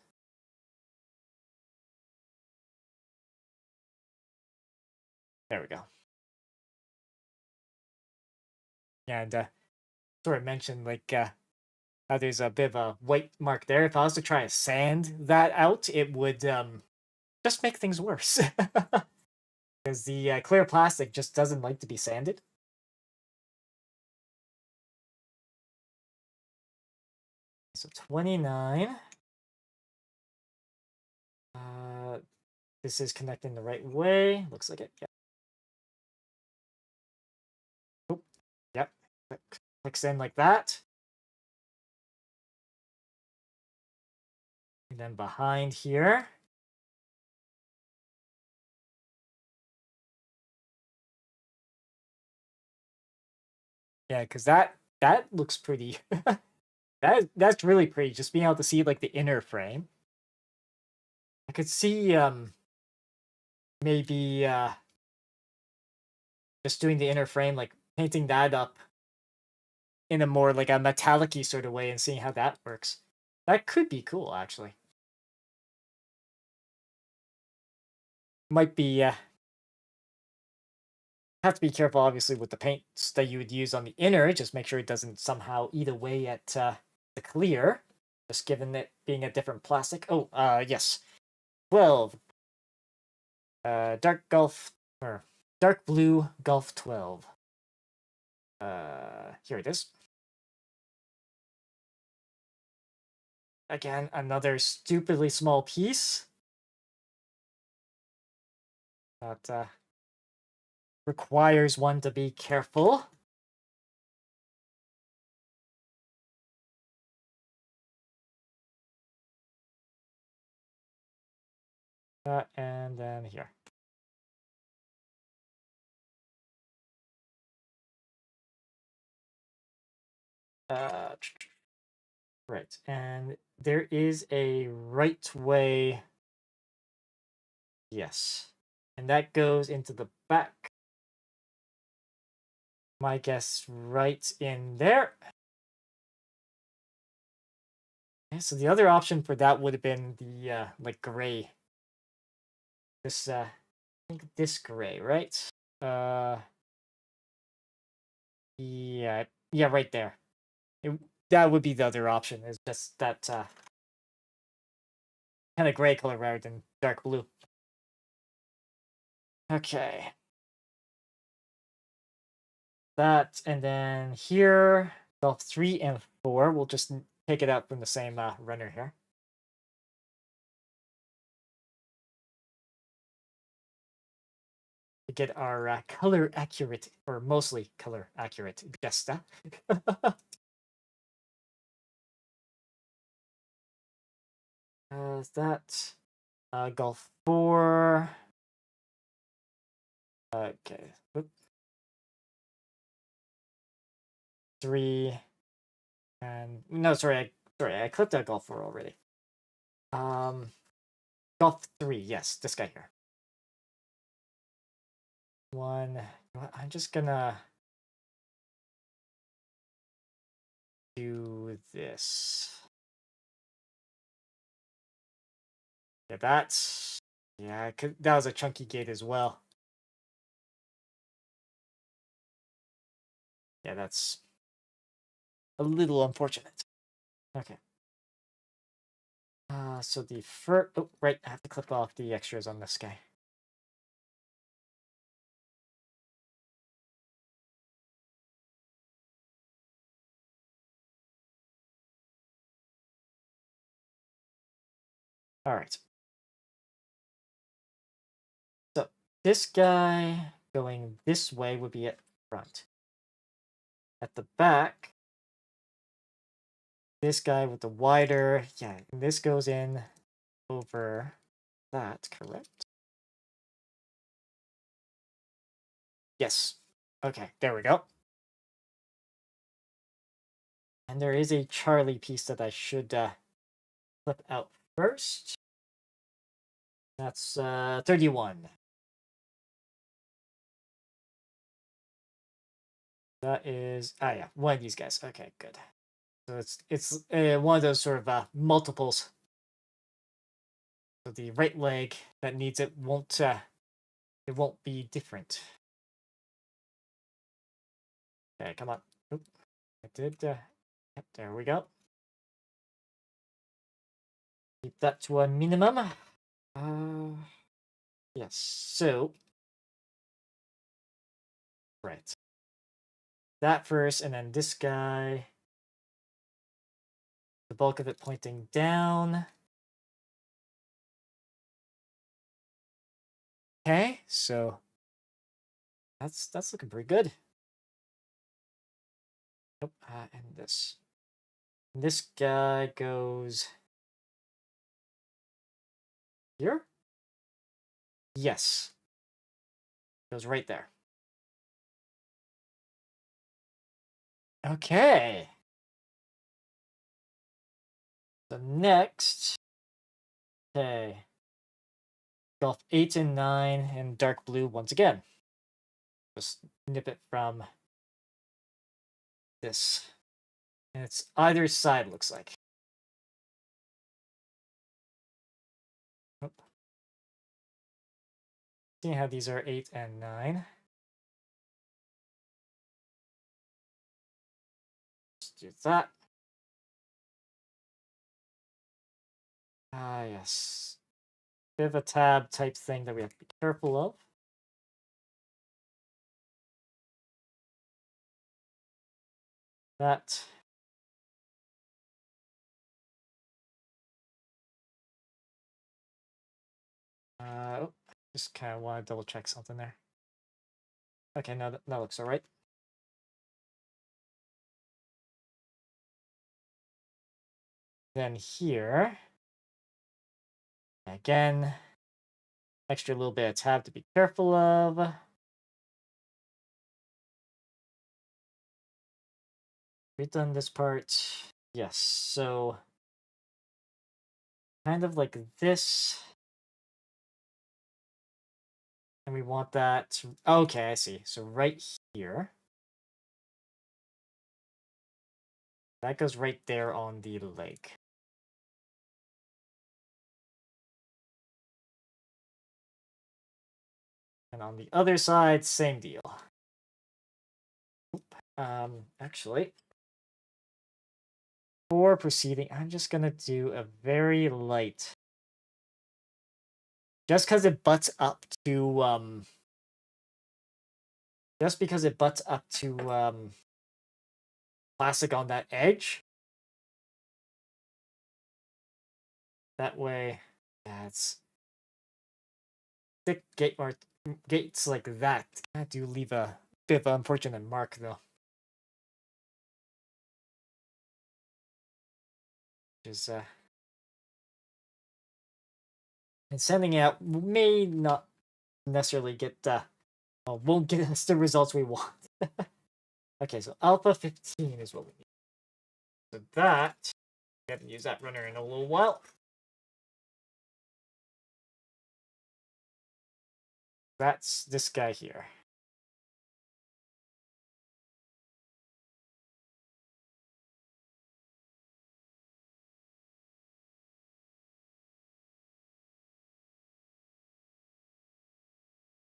There we go. And sort of mentioned like how there's a bit of a white mark there. If I was to try to sand that out, it would just make things worse. Because the clear plastic just doesn't like to be sanded. So 29. This is connecting the right way. Looks like it. Yeah. Oh, yep. Clicks in like that. And then behind here. Yeah, because that looks pretty. That's really pretty. Just being able to see like the inner frame. I could see maybe just doing the inner frame, like painting that up in a more like a metallic-y sort of way and seeing how that works. That could be cool, actually. Might be have to be careful, obviously, with the paints that you would use on the inner. Just make sure it doesn't somehow eat away at the clear. Just given it being a different plastic. Oh, yes. 12. Dark Gulf, or Dark Blue Gulf 12. Here it is. Again, another stupidly small piece. That requires one to be careful. And then here. Right, and there is a right way. Yes, and that goes into the back. My guess, right in there. Okay, so the other option for that would have been the like gray. This I think this gray, right? Yeah, yeah, right there. That would be the other option. Is just that kind of gray color rather than dark blue. Okay. That, and then here, well, 3 and 4, we'll just take it out from the same runner here. to get our color accurate, or mostly color accurate, Jesta. Is that golf 4? Okay. Oop. 3. And no, sorry, I clicked out golf 4 already. Golf 3, yes, this guy here. 1. I'm just gonna do this. Yeah, that's... Yeah, that was a chunky gate as well. Yeah, that's a little unfortunate. Okay. So the first... Oh, right, I have to clip off the extras on this guy. Alright. So, this guy going this way would be at the front. At the back, this guy with the wider... Yeah, and this goes in over that, correct? Yes. Okay, there we go. And there is a Charlie piece that I should flip out first. That's 31. That is... Ah, yeah, one of these guys. Okay, good. So it's one of those sort of multiples. So the right leg that needs it won't be different. Okay, come on. Oop, I did. Yep, there we go. Keep that to a minimum. Yes. So, right. That first, and then this guy. The bulk of it pointing down. Okay, so that's looking pretty good. Nope, and this. This guy goes here? Yes. Goes right there. Okay. So next, okay. Golf 8 and 9 and dark blue once again. Just nip it from this. And it's either side, looks like. Oop. Seeing how these are 8 and 9. Let's do that. Ah, yes. Bit of a tab type thing that we have to be careful of. That. Just kind of want to double check something there. Okay, no, that looks all right. Then here, again, extra little bit of tab to be careful of. We've done this part. Yes, so kind of like this. And we want that. Okay, I see. So right here. That goes right there on the leg. And on the other side, same deal. Actually, for proceeding, I'm just gonna do a very light. Just because it butts up to just because it butts up to plastic on that edge. That way, yeah, it's thick gate gates like that do leave a bit of an unfortunate mark, though. Which is, and sending it out may not necessarily get, won't get us the results we want. Okay, so Alpha 15 is what we need. So that, we haven't used that runner in a little while. That's this guy here.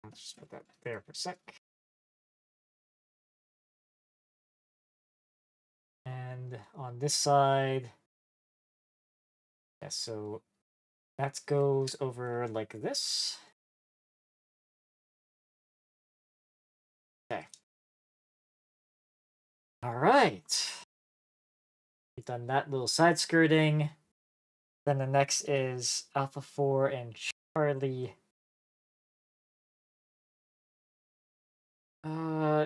I'll just put that there for a sec. And on this side, yeah, so that goes over like this. Okay. All right. We've done that little side skirting. Then the next is Alpha 4 and Charlie.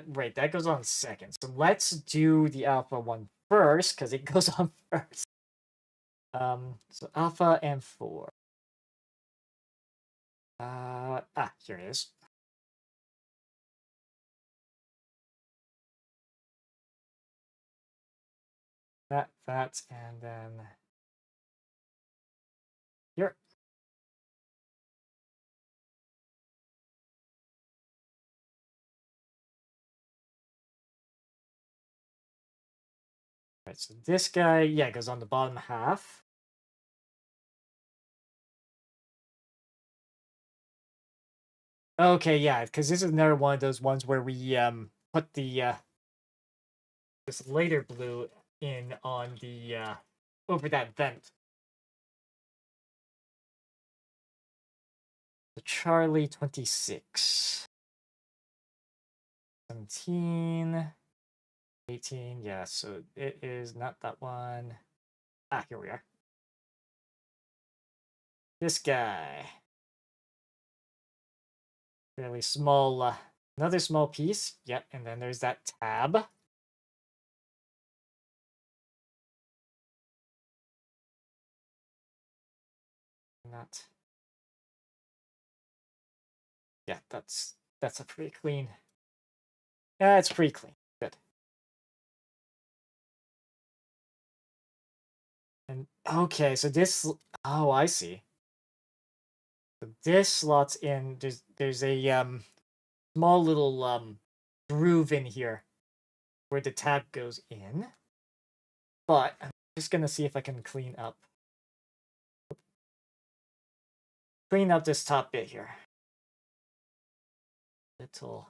Right, that goes on second. So let's do the Alpha one first, because it goes on first. So Alpha and 4. Here it is. That, and then here. Right, so this guy, yeah, goes on the bottom half. Okay, yeah, because this is another one of those ones where we put the this later blue in on the over that vent. The Charlie 26. 17. 18, yeah, so it is not that one. Here we are. This guy. Fairly small, another small piece. Yep, and then there's that tab. Not. Yeah, that's a pretty clean. Yeah, it's pretty clean. Good. And okay, so this. Oh, I see. So this slots in. There's a small little groove in here where the tab goes in. But I'm just gonna see if I can clean up this top bit here. Little.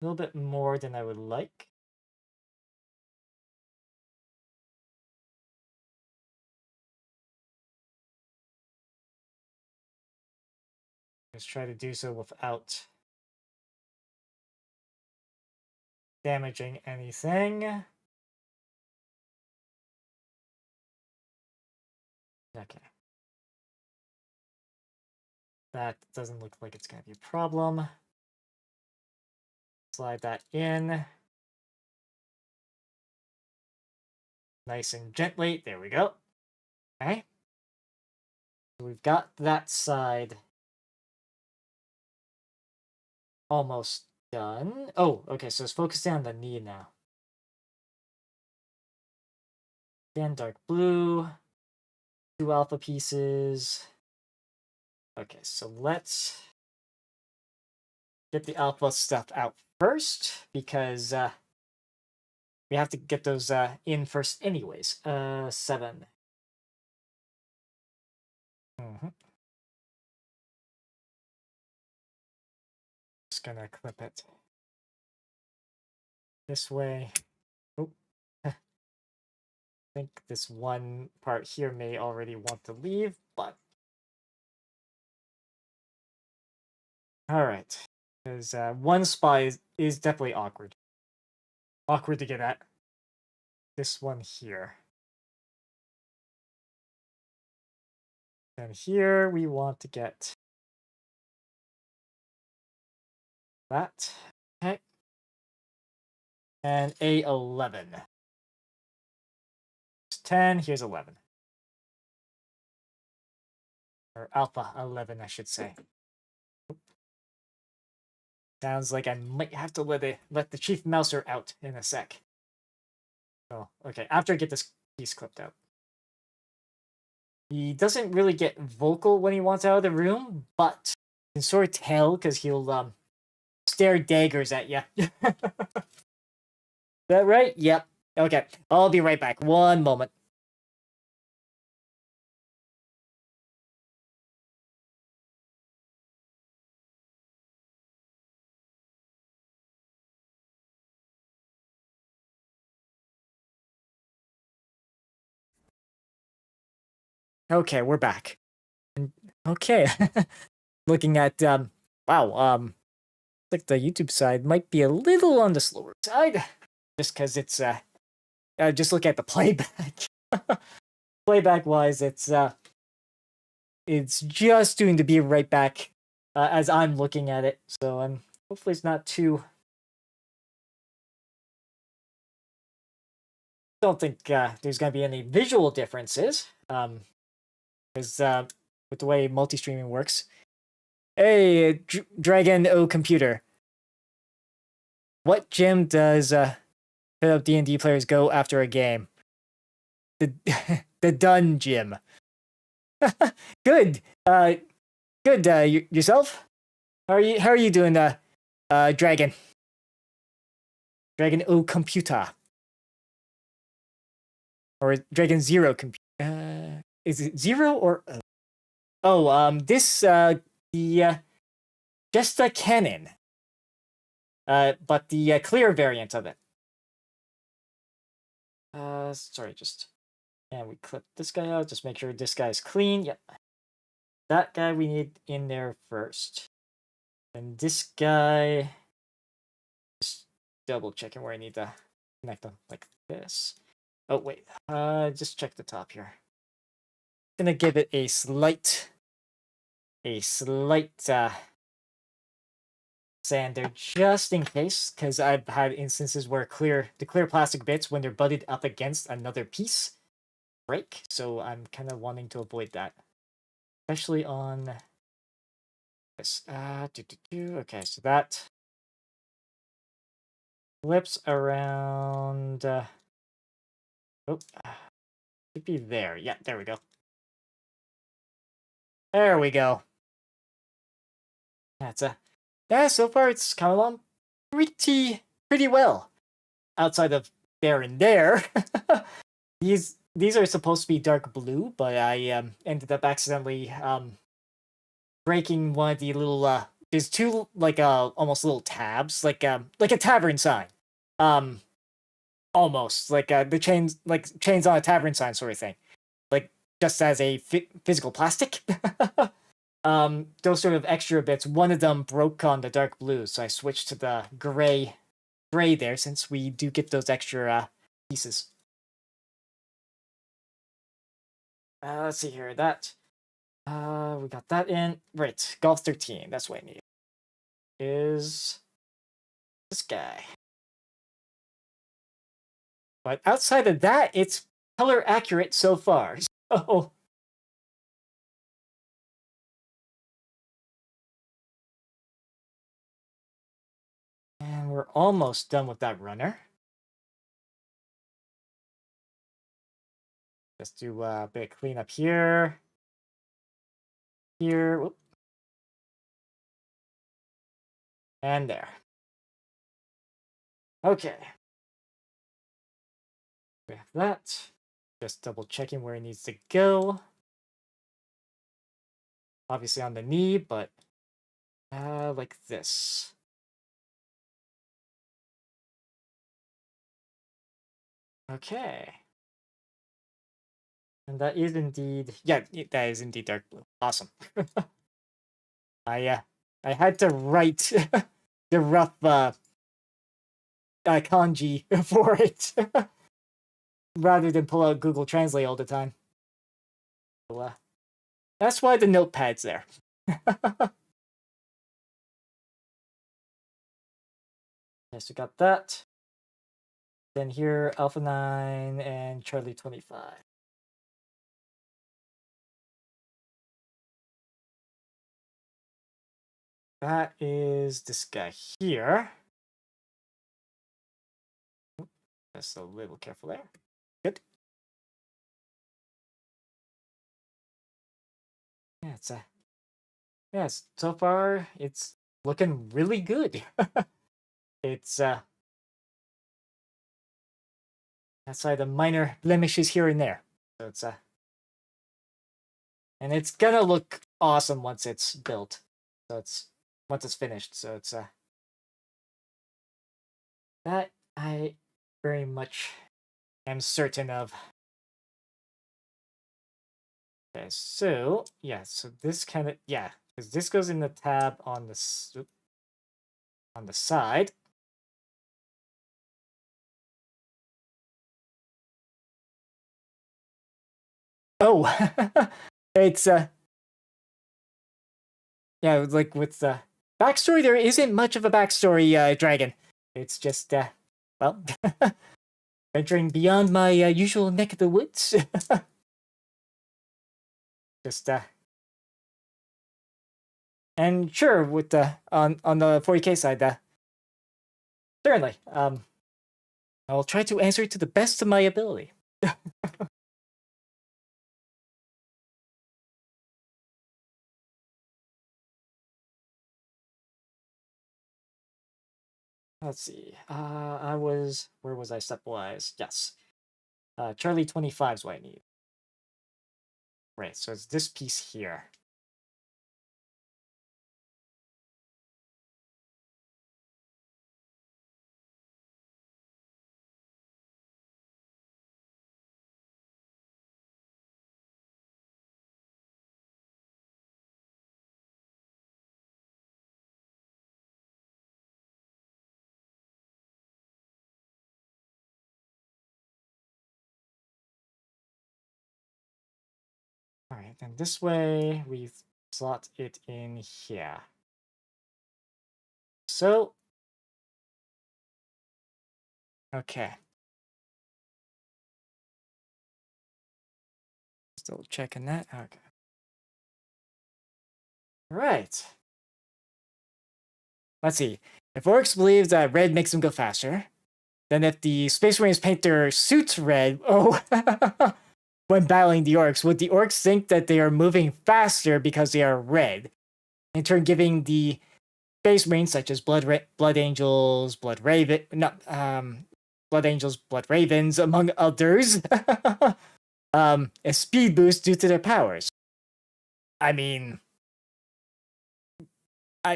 A little bit more than I would like. Let's try to do so without damaging anything. Okay. That doesn't look like it's going to be a problem. Slide that in. Nice and gently. There we go. Okay. So we've got that side almost done. Oh, okay, so it's focusing on the knee now. Again, dark blue. 2 alpha pieces. Okay, so let's get the alpha stuff out first, because we have to get those in first anyways. 7. Just gonna clip it this way. Oh, I think this one part here may already want to leave, but all right. Because one spot is definitely awkward. Awkward to get at. This one here. And here we want to get that. Okay. And A11. It's 10, here's 11. Or alpha 11, I should say. Sounds like I might have to let the Chief Mouser out in a sec. Oh, okay, after I get this piece clipped out. He doesn't really get vocal when he wants out of the room, but you can sort of tell because he'll stare daggers at you. Is that right? Yep. Okay, I'll be right back. One moment. Okay, we're back. Okay. Looking at wow, like the YouTube side might be a little on the slower side. Just because it's just look at the playback. Playback wise, it's just doing the be right back as I'm looking at it. So hopefully it's not too. Don't think there's gonna be any visual differences. Because with the way multi-streaming works. Hey, Dragon O Computer. What gym does hit up D&D players go after a game? The the Dun Gym. Good. Good. Yourself? How are you doing, Dragon? Dragon O Computer. Or Dragon Zero Computer. Is it Zero or O? Oh, this the Jesta Cannon. But the clear variant of it. Sorry, just and we clip this guy out. Just make sure this guy's clean. Yep, that guy we need in there first. And this guy, just double checking where I need to connect them like this. Oh wait, just check the top here. Gonna give it a slight sander just in case, because I've had instances where the clear plastic bits, when they're butted up against another piece, break. So I'm kind of wanting to avoid that, especially on this. Okay, so that flips around. Oh, should be there. Yeah, there we go. There we go. That's yeah. So far, it's come along pretty well. Outside of there and there, these are supposed to be dark blue, but I ended up accidentally breaking one of the little there's two like almost little tabs, like a tavern sign, almost like the chains on a tavern sign sort of thing, like just as a physical plastic. Those sort of extra bits, one of them broke on the dark blue, so I switched to the gray there, since we do get those extra pieces. Let's see here. That we got that in. Right, Golf 13. That's what I need. Is this guy. But outside of that, it's color accurate so far. So and we're almost done with that runner. Just do a bit of cleanup here. Here. Whoop. And there. Okay. We have that. Just double checking where it needs to go. Obviously on the knee, but like this. Okay. And that is indeed, yeah, that is indeed dark blue. Awesome. I had to write the rough kanji for it rather than pull out Google Translate all the time. So, That's why the notepad's there. Yes, we got that. Then here, Alpha 9 and Charlie 25. That is this guy here. Just a little careful there. Good. Yeah, it's yes, so far it's looking really good. It's outside the minor blemishes here and there. So it's and it's gonna look awesome once it's built. So it's once it's finished. So it's that I very much am certain of. Okay, so yeah, so this kind of because this goes in the tab on the side. Oh, it's yeah, like with the backstory, there isn't much of a backstory, Dragon. It's just well, venturing beyond my usual neck of the woods. Just and sure, with the on the 40K side, certainly, I'll try to answer it to the best of my ability. Let's see. Where was I stepwise? Yes. Charlie 25 is what I need. Right, so it's this piece here. All right, then this way we slot it in here. So, okay. Still checking that. Okay. Right. Let's see. If orcs believe that red makes them go faster, then if the Space Marines paint their suits red, when battling the orcs, would the orcs think that they are moving faster because they are red? In turn, giving the Space Marines, such as Blood Angels, Blood Angels, Blood Ravens, among others, a speed boost due to their powers. I mean,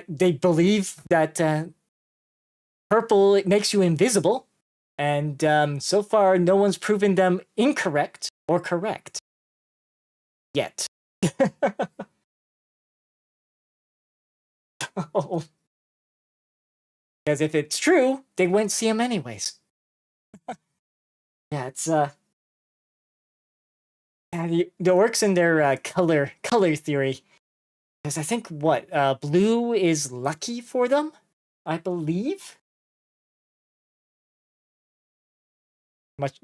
they believe that purple makes you invisible, and so far no one's proven them incorrect or correct yet. Because if it's true, they wouldn't see him anyways. Yeah, it's the orcs in their color theory. Because I think what blue is lucky for them, I believe. Much.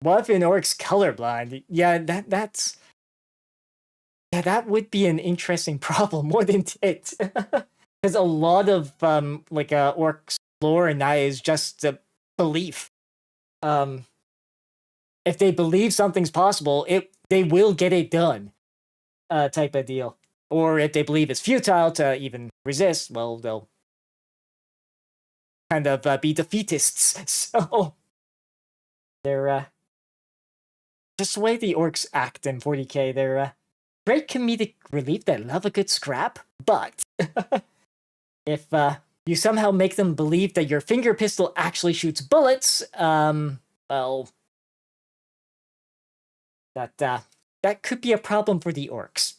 What if an orc's colorblind? Yeah, that would be an interesting problem, wouldn't it? Because a lot of like orcs lore and that is just a belief. If they believe something's possible, they will get it done, type of deal. Or if they believe it's futile to even resist, well, they'll kind of be defeatists. So they're just the way the orcs act in 40K. They're great comedic relief that love a good scrap, but if you somehow make them believe that your finger pistol actually shoots bullets, well, that could be a problem for the orcs.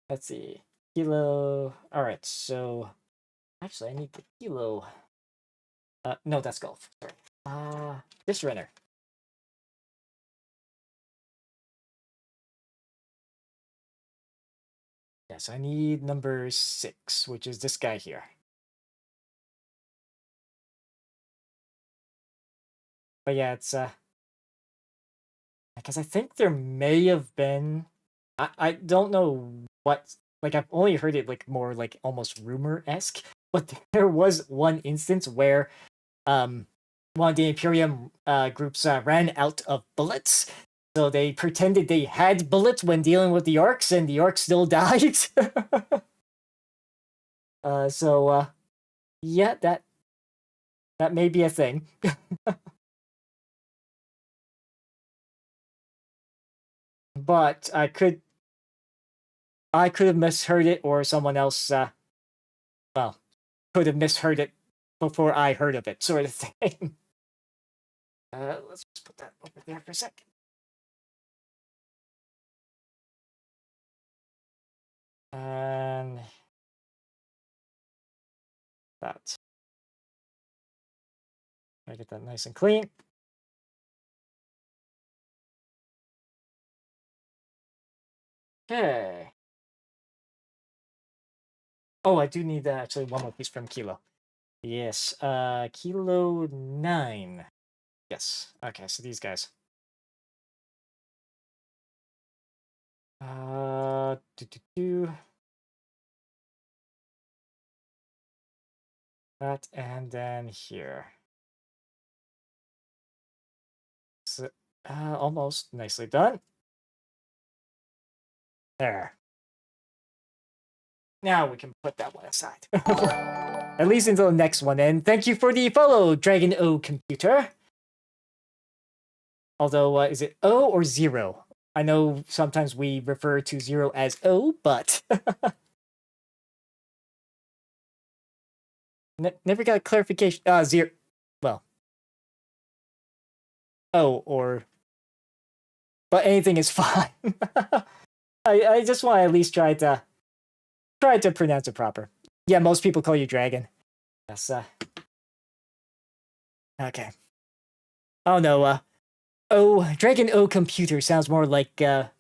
Let's see. Kilo. All right, so actually, I need the kilo. No, that's golf. Sorry. This runner. Yes, I need number 6, which is this guy here. But yeah, it's because I think there may have been, I don't know what, like I've only heard it like more like almost rumor-esque, but there was one instance where one of the Imperium groups ran out of bullets, so they pretended they had bullets when dealing with the orcs, and the orcs still died. So yeah, that may be a thing. But I could have misheard it, or someone else well, could have misheard it before I heard of it, sort of thing. Let's just put that over there for a second. And that. I get that nice and clean. Okay. Oh, I do need actually one more piece from Kilo. Yes, Kilo 9. Yes. Okay, so these guys. That, and then here. So, almost nicely done. There. Now we can put that one aside. At least until the next one. And thank you for the follow, Dragon O Computer. Although, is it O or 0? I know sometimes we refer to 0 as O, but never got a clarification. 0. Well, O or, but anything is fine. I just want to at least try to pronounce it proper. Yeah, most people call you Dragon. Yes. Okay. Oh no. Dragon O Computer sounds more like Tank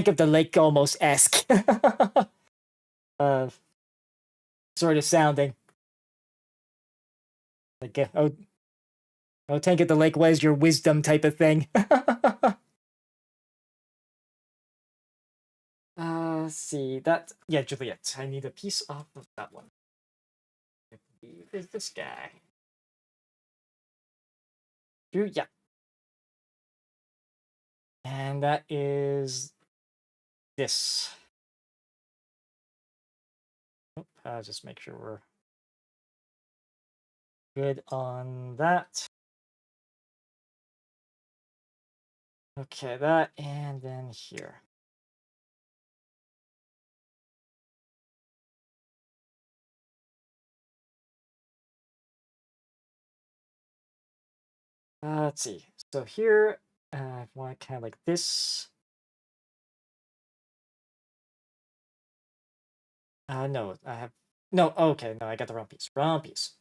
of the Lake almost esque. Sort of sounding like Tank of the Lake, what is your wisdom type of thing. Let's see that. Yeah, Juliet. I need a piece off of that one. I believe is this guy. Yeah. And that is this. Just make sure we're good on that. Okay, that, and then here. Let's see. So here, I want kind of like this. No, I have no. Okay, no, I got the wrong piece. Wrong piece.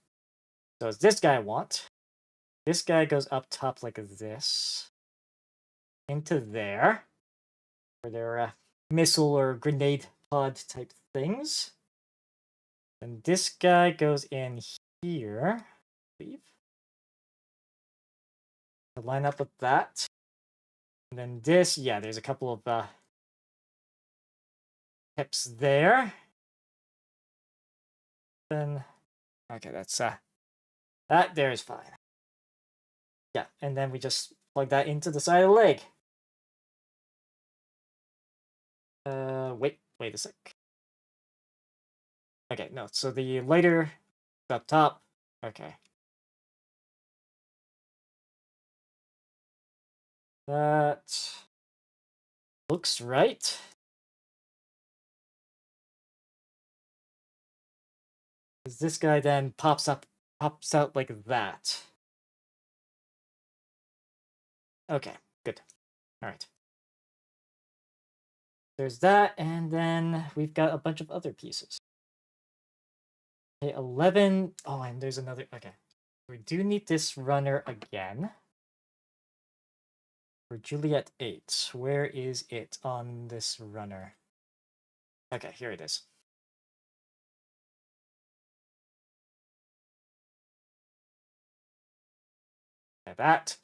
So it's this guy I want. This guy goes up top like this, into there, where there are missile or grenade pod type things. And this guy goes in here, I believe. To line up with that. And then this, yeah, there's a couple of hips there. Then, okay, that's that there is fine. Yeah, and then we just plug that into the side of the leg. Wait a sec. Okay, no, so the lighter up top. Okay. That looks right. This guy then pops out like that. Okay, good. All right. There's that, and then we've got a bunch of other pieces. Okay, 11. Oh, and there's another. Okay. We do need this runner again. For Juliet 8, where is it on this runner? Okay, here it is. Like that.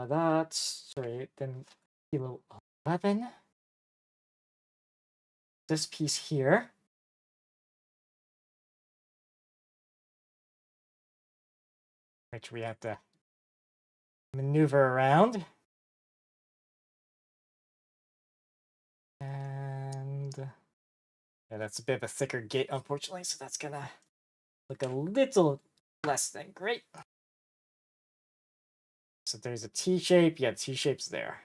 That's sorry, then kilo 11. This piece here. Which we have to maneuver around. And yeah, that's a bit of a thicker gate, unfortunately, so that's gonna look a little less than great. So there's a T shape. Yeah, the T shape's there.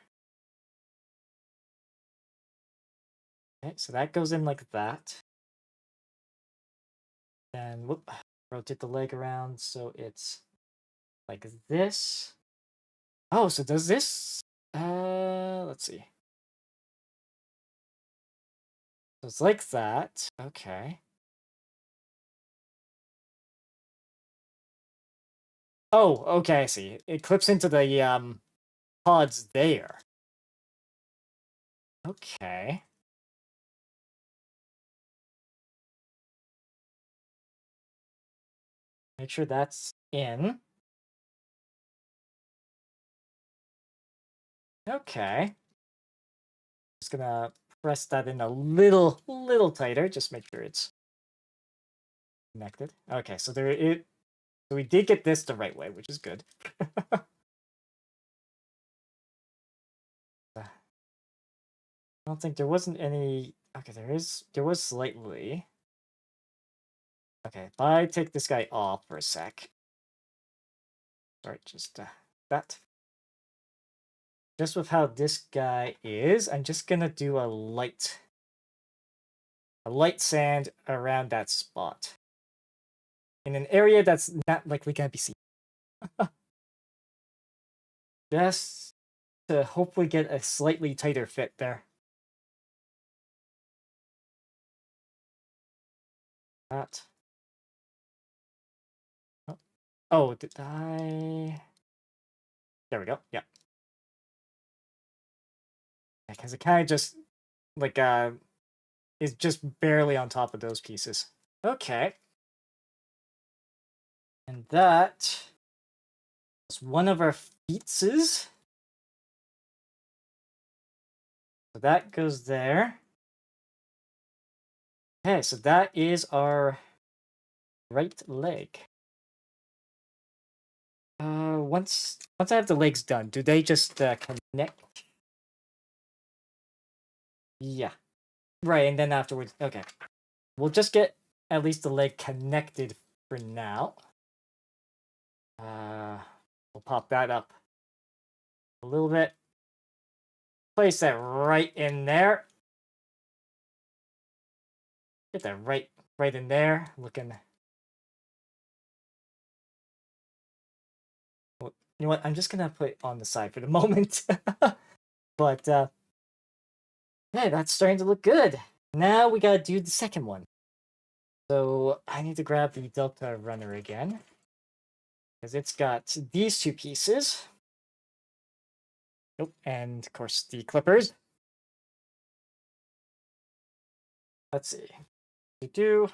Okay, so that goes in like that. And whoop, rotate the leg around so it's like this. Oh, so does this? Let's see. So it's like that. Okay. Oh, okay, I see. It clips into the pods there. Okay. Make sure that's in. Okay. Just gonna press that in a little tighter. Just make sure it's connected. Okay, so so we did get this the right way, which is good. I don't think there wasn't any. Okay, there was slightly. Okay, if I take this guy off for a sec. Sorry, just that. Just with how this guy is, I'm just gonna do a light sand around that spot. In an area that's not likely gonna be seen. Just to hopefully get a slightly tighter fit there. That. Oh, did I? There we go. Yeah. Because it kind of just like is just barely on top of those pieces. Okay. And that is one of our feetses. So that goes there. Okay, so that is our right leg. Once I have the legs done, do they just connect? Yeah. Right, and then afterwards, okay. We'll just get at least the leg connected for now. We'll pop that up a little bit. Place that right in there. Get that right in there. Looking. Well, you know what? I'm just gonna put it on the side for the moment. But hey, that's starting to look good. Now we gotta do the second one. So I need to grab the Delta runner again. Because it's got these two pieces. Oh, and of course the clippers. Let's see. Yeah,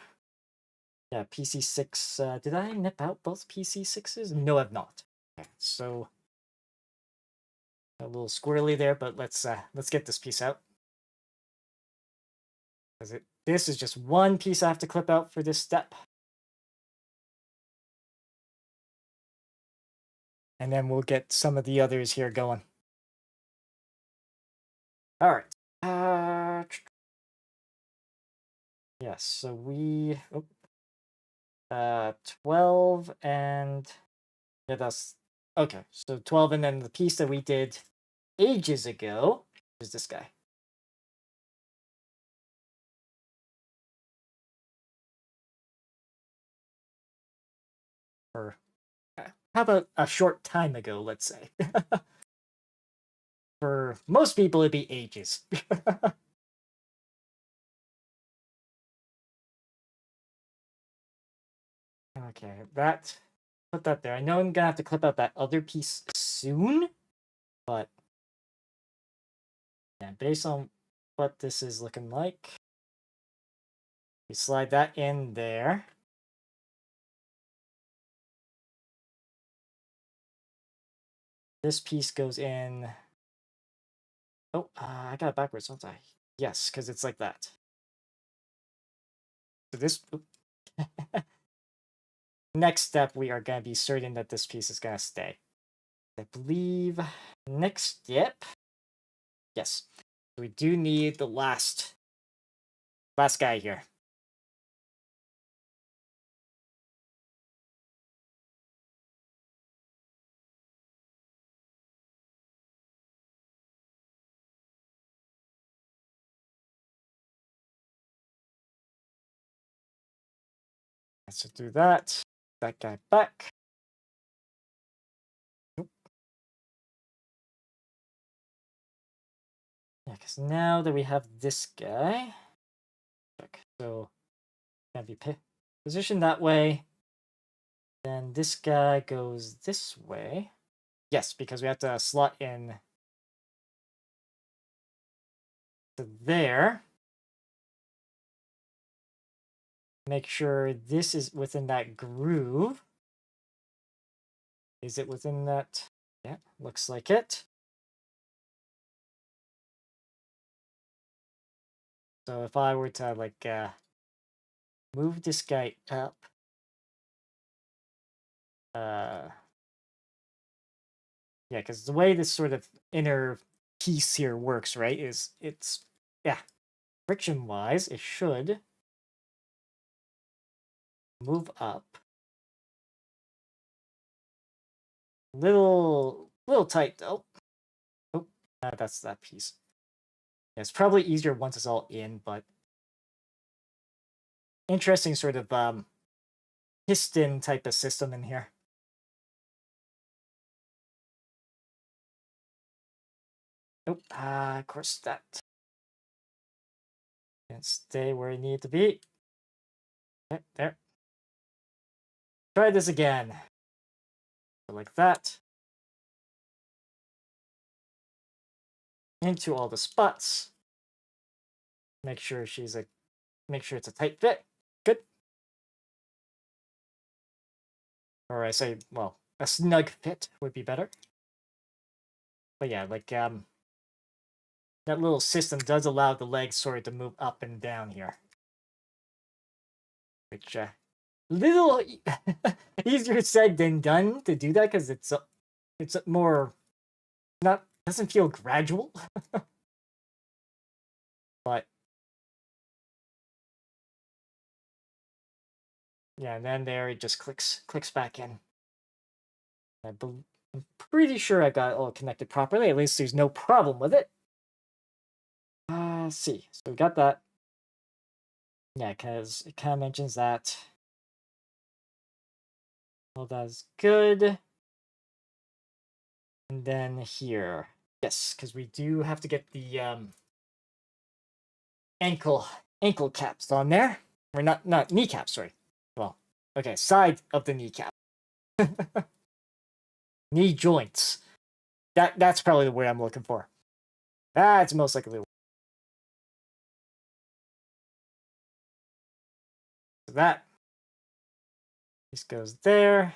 PC6. Did I nip out both PC6s? No, I've not. Okay, so a little squirrely there, but let's get this piece out. Because this is just one piece I have to clip out for this step. And then we'll get some of the others here going. All right. Yes, so we 12 and yeah, that's okay. So 12 and then the piece that we did ages ago is this guy. Or how about a short time ago, let's say. For most people, it'd be ages. Okay, put that there. I know I'm gonna have to clip out that other piece soon, but yeah, based on what this is looking like, we slide that in there. This piece goes in. Oh, I got it backwards, don't I? Yes, because it's like that. So this. Next step, we are going to be certain that this piece is going to stay. I believe next step. Yes, we do need the last guy here. So do that. That guy back. Nope. Yeah, because now that we have this guy, so gonna be positioned that way. Then this guy goes this way. Yes, because we have to slot in to there. Make sure this is within that groove. Is it within that? Yeah, looks like it. So if I were to like move this guy up, yeah, because the way this sort of inner piece here works, right, is it's, yeah, friction wise, it should move up. Little tight though. Oh, that's that piece. Yeah, it's probably easier once it's all in, but interesting sort of piston type of system in here. Nope. Of course that can stay where it needs to be. Okay, there. Try this again. Like that. Into all the spots. Make sure it's a tight fit. Good. Or I say, well, a snug fit would be better. But yeah, like that little system does allow the legs sort of to move up and down here. Which little easier said than done to do that because it's more doesn't feel gradual. But yeah, and then there it just clicks back in. I'm pretty sure I got it all connected properly. At least there's no problem with it. Let's see. So we got that. Yeah, because it kind of mentions that. Well, that's good. And then here. Yes, because we do have to get the ankle caps on there. Or not kneecaps, sorry. Well, okay, side of the kneecap. Knee joints. That's probably the word I'm looking for. That's most likely. So that piece goes there.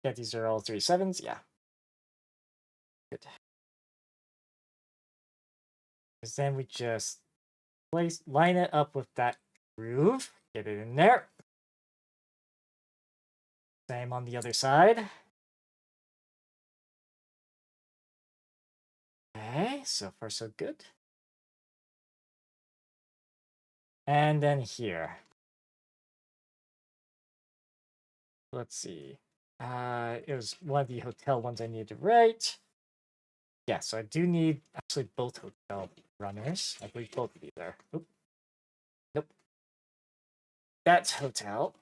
Yeah, these are all 3/7s. Yeah. Good. Because then we just line it up with that groove. Get it in there. Same on the other side. Okay, so far so good. And then here. Let's see. It was one of the hotel ones I needed to write. Yeah, so I do need actually both hotel runners. I believe both of these are. Oop. Nope. That's hotel.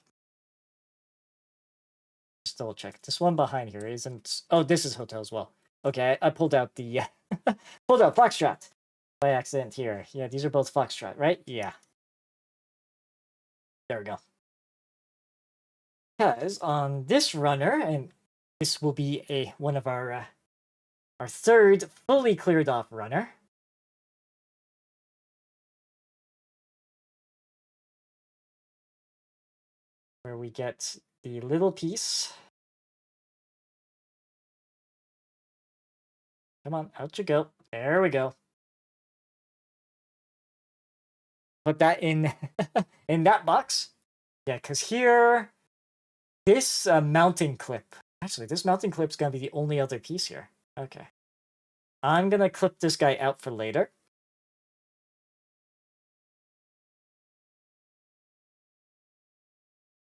Just double check. This one behind here isn't. Oh, this is hotel as well. Okay, I pulled out the pulled out Foxtrot by accident here. Yeah, these are both Foxtrot, right? Yeah. There we go. Because on this runner, and this will be one of our third fully cleared off runner. Where we get the little piece. Come on, out you go. There we go. Put that in in that box. Yeah, because here, this mounting clip. Actually, this mounting clip's gonna be the only other piece here. Okay. I'm gonna clip this guy out for later.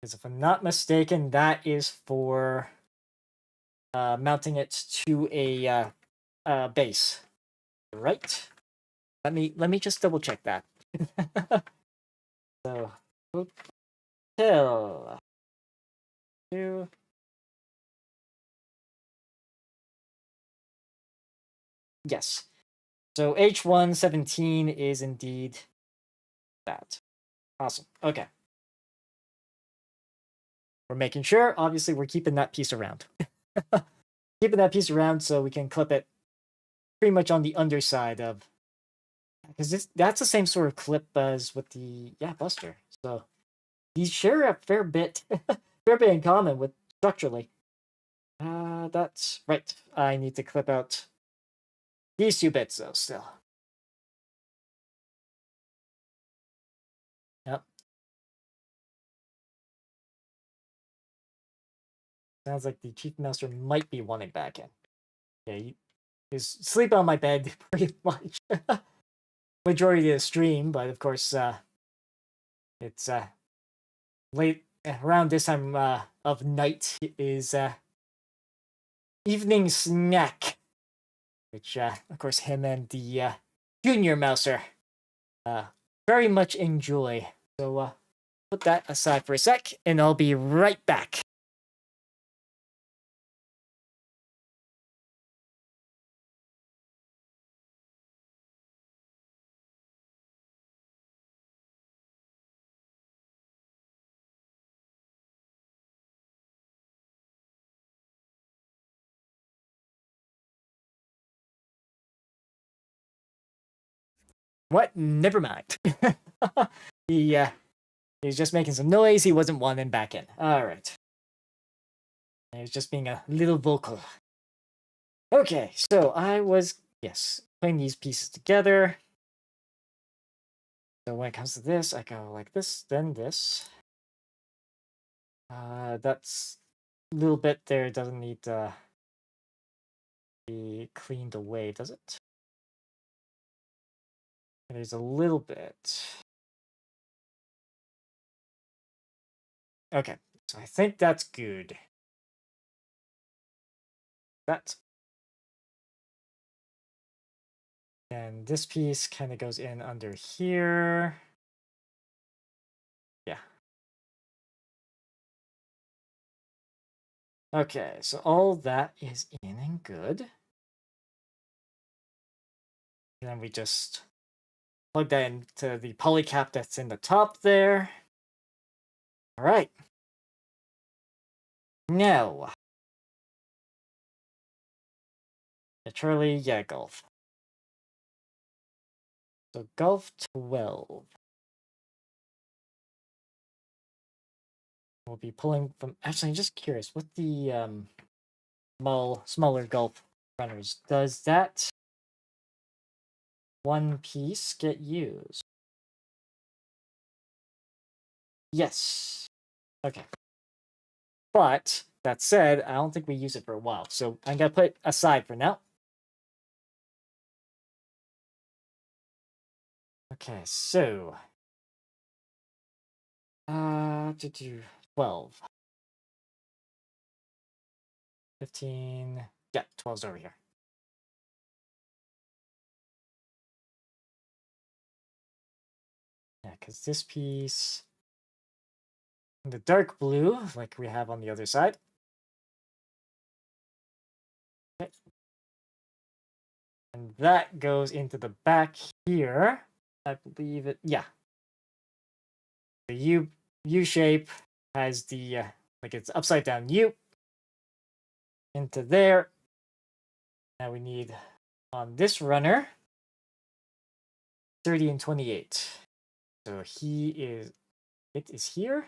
Because if I'm not mistaken, that is for mounting it to a base. Right? Let me just double check that. So, hotel 2. Yes. So H117 is indeed that. Awesome. Okay. We're making sure. Obviously, we're keeping that piece around. Keeping that piece around so we can clip it pretty much on the underside of, because that's the same sort of clip as with the Buster. So these share a fair bit in common with structurally. That's right. I need to clip out these 2 bits though still. Yep. Sounds like the Chief Master might be wanting back in. Yeah, he's sleeping on my bed pretty much majority of the stream, but of course it's late around this time of night is evening snack, which of course him and the Junior Mouser very much enjoy. So put that aside for a sec, and I'll be right back. What? Never mind. he was just making some noise. He wasn't wanting back in. All right. He was just being a little vocal. Okay, so I was, yes, putting these pieces together. So when it comes to this, I go like this, then this. That's a little bit there. Doesn't need to be cleaned away, does it? There's a little bit. Okay, so I think that's good. That. And this piece kind of goes in under here. Yeah. Okay, so all that is in and good. And then we just plug that into the polycap that's in the top there. All right. Now, Charlie, yeah, golf. So golf 12. We'll be pulling from. Actually, I'm just curious. With the smaller golf runners, does that one piece get used? Yes. Okay. But that said, I don't think we use it for a while, so I'm gonna put it aside for now. Okay, so 12. 15. Yeah, 12's over here. Yeah, because this piece, the dark blue, like we have on the other side. Okay. And that goes into the back here. I believe it, yeah. The U shape has the, like it's upside down U into there. Now we need on this runner 30 and 28. So it is here.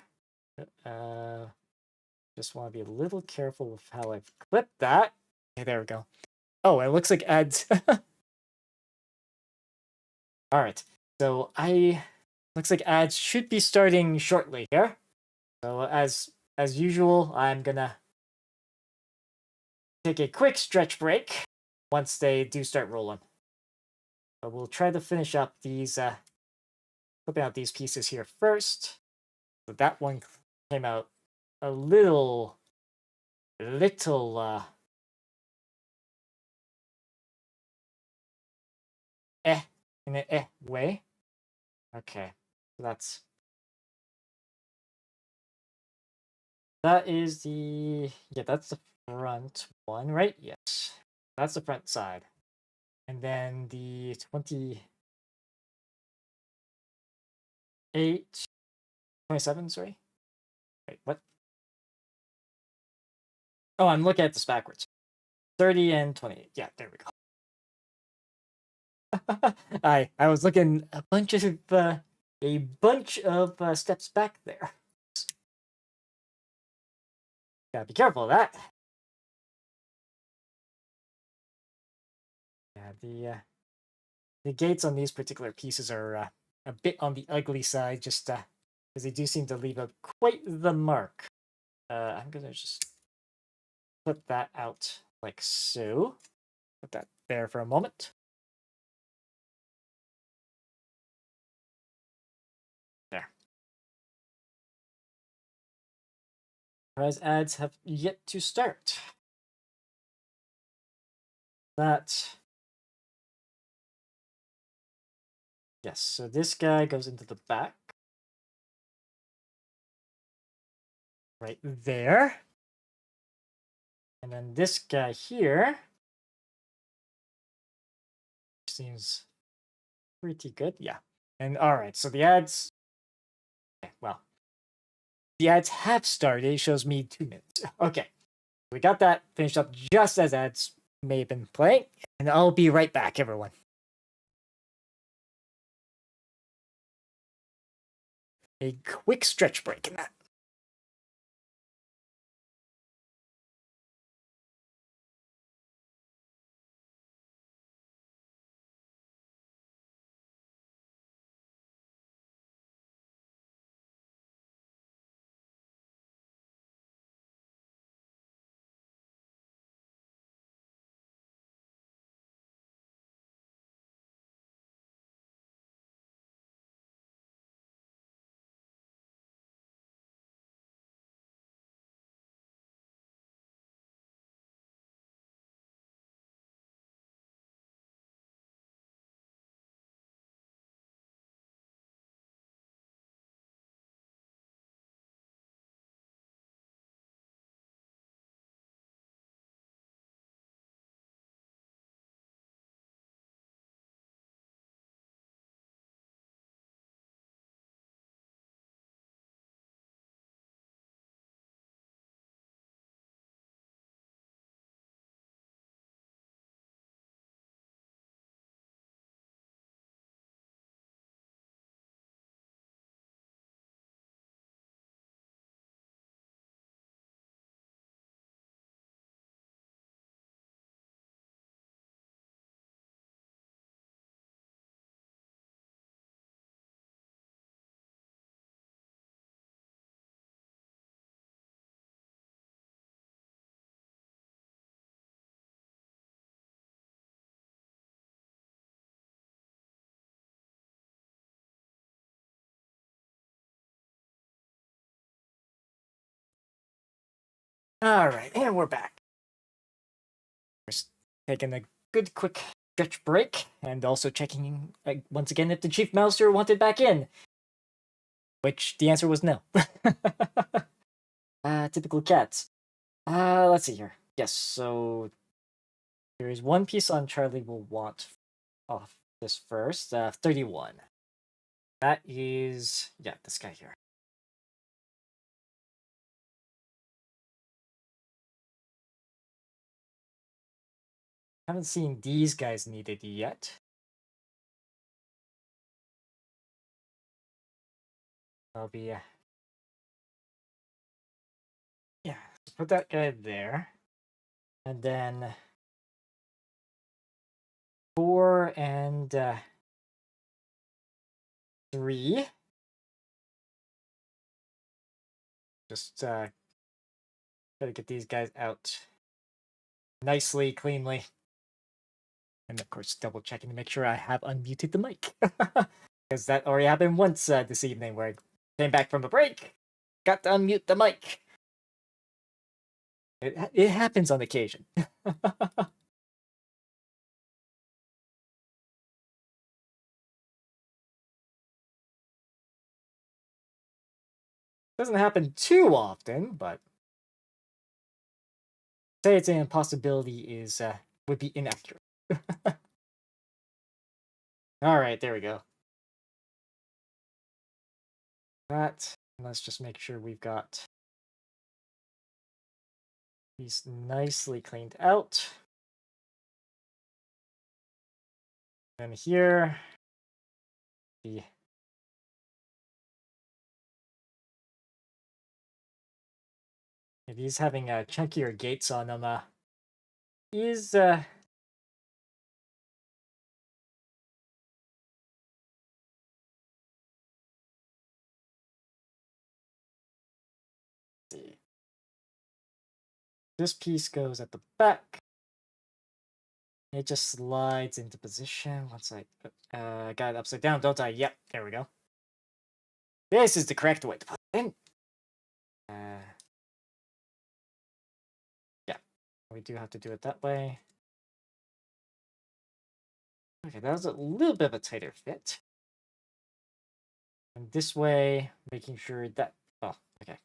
Just want to be a little careful with how I've clipped that. Okay, there we go. Oh, it looks like ads. All right. So looks like ads should be starting shortly here. So as usual, I'm gonna take a quick stretch break once they do start rolling. But we'll try to finish up these flipping out these pieces here first. So that one came out a little in an way. Okay. So that is that's the front one, right? Yes. That's the front side. And then the 28, 27, sorry. Wait, what? Oh, I'm looking at this backwards. 30 and 28. Yeah, there we go. I was looking a bunch of steps back there. Gotta be careful of that. Yeah, the gates on these particular pieces are a bit on the ugly side, just because they do seem to leave a quite the mark. I'm gonna just put that out like so. Put that there for a moment. There. Prize ads have yet to start. That. Yes, so this guy goes into the back. Right there. And then this guy here seems pretty good. Yeah. And all right, so the ads, well, the ads have started. It shows me 2 minutes. Okay. We got that finished up just as ads may have been playing. And I'll be right back, everyone. A quick stretch break in that. All right, and we're back. Just taking a good quick stretch break and also checking once again if the Chief Mouser wanted back in. Which the answer was no. Typical cats. Let's see here. Yes, so There is one piece on Charlie we'll want off this first. 31. That is, yeah, this guy here. Haven't seen these guys needed yet. I'll be, yeah, put that guy there. And then 4 and 3. Just gotta get these guys out nicely, cleanly. And of course, double checking to make sure I have unmuted the mic. Because that already happened once this evening where I came back from a break, got to unmute the mic. It happens on occasion. Doesn't happen too often, but say it's an impossibility is would be inaccurate. All right, there we go. That. Let's just make sure we've got these nicely cleaned out. And here, the if he's having chunkier gates on him, he's see. This piece goes at the back. It just slides into position once I got it upside down, don't I? Yep, there we go. This is the correct way to put it in. Yeah, we do have to do it that way. Okay, that was a little bit of a tighter fit. And this way, making sure that, oh, okay.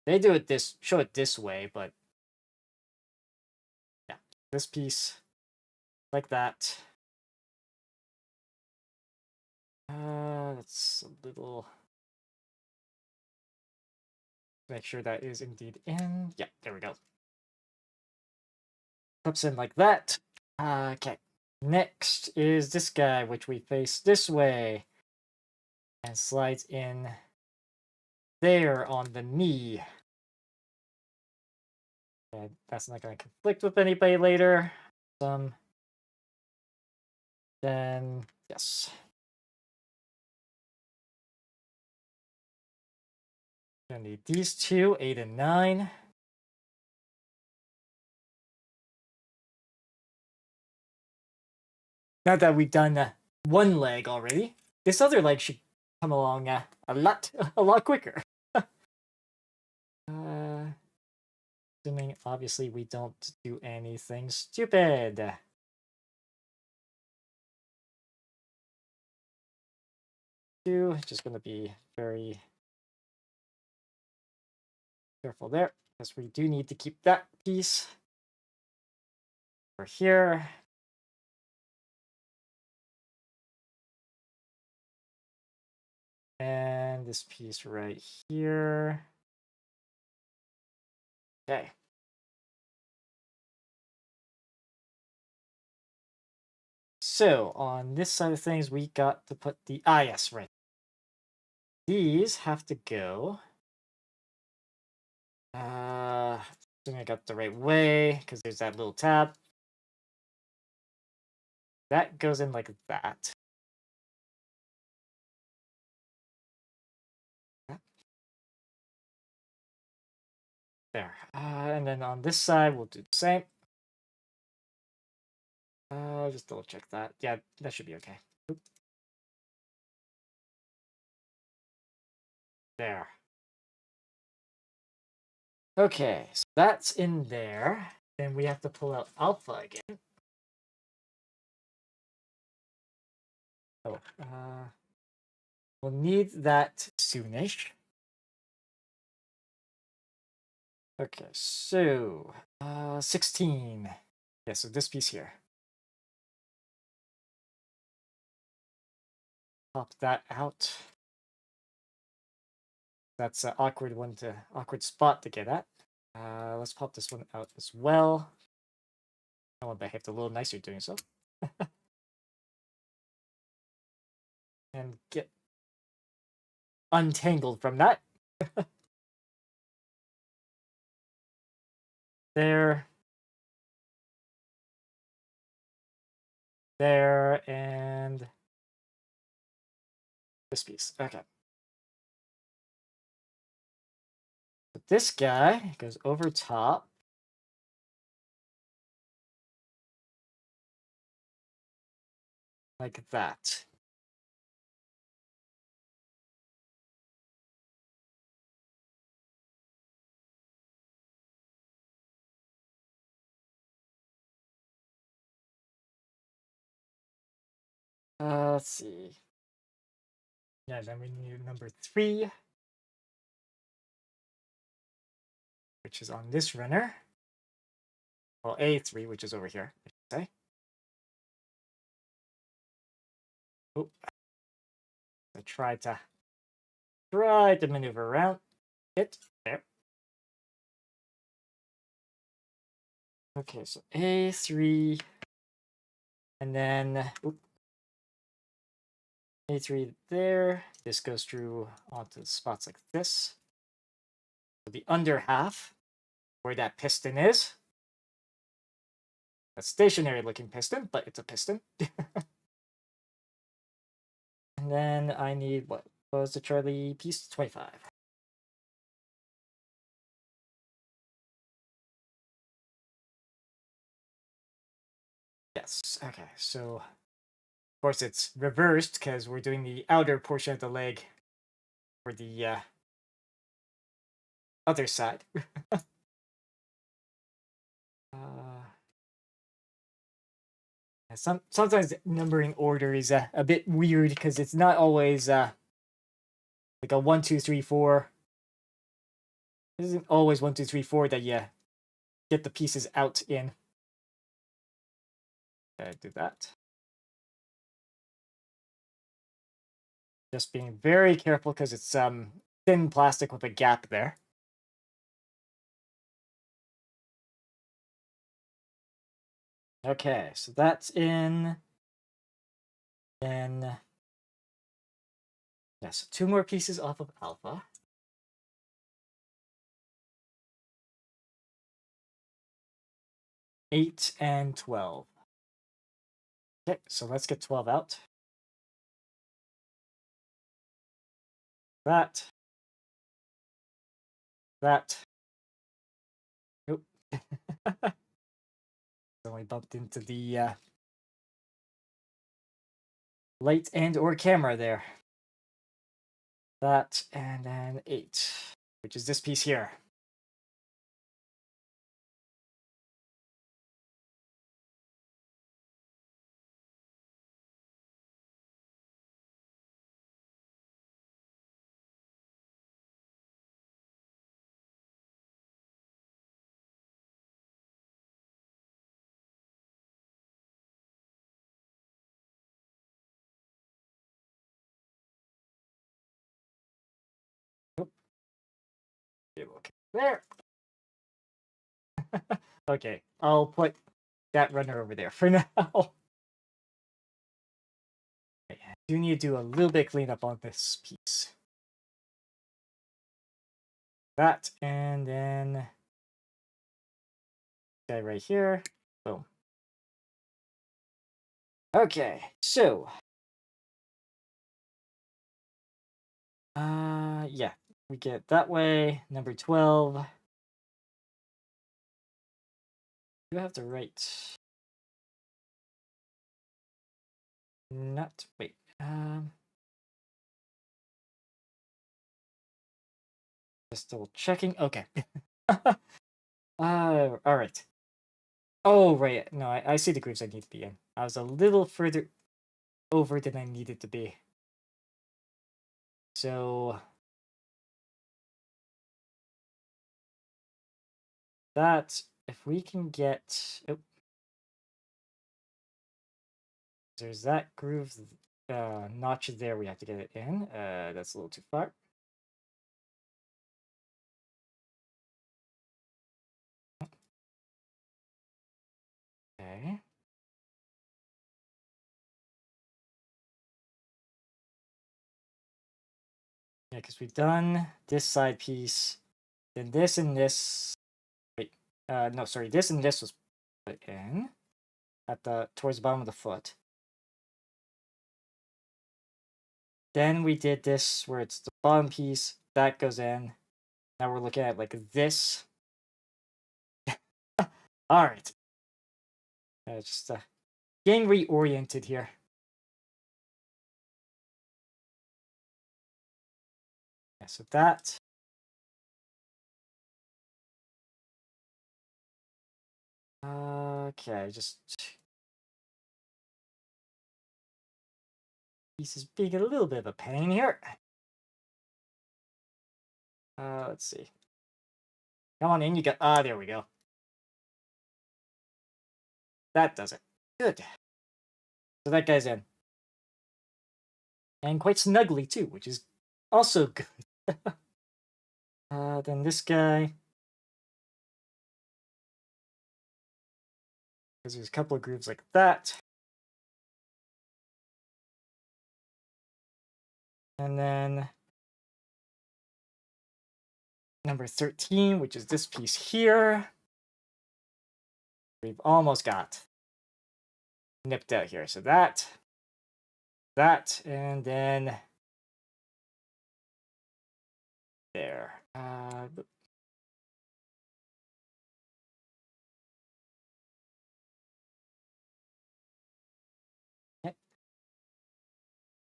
They do it show it this way, but yeah, this piece, like that. That's a little, make sure that is indeed in. Yeah, there we go. Clips in like that. Okay. Next is this guy, which we face this way. And slides in there on the knee. And that's not going to conflict with anybody later. Then, yes. Gonna need these two, 8 and 9. Now that we've done one leg already, this other leg should come along a lot quicker. Assuming obviously we don't do anything stupid. Just gonna be very careful there, because we do need to keep that piece over here. And this piece right here. Okay. So on this side of things, we got to put the, yes, right. These have to go. Assuming I got the right way, because there's that little tab. That goes in like that. There. And then on this side, we'll do the same. Just double check that. Yeah, that should be okay. Oop. There. Okay, so that's in there. Then we have to pull out alpha again. Oh, we'll need that soonish. Okay, so 16. Yeah, so this piece here. Pop that out. That's an awkward spot to get at. Let's pop this one out as well. I want to behave a little nicer doing so. And get untangled from that. There. There, and this piece. Okay. But this guy goes over top. Like that. Let's see. Yeah, then we need number 3, which is on this runner. Well, A3, which is over here, I should say. Oh, I tried to maneuver around it. There. Okay, so A3, and then A3 there. This goes through onto spots like this. So the under half, where that piston is. A stationary looking piston, but it's a piston. And then I need, what was the Charlie piece? 25. Yes, okay, so of course it's reversed because we're doing the outer portion of the leg for the other side. Sometimes numbering order is a bit weird because it's not always like a 1, 2, 3, 4. It isn't always 1, 2, 3, 4 that you get the pieces out in. Do that. Just being very careful because it's thin plastic with a gap there. Okay, so that's in. Then, yes, 2 more pieces off of alpha. Eight and 12. Okay, so let's get 12 out. That. Nope. So we bumped into the light and or camera there. That, and then 8, which is this piece here. Nope. Okay, there. Okay, I'll put that runner over there for now. I do need to do a little bit cleanup on this piece. That, and then guy right here. Boom. Okay, so yeah, we get that way. Number 12. You have to write. Not wait. Just double checking. Okay. All right. Oh, right. No, I see the grooves I need to be in. I was a little further over than I needed to be. So that if we can get There's that groove notch there. We have to get it in. That's a little too far. Okay. Yeah, because we've done this side piece, then this and this. Wait, no, sorry, this and this was put in at towards the bottom of the foot. Then we did this where it's the bottom piece that goes in. Now we're looking at like this. All right, just getting reoriented here. Yeah, so that. Okay, just this is being a little bit of a pain here. Let's see. Come on in, you got. There we go. That does it. Good. So that guy's in. And quite snugly too, which is also good. Then this guy. Because there's a couple of grooves like that. And then number 13, which is this piece here. We've almost got nipped out here. So that, and then there.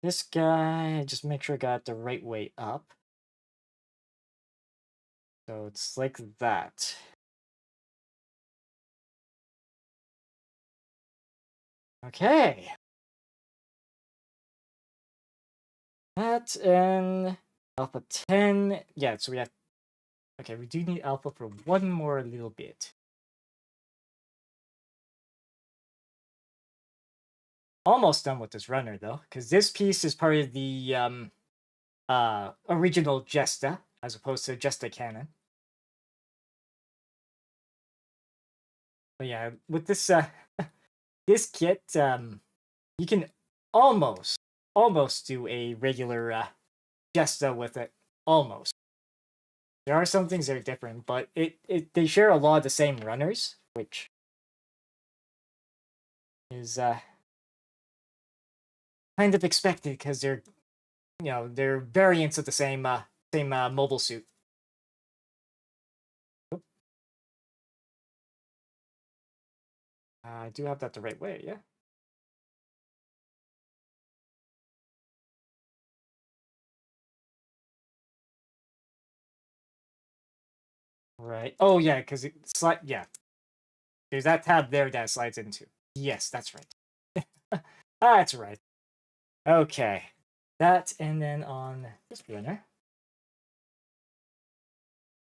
This guy, just make sure I got the right way up. So it's like that. Okay. That and alpha 10. Yeah, so we have. Okay, we do need alpha for one more little bit. Almost done with this runner though, because this piece is part of the original Jesta, as opposed to Jesta Cannon. But yeah, with this this kit, you can almost do a regular Jesta with it. Almost. There are some things that are different, but they share a lot of the same runners, which is kind of expected because they're they're variants of the same mobile suit. I do have that the right way, yeah. Right. Oh yeah, because yeah. There's that tab there that slides into. Yes, that's right. That's right. Okay. That, and then on this runner,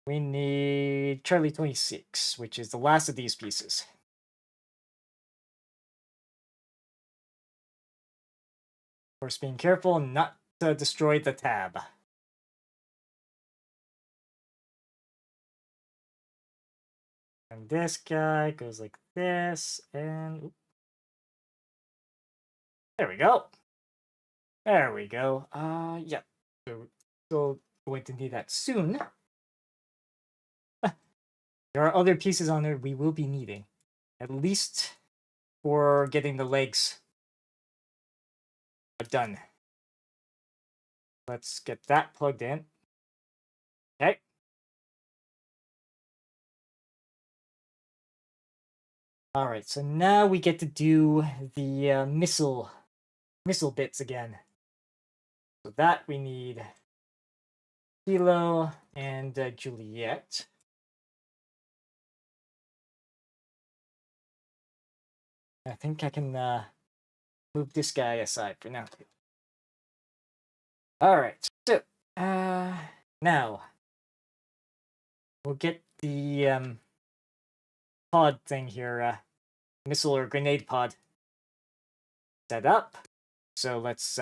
we need Charlie 26, which is the last of these pieces. Of course, being careful not to destroy the tab. And this guy goes like this, and there we go. There we go. Yeah. So we'll going to need that soon. There are other pieces on there we will be needing, at least for getting the legs done. Let's get that plugged in. Okay. All right, so now we get to do the missile bits again. So that we need Kilo and Juliet. I think I can move this guy aside for now. All right, so now we'll get the pod thing here, missile or grenade pod. set up. So let's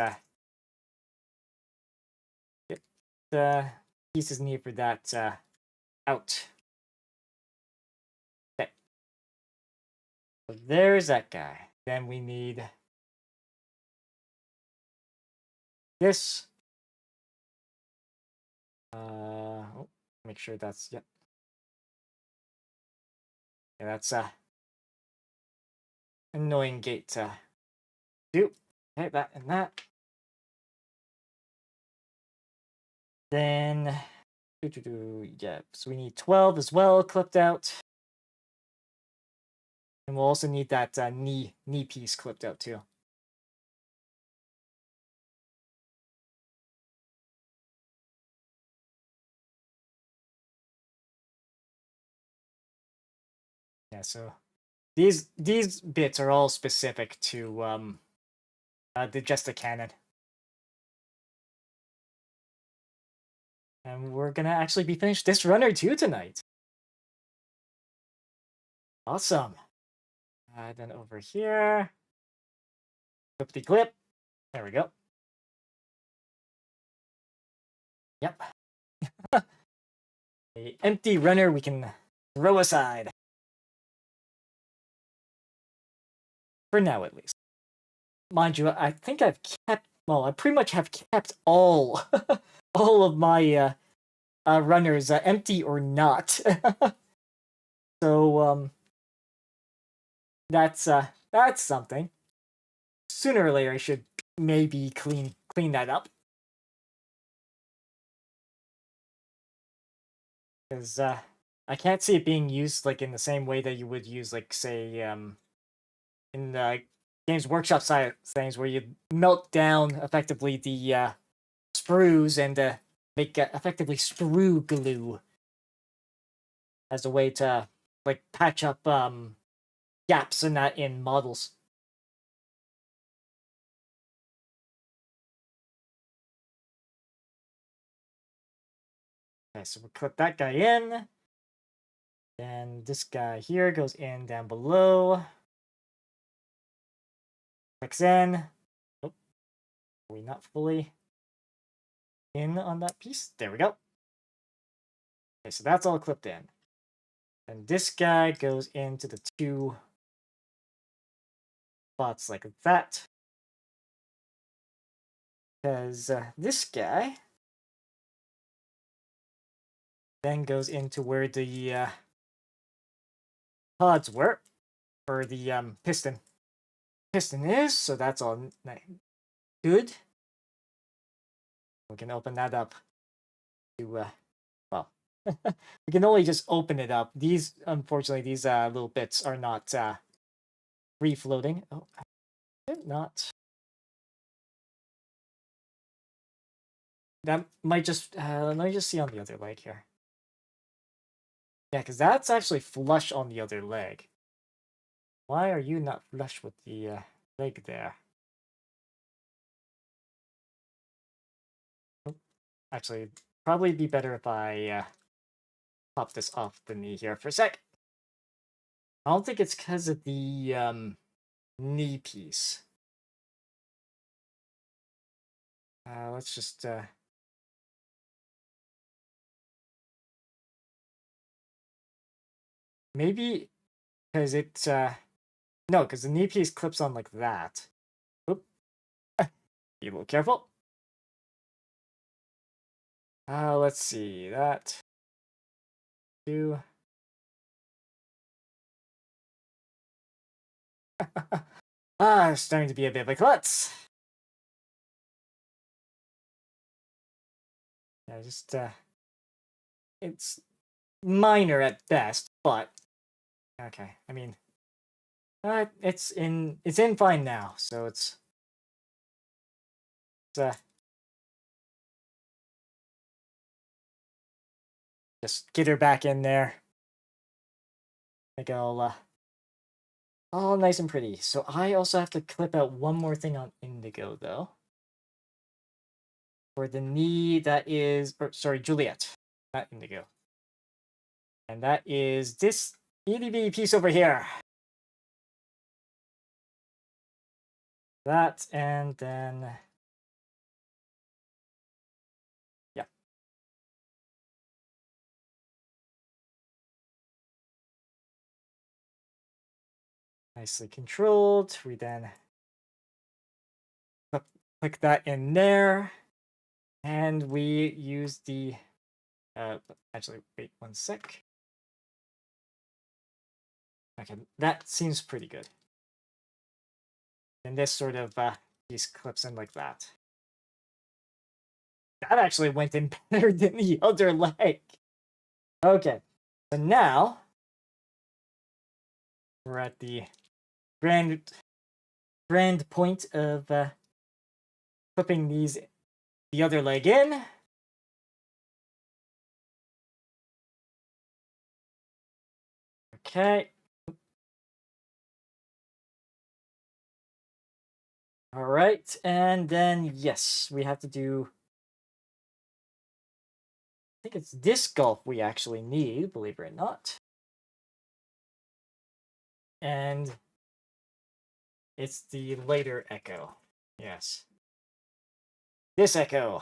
get the pieces needed for that out. Okay. So there's that guy. Then we need this. Oh, make sure that's yep. Yeah, that's annoying gate to do. Okay, that and that. Then yeah, so we need 12 as well clipped out. And we'll also need that knee piece clipped out too. Yeah, so these bits are all specific to the Jesta Cannon. And we're gonna actually be finished this runner too tonight. Awesome. Then over here, clip the clip. There we go. Yep. The empty runner we can throw aside. For now, at least. Mind you, I think I've kept, well, I pretty much have kept all, all of my runners, empty or not. So, that's something. Sooner or later, I should maybe clean that up. Because I can't see it being used like in the same way that you would use, like, say, in the Games Workshop side of things, where you melt down effectively the sprues and make effectively sprue glue as a way to like patch up gaps in that in models. Okay, so we'll clip that guy in. Then this guy here goes in down below. Clicks in. Oh, are we not fully in on that piece? There we go. Okay, so that's all clipped in. And this guy goes into the two spots like that. Because this guy then goes into where the pods were, or the piston is, so that's all good. We can open that up to well, we can only just open it up. These, unfortunately, these little bits are not free floating. Oh, not. That might just let me just see on the other leg here. Yeah, because that's actually flush on the other leg. Why are you not flush with the leg there? Actually, probably be better if I pop this off the knee here for a sec. I don't think it's because of the knee piece. Let's just maybe because it's no, because the knee piece clips on like that. Oop. Be a little careful. Let's see that. Two. It's starting to be a bit of a klutz. Yeah, just it's minor at best, but okay. I mean, it's in fine now, so it's just get her back in there. Make it all nice and pretty. So I also have to clip out one more thing on Indigo though. For the knee, that is, or sorry, Juliet, not Indigo. And that is this EDB piece over here. that, and then yeah. Nicely controlled. We then click that in there, and we use the actually wait 1 sec. Okay, that seems pretty good. And this sort of piece clips in like that. That actually went in better than the other leg. Okay, so now we're at the grand point of clipping the other leg in. Okay. All right, and then yes, we have to do. I think it's disc golf we actually need, believe it or not. And it's the later echo. Yes. This echo.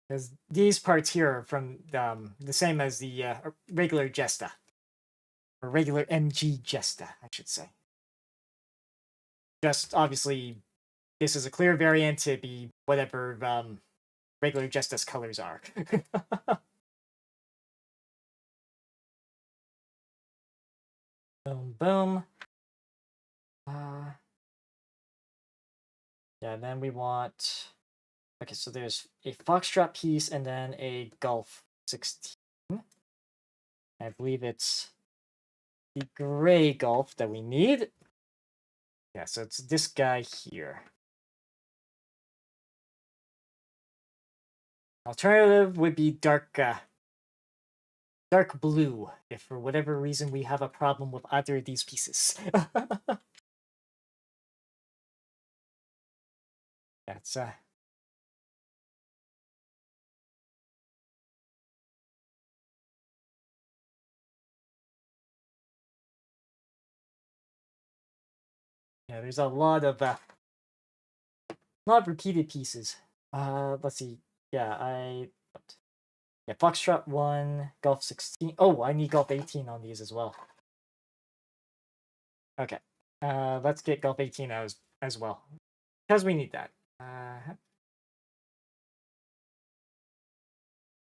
Because these parts here are from the same as the regular Jesta. Or regular MG Jesta, I should say. Just obviously, this is a clear variant to be whatever regular Jesta's colors are. Boom, boom. Yeah, then we want. Okay, so there's a foxtrot piece and then a Golf 16. I believe it's the gray Golf that we need. Yeah, so it's this guy here. Alternative would be dark blue, if for whatever reason we have a problem with either of these pieces. That's yeah, there's a lot of repeated pieces. Let's see. Yeah, yeah, Foxtrot 1, Golf 16. Oh, I need Golf 18 on these as well. Okay. Let's get Golf 18 as well. Because we need that.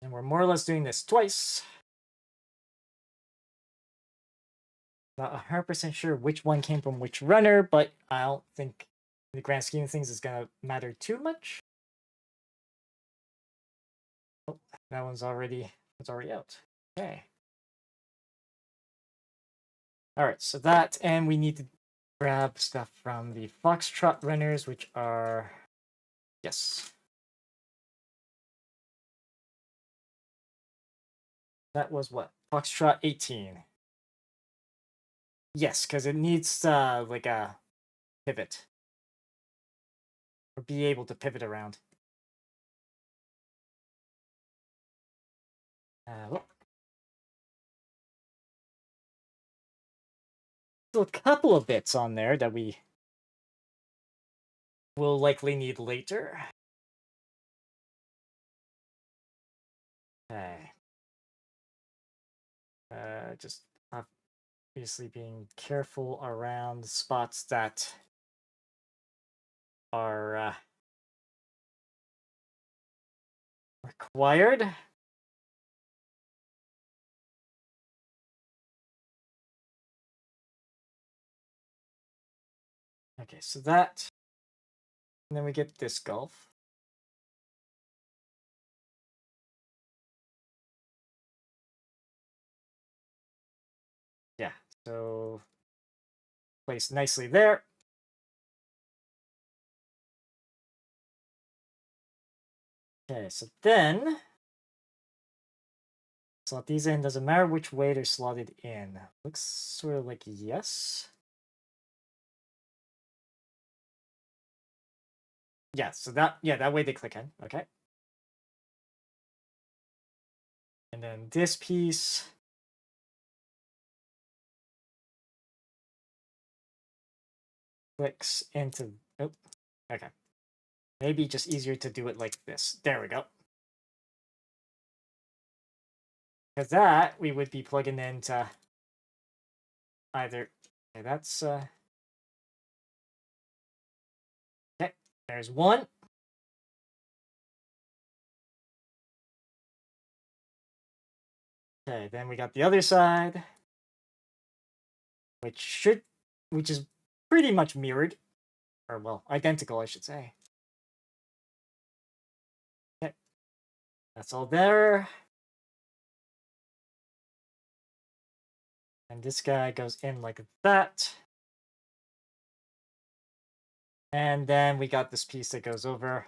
And we're more or less doing this twice. Not 100% sure which one came from which runner, but I don't think in the grand scheme of things it's gonna matter too much. Oh, that one's already out. Okay. Alright, so that, and we need to grab stuff from the Foxtrot runners, which are yes. That was what? Foxtrot 18. Yes, because it needs like a pivot. Or be able to pivot around. Still a couple of bits on there that we will likely need later. Okay. Just obviously being careful around spots that are required. Okay, so that, and then we get this Golf. Yeah, so placed nicely there. Okay, so then slot these in. Doesn't matter which way they're slotted in. Looks sort of like yes. Yeah, so that way they click in. Okay. And then this piece clicks into... Oh, okay. Maybe just easier to do it like this. There we go. Because that, we would be plugging into either... Okay, that's... Okay, there's one. Okay, then we got the other side. Which is pretty much mirrored. Or, well, identical, I should say. Okay. That's all there. And this guy goes in like that. And then we got this piece that goes over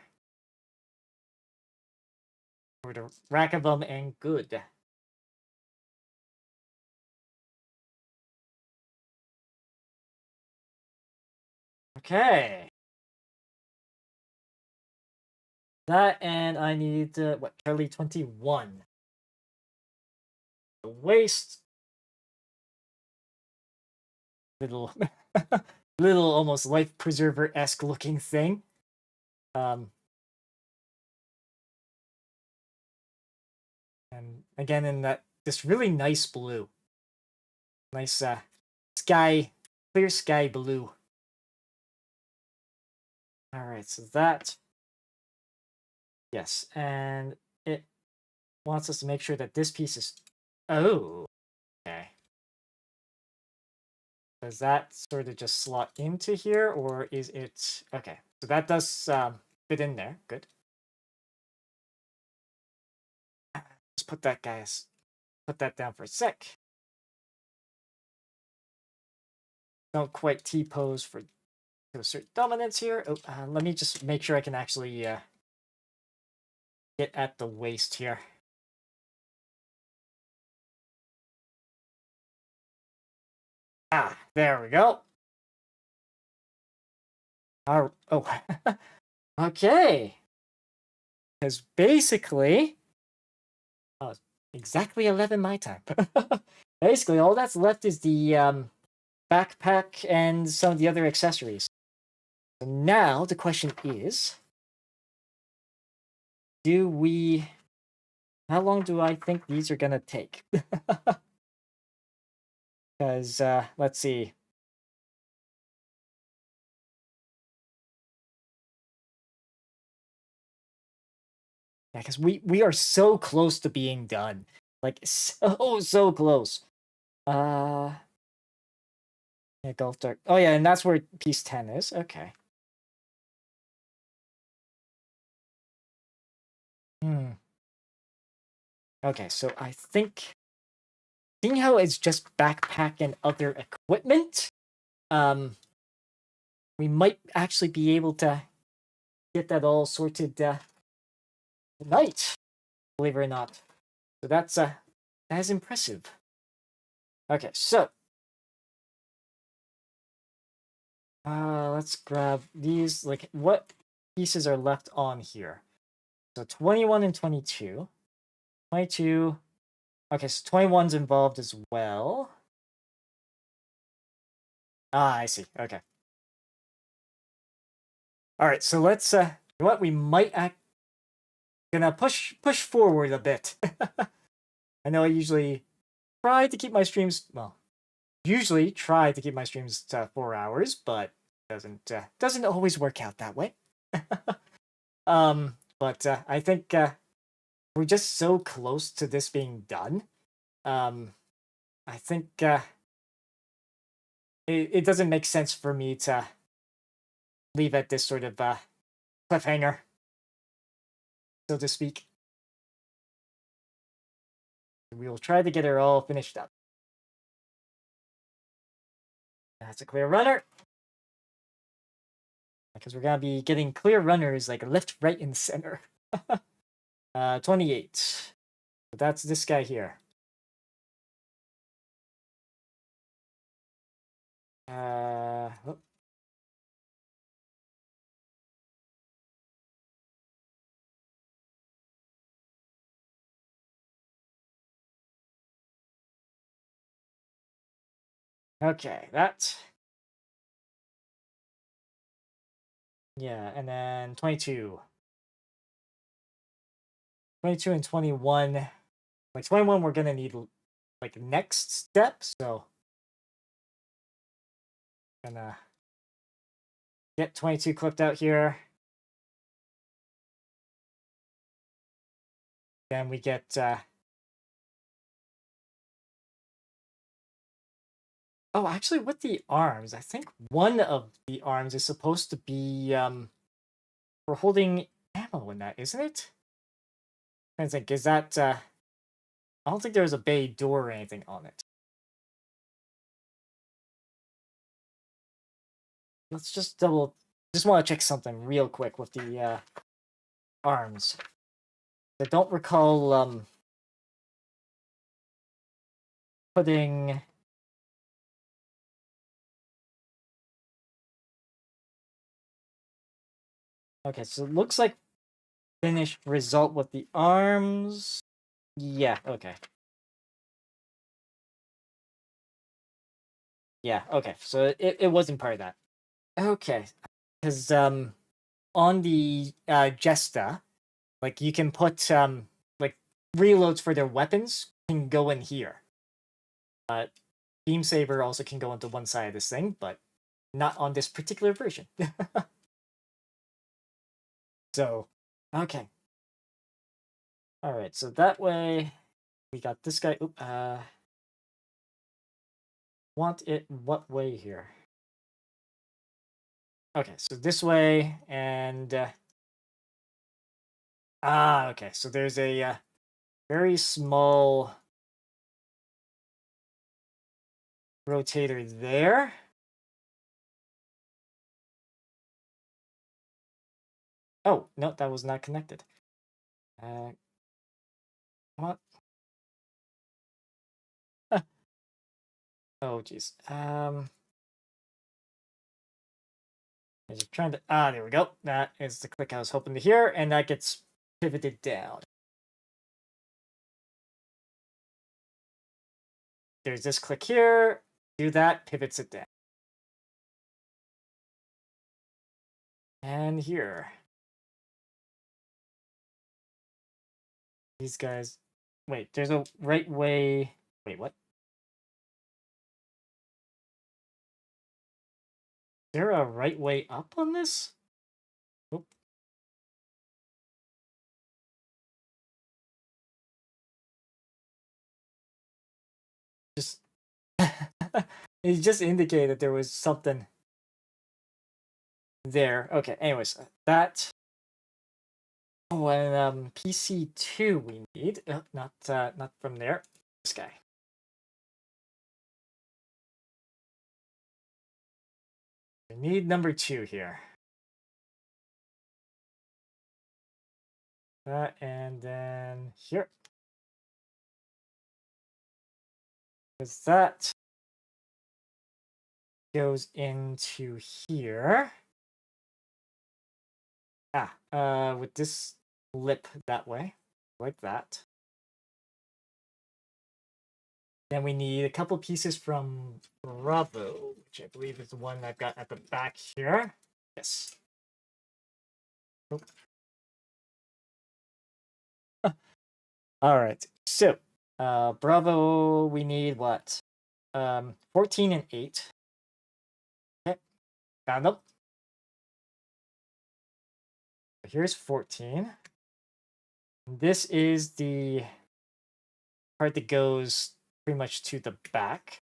the rack of them, and good. Okay. That, and I need, what, Charlie 21. The waist. Little, little almost life preserver-esque looking thing. And again, in this really nice blue. Nice, clear sky blue. Alright, so that... Yes, and it wants us to make sure that this piece is... Oh, okay. Does that sort of just slot into here, or is it... Okay, so that does fit in there. Good. Let's put that down for a sec. Don't quite T-pose to assert dominance here. Oh, let me just make sure I can actually get at the waist here. Ah, there we go. Oh, okay. Because basically, exactly 11 my time. Basically, all that's left is the backpack and some of the other accessories. So now the question is, how long do I think these are gonna take? Because, let's see. Yeah, because we are so close to being done. Like, so close. Yeah, Golf Dark. Oh, yeah, and that's where piece 10 is. Okay. Okay, so I think... Seeing how it's just backpack and other equipment, we might actually be able to get that all sorted tonight, believe it or not. So that is impressive. Okay, so let's grab these. Like, what pieces are left on here? So 21 and 22. 22. Okay, so 21's involved as well. Ah, I see. Okay. All right, so let's you know what, we might gonna push forward a bit. I know I usually try to keep my streams, well, usually try to keep my streams to 4 hours, but doesn't always work out that way. But I think we're just so close to this being done. I think it doesn't make sense for me to leave at this sort of cliffhanger, so to speak. We will try to get her all finished up. That's a clear runner. Because we're gonna be getting clear runners like left, right, and center. 28. So that's this guy here. Oh. Okay, that Yeah, and then 22. 22 and 21. Like 21, we're gonna need like next step, so gonna get 22 clipped out here. Then we get oh, actually with the arms, I think one of the arms is supposed to be for holding ammo in that, isn't it? I think is that I don't think there's a bay door or anything on it. Let's just just want to check something real quick with the arms. I don't recall putting okay, so it looks like finished result with the arms. Yeah, okay. Yeah, okay. So it wasn't part of that. Okay. Because on the Jesta, like you can put like reloads for their weapons can go in here. Beam Saber also can go into one side of this thing, but not on this particular version. So okay. Alright, so that way we got this guy. Oop, want it what way here? Okay, so this way, and okay. So there's a very small rotator there. Oh no, that was not connected. What? Oh jeez. I was trying to. There we go. That is the click I was hoping to hear, and that gets pivoted down. There's this click here. Do that, pivots it down. And here. These guys. Wait, there's a right way. Wait, what? Is there a right way up on this? Oop. Just. It just indicated there was something there. Okay, anyways, that. Oh, and PC2 we need. Not from there. This guy. We need number 2 here. That and then here. Because that goes into here. With this lip that way, like that. Then we need a couple pieces from Bravo, which I believe is the one I've got at the back here. Yes. Oh. All right. So, Bravo, we need what? 14 and 8. Okay. Found them. Here's 14. This is the part that goes pretty much to the back.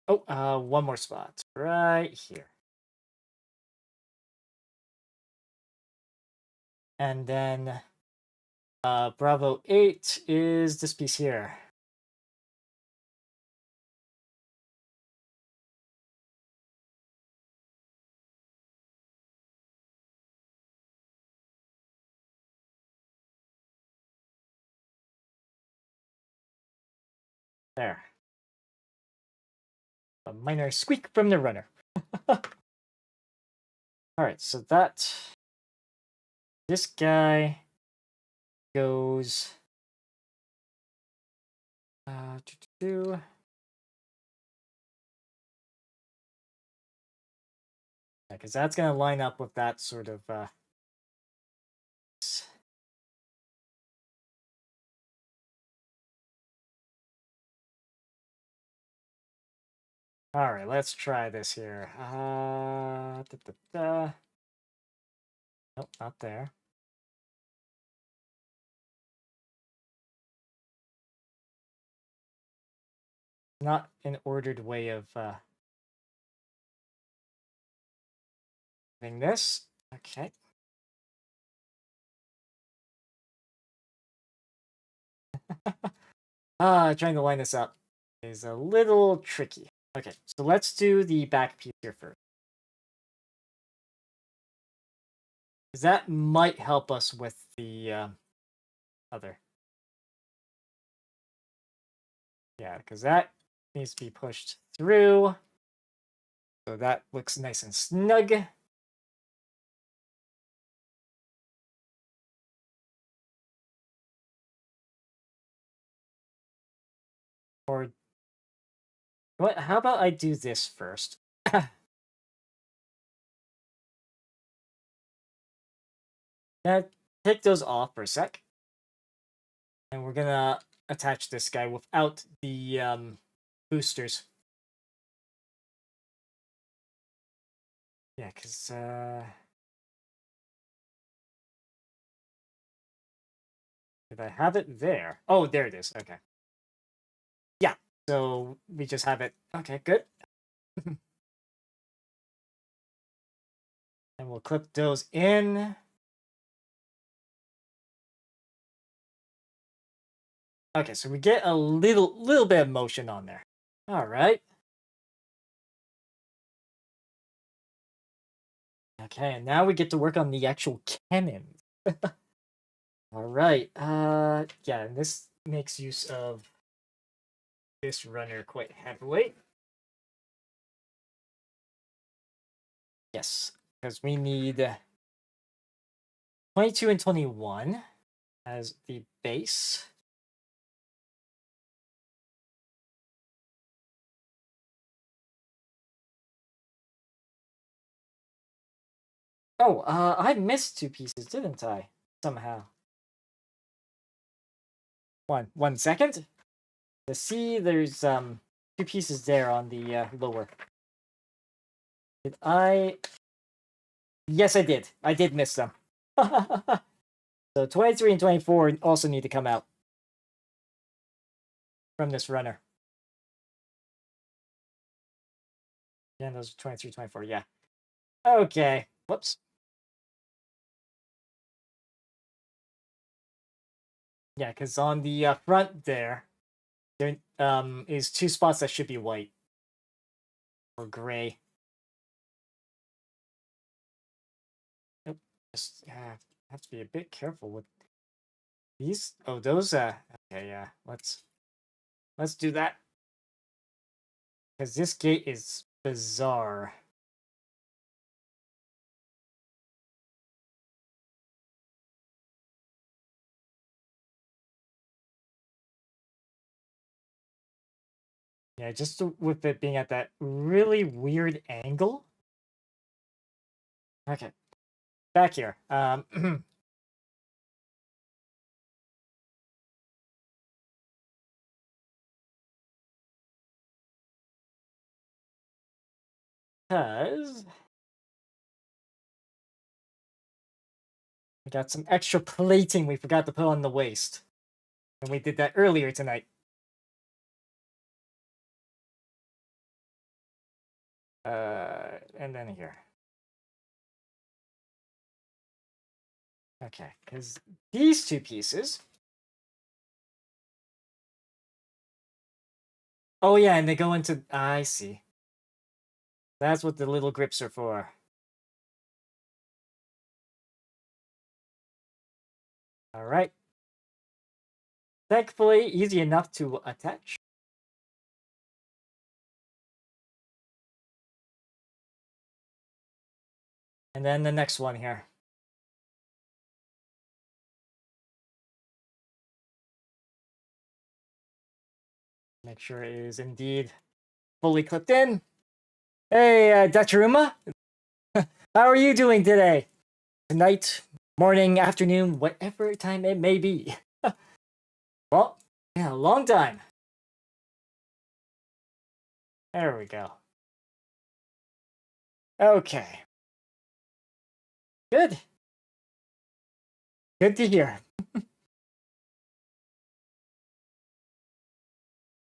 Oh, one more spot right here. And then Bravo 8 is this piece here. There. A minor squeak from the runner. Alright, so this guy goes because that's going to line up with that sort of... All right, let's try this here. Nope, not there. Not an ordered way of doing this. Okay. Trying to line this up is a little tricky. Okay, so let's do the back piece here first. Because that might help us with the other. Yeah, because that needs to be pushed through. So that looks nice and snug. Or what? How about I do this first? Now, take those off for a sec. And we're gonna attach this guy without the boosters. Yeah, because did I have it there? Oh, there it is. Okay. Yeah, so we just have it. Okay, good. And we'll clip those in. Okay, so we get a little bit of motion on there. All right. Okay, and now we get to work on the actual cannon. All right. Yeah, and this makes use of this runner quite heavily. Yes, because we need 22 and 21 as the base. Oh, I missed two pieces, didn't I? Somehow. One second. To see, there's two pieces there on the lower. Did I? Yes, I did. I did miss them. So 23 and 24 also need to come out from this runner. Yeah, those are 23, 24. Yeah. Okay. Whoops. Yeah, because on the front there is two spots that should be white or gray. Nope. Just have to be a bit careful with these. Oh, those. Okay, yeah. Let's do that because this gate is bizarre. Yeah, just with it being at that really weird angle. Okay, back here. Because we got some extra plating we forgot to put on the waist. And we did that earlier tonight. And then here. Okay, because these two pieces. Oh yeah, and they go into. I see. That's what the little grips are for. All right. Thankfully, easy enough to attach. And then the next one here. Make sure it is indeed fully clipped in. Hey, Dachiruma. How are you doing today? Tonight, morning, afternoon, whatever time it may be. Well, yeah, long time. There we go. Okay. Good. Good to hear.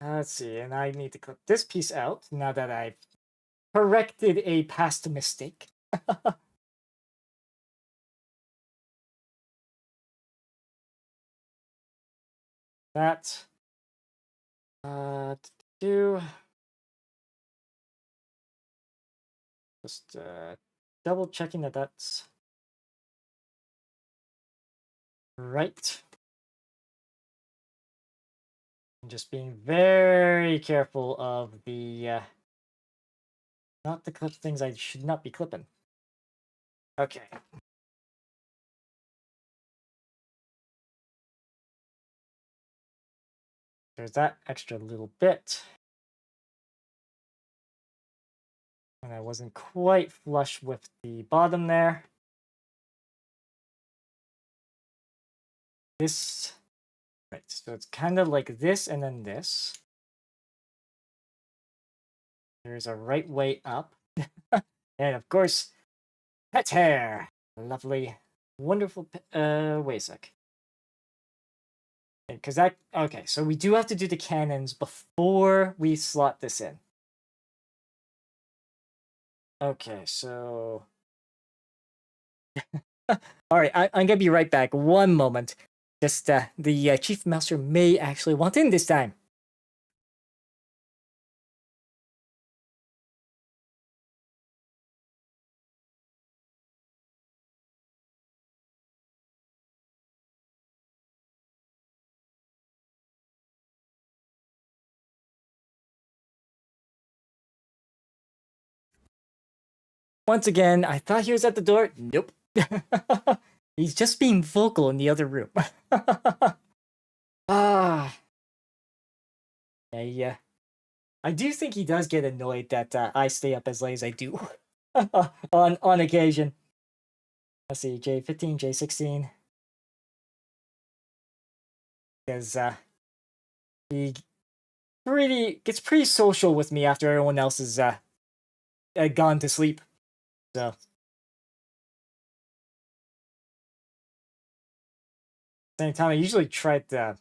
Let's see, and I need to clip this piece out now that I've corrected a past mistake. That. Do just double checking that that's right. And just being very careful of the not to clip things I should not be clipping. Okay. There's that extra little bit. And I wasn't quite flush with the bottom there. This, right, so it's kind of like this and then this. There's a right way up. And of course, pet hair. Lovely, wonderful, wait a sec. Because that, okay, so we do have to do the cannons before we slot this in. Okay, so... Alright, I'm gonna be right back. One moment. Just, the Chief Master may actually want in this time. Once again, I thought he was at the door. Nope. He's just being vocal in the other room. Ah. Yeah. I do think he does get annoyed that I stay up as late as I do. on occasion. Let's see, J15, J16. Because he gets pretty social with me after everyone else is gone to sleep. So same time, I usually try to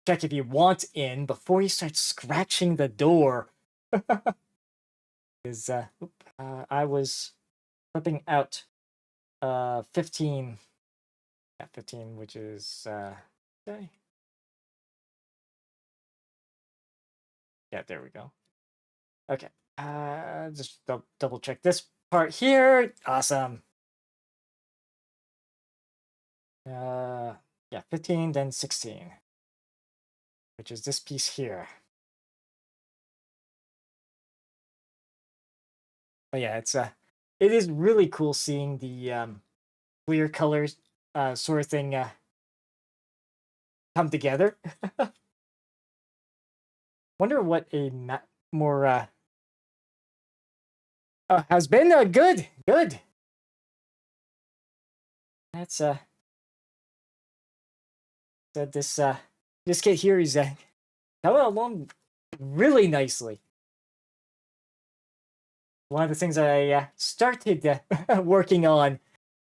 check if he wants in before he starts scratching the door. Because I was flipping out 15. Yeah, 15, which is okay. Yeah, there we go. Okay. Just double check this part here. Awesome. Yeah, 15, then 16, which is this piece here. But yeah, it is really cool seeing the clear colors sort of thing come together. Wonder what a more has been good. That's so this kid here is coming along really nicely. One of the things I started working on,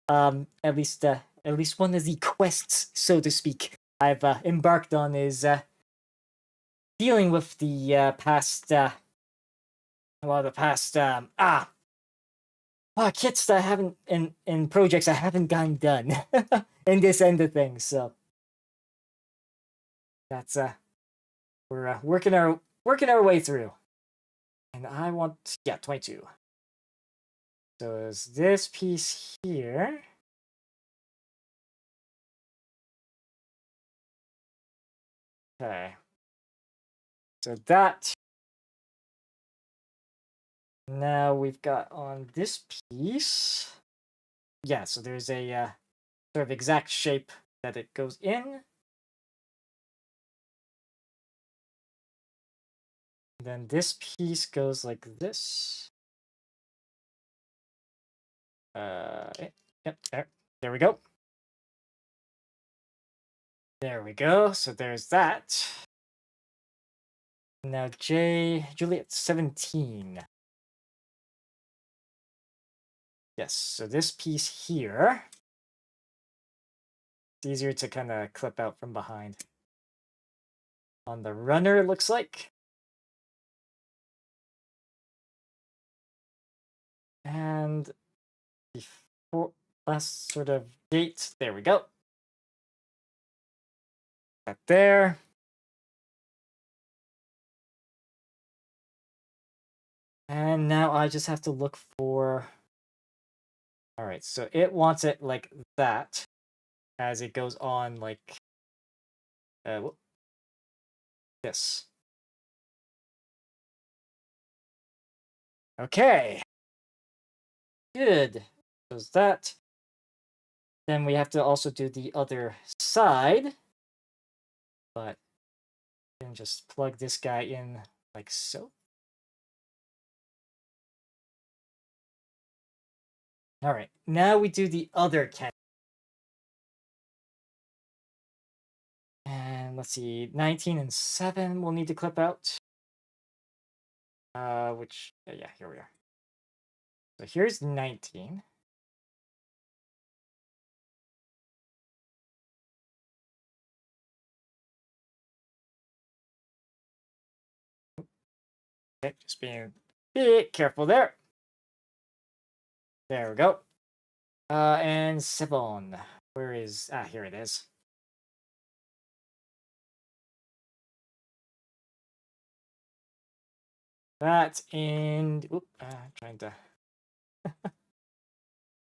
at least one of the quests, so to speak, I've embarked on is dealing with the past kits that I haven't in projects I haven't gotten done in this end of things. So that's we're working our way through. And I want 22. So is this piece here? Okay. So that. Now we've got on this piece. Yeah, so there's a sort of exact shape that it goes in. Then this piece goes like this. Yep, there we go. There we go. So there's that. Now Juliet 17. Yes, so this piece here, it's easier to kind of clip out from behind. On the runner, it looks like. And before last sort of gate, there we go. That there. And now I just have to look for... All right, so it wants it like that as it goes on like this. Okay. Good. So that. Then we have to also do the other side. But then just plug this guy in like so. All right, now we do the other cannon. And let's see, 19 and 7 we'll need to clip out. Which, yeah, here we are. So here's 19. Okay, just being a bit careful there. There we go. And 7. Where is... here it is. That and... trying to...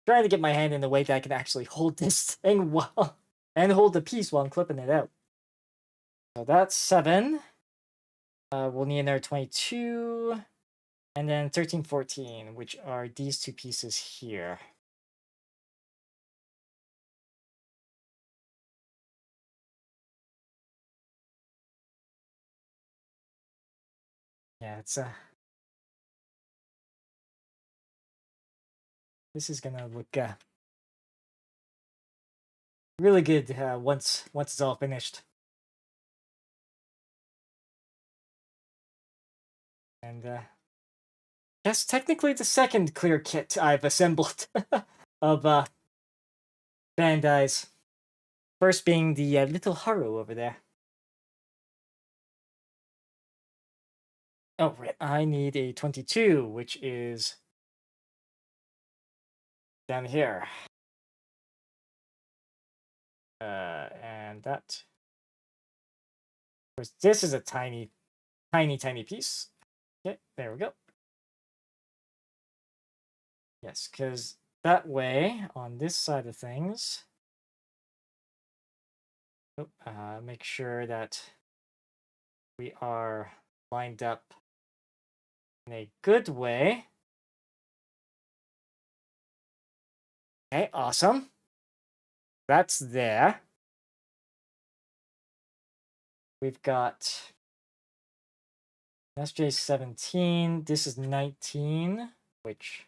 trying to get my hand in the way that I can actually hold this thing while... and hold the piece while I'm clipping it out. So that's 7. We'll need another 22. And then 13, 14, which are these two pieces here. Yeah, it's this is gonna look really good once it's all finished. And that's technically the second clear kit I've assembled of Bandai's. First being the little Haru over there. Oh, right. I need a 22, which is down here. And that. Of course, this is a tiny piece. Okay, there we go. Yes, because that way, on this side of things, make sure that we are lined up in a good way. Okay, awesome. That's there. We've got SJ 17. This is 19, which...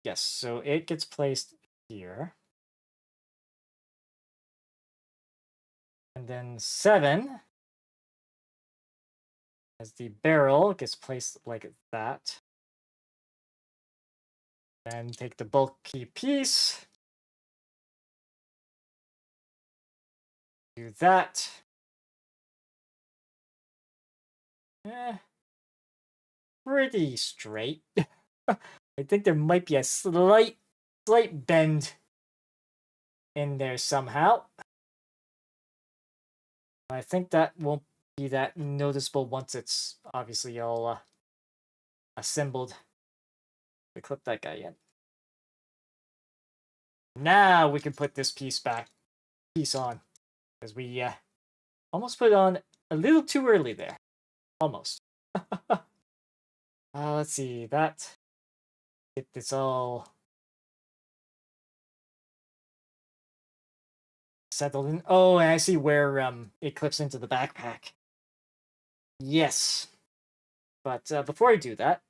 Yes, so it gets placed here. And then 7, as the barrel, gets placed like that. Then take the bulky piece. Do that. Pretty straight. I think there might be a slight bend in there somehow. I think that won't be that noticeable once it's obviously all assembled. We clip that guy in. Now we can put this piece on, because we almost put it on a little too early there. Almost. Let's see, that... Get this all settled in. Oh, and I see where it clips into the backpack. Yes. But before I do that,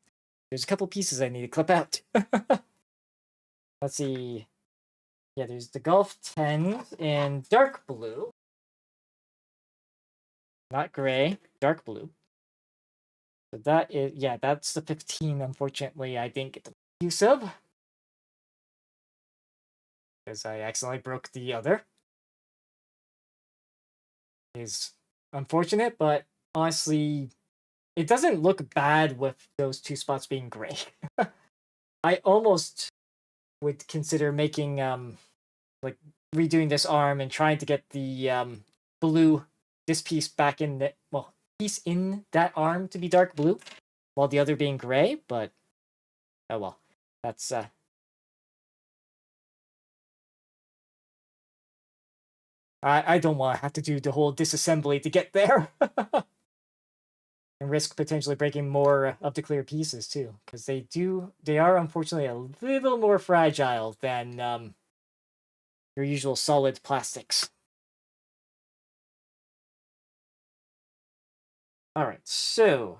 there's a couple pieces I need to clip out. let's see. Yeah, there's the Golf 10s in dark blue. Not gray, dark blue. So that is, yeah, that's the 15. Unfortunately, I didn't get the use of. Because I accidentally broke the other. Is unfortunate, but honestly, it doesn't look bad with those two spots being gray. I almost would consider making like redoing this arm and trying to get the blue, this piece back in the piece in that arm to be dark blue, while the other being gray. But oh well, that's I don't want to have to do the whole disassembly to get there. And risk potentially breaking more of the clear pieces too, because they are unfortunately a little more fragile than your usual solid plastics. Alright, so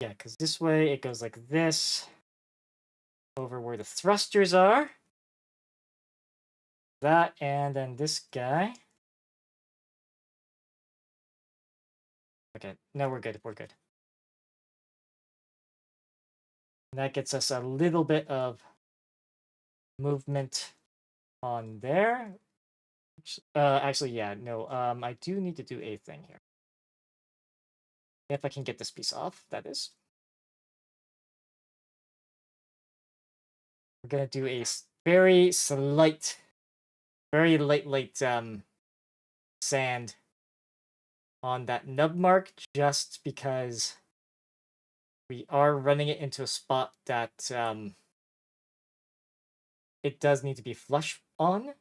yeah, because this way it goes like this over where the thrusters are. That, and then this guy. Okay, no, we're good, we're good. And that gets us a little bit of movement on there. Actually, yeah, no, I do need to do a thing here. If I can get this piece off, that is. We're gonna do a very slight, very light sand on that nub mark, just because we are running it into a spot that it does need to be flush on.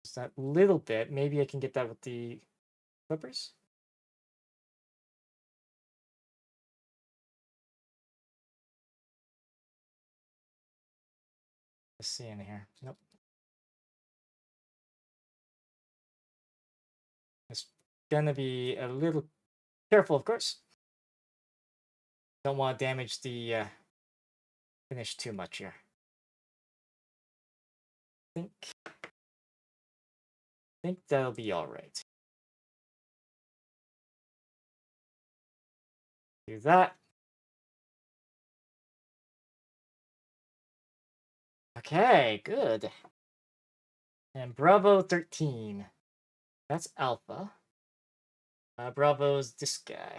Just that little bit. Maybe I can get that with the clippers. Let's see in here. Nope. It's gonna be a little careful, of course. Don't want to damage the finish too much here. Think that'll be all right. Do that. Okay, good. And Bravo 13. That's Alpha. Bravo's this guy.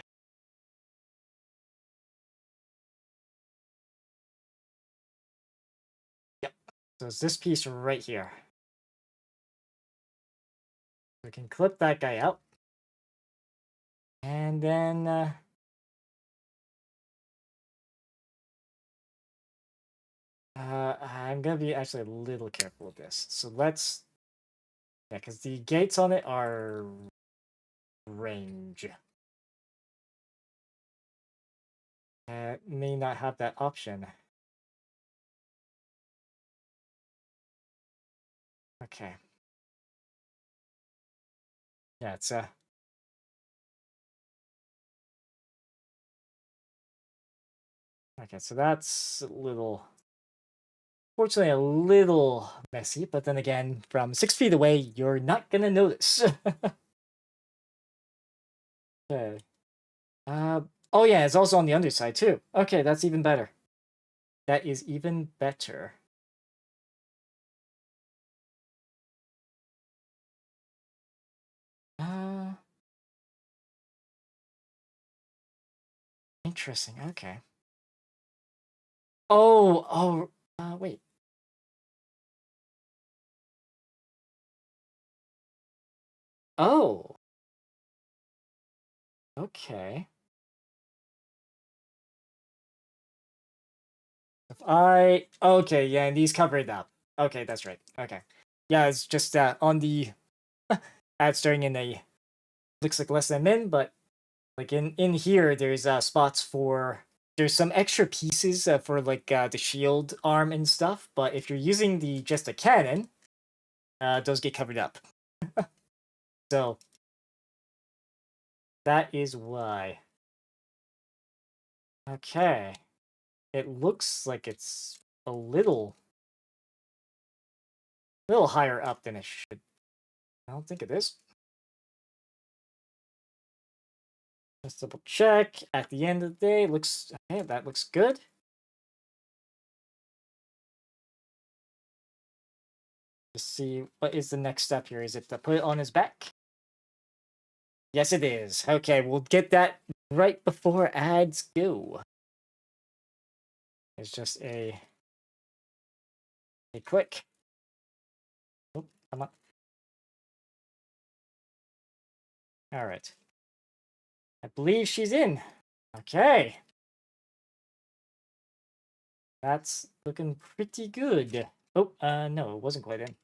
Yep. So it's this piece right here. We can clip that guy out. And then I'm gonna be actually a little careful with this. So let's, yeah, because the gates on it are range. May not have that option. Okay. Yeah, it's okay, so that's a little, fortunately, a little messy, but then again, from 6 feet away, you're not gonna notice. Okay. Oh yeah, it's also on the underside too. Okay, that's even better. That is even better. Interesting. Okay. Wait. Oh. Okay. Okay, yeah, and these cover it up. Okay, that's right. Okay. Yeah, it's just on the ad starting in a, looks like less than min, but like in here there's spots for, there's some extra pieces for like the shield arm and stuff, but if you're using the Jesta Cannon, those get covered up. So that is why. Okay. It looks like it's a little higher up than it should. I don't think it is. Let's double check. At the end of the day, looks okay. That looks good. Let's see what is the next step here. Is it to put it on his back? Yes, it is. Okay, we'll get that right before ads go. It's just a quick. Oh, come on. All right. I believe she's in. Okay. That's looking pretty good. Oh, no, it wasn't quite in.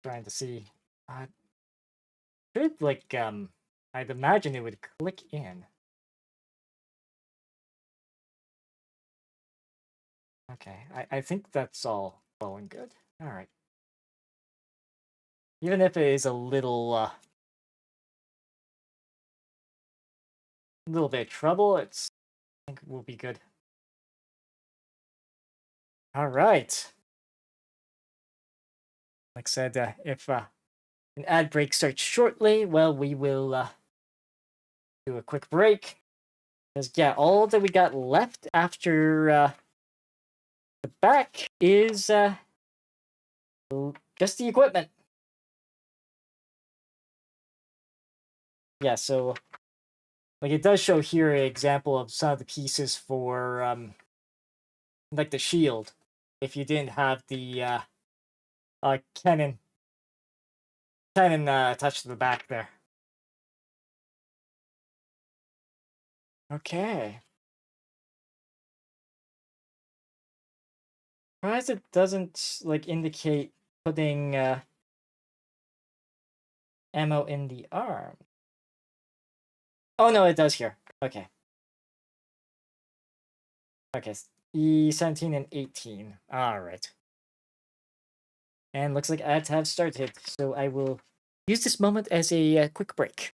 Trying to see. Should, like, I'd imagine it would click in. Okay, I think that's all well and good. Alright. Even if it is a little bit of trouble, I think it will be good. Alright. Like I said, if an ad break starts shortly, well, we will do a quick break. Because, yeah, all that we got left after the back is just the equipment. Yeah, so like it does show here an example of some of the pieces for like the shield. If you didn't have the cannon attached to the back there. Okay. Surprised it doesn't like indicate putting ammo in the arm. Oh no, it does here. Okay. Okay. E17 and 18. Alright. And looks like ads have started, so I will use this moment as a quick break.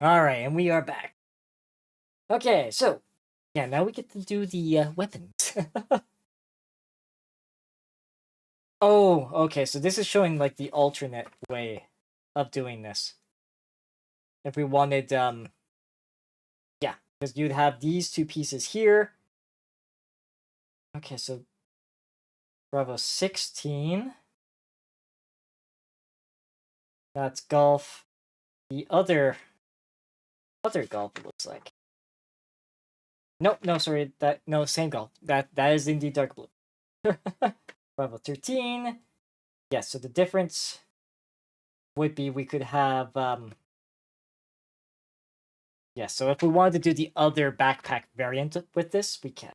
Alright, and we are back. Okay, so, yeah, now we get to do the weapons. Oh, okay, so this is showing, like, the alternate way of doing this. If we wanted, yeah, because you'd have these two pieces here. Okay, so Bravo 16. That's golf. The other golf, it looks like. Nope, no, sorry, no, same goal. That is indeed dark blue. Level 13. Yes, so the difference would be we could have yeah, so if we wanted to do the other backpack variant with this, we can.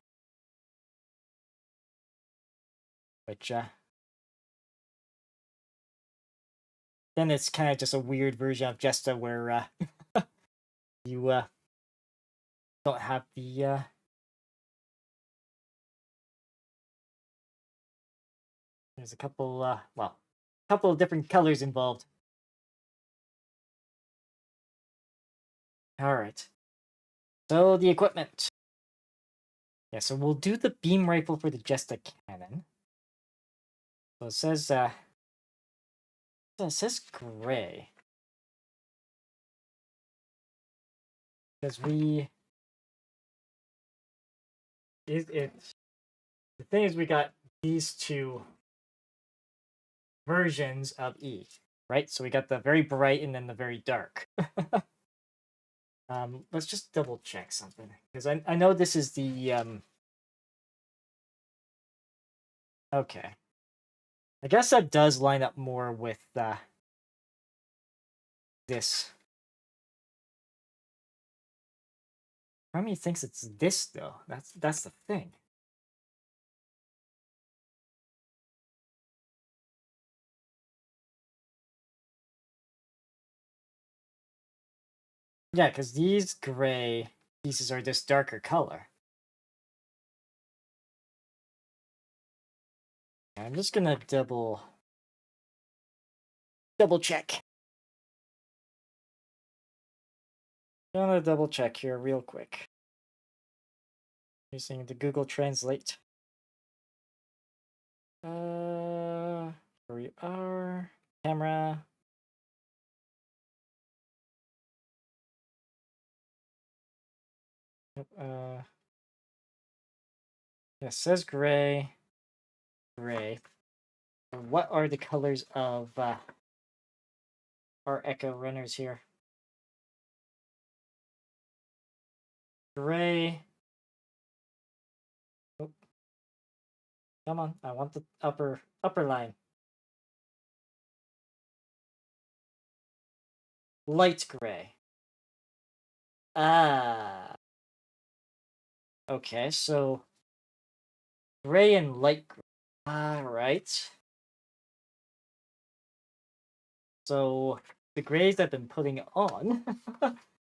Which then it's kind of just a weird version of Jesta where you don't have the there's a couple well, a couple of different colors involved. All right. So the equipment. Yeah, so we'll do the beam rifle for the Jesta Cannon. So it says gray. Because the thing is we got these two versions of E, right? So we got the very bright and then the very dark. Let's just double check something because I know this is the okay. I guess that does line up more with this. Part of me thinks it's this though. That's the thing. Yeah, because these gray pieces are this darker color. I'm just gonna double check. Gonna double check here real quick. Using the Google Translate. Here we are. Camera. Yeah, it says gray. Gray. What are the colors of our Echo runners here? Gray. Oh, come on, I want the upper line. Light gray. Ah. Okay, so gray and light gray. All right. So the grays I've been putting on,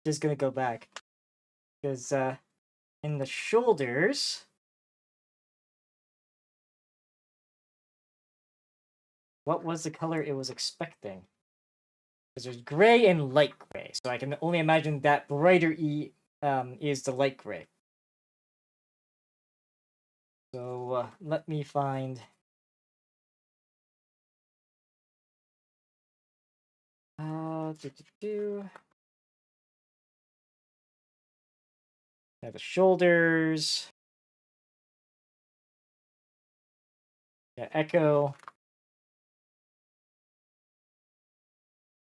just gonna go back because in the shoulders, what was the color it was expecting? Because there's gray and light gray, so I can only imagine that brighter E is the light gray. So let me find. Yeah, the shoulders. Yeah, Echo.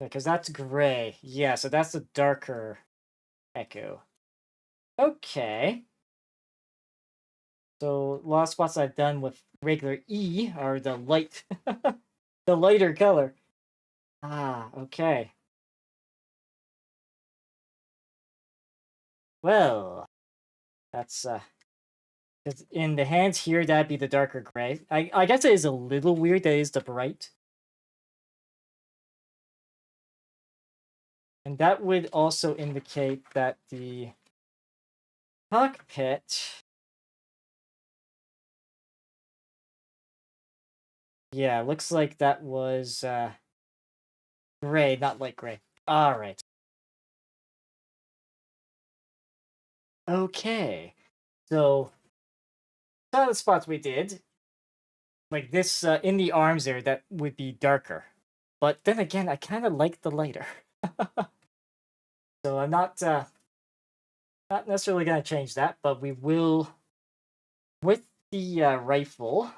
Because that's gray. Yeah, so that's the darker Echo. Okay. So a lot of spots I've done with regular E are the light, the lighter color. Ah, okay. Well, that's because in the hands here that'd be the darker gray. I guess it is a little weird that it is the bright. And that would also indicate that the cockpit. Yeah, looks like that was gray, not light gray. All right. Okay. So some of the spots we did, like this in the arms there, that would be darker. But then again, I kind of like the lighter. So I'm not necessarily gonna change that, but we will with the rifle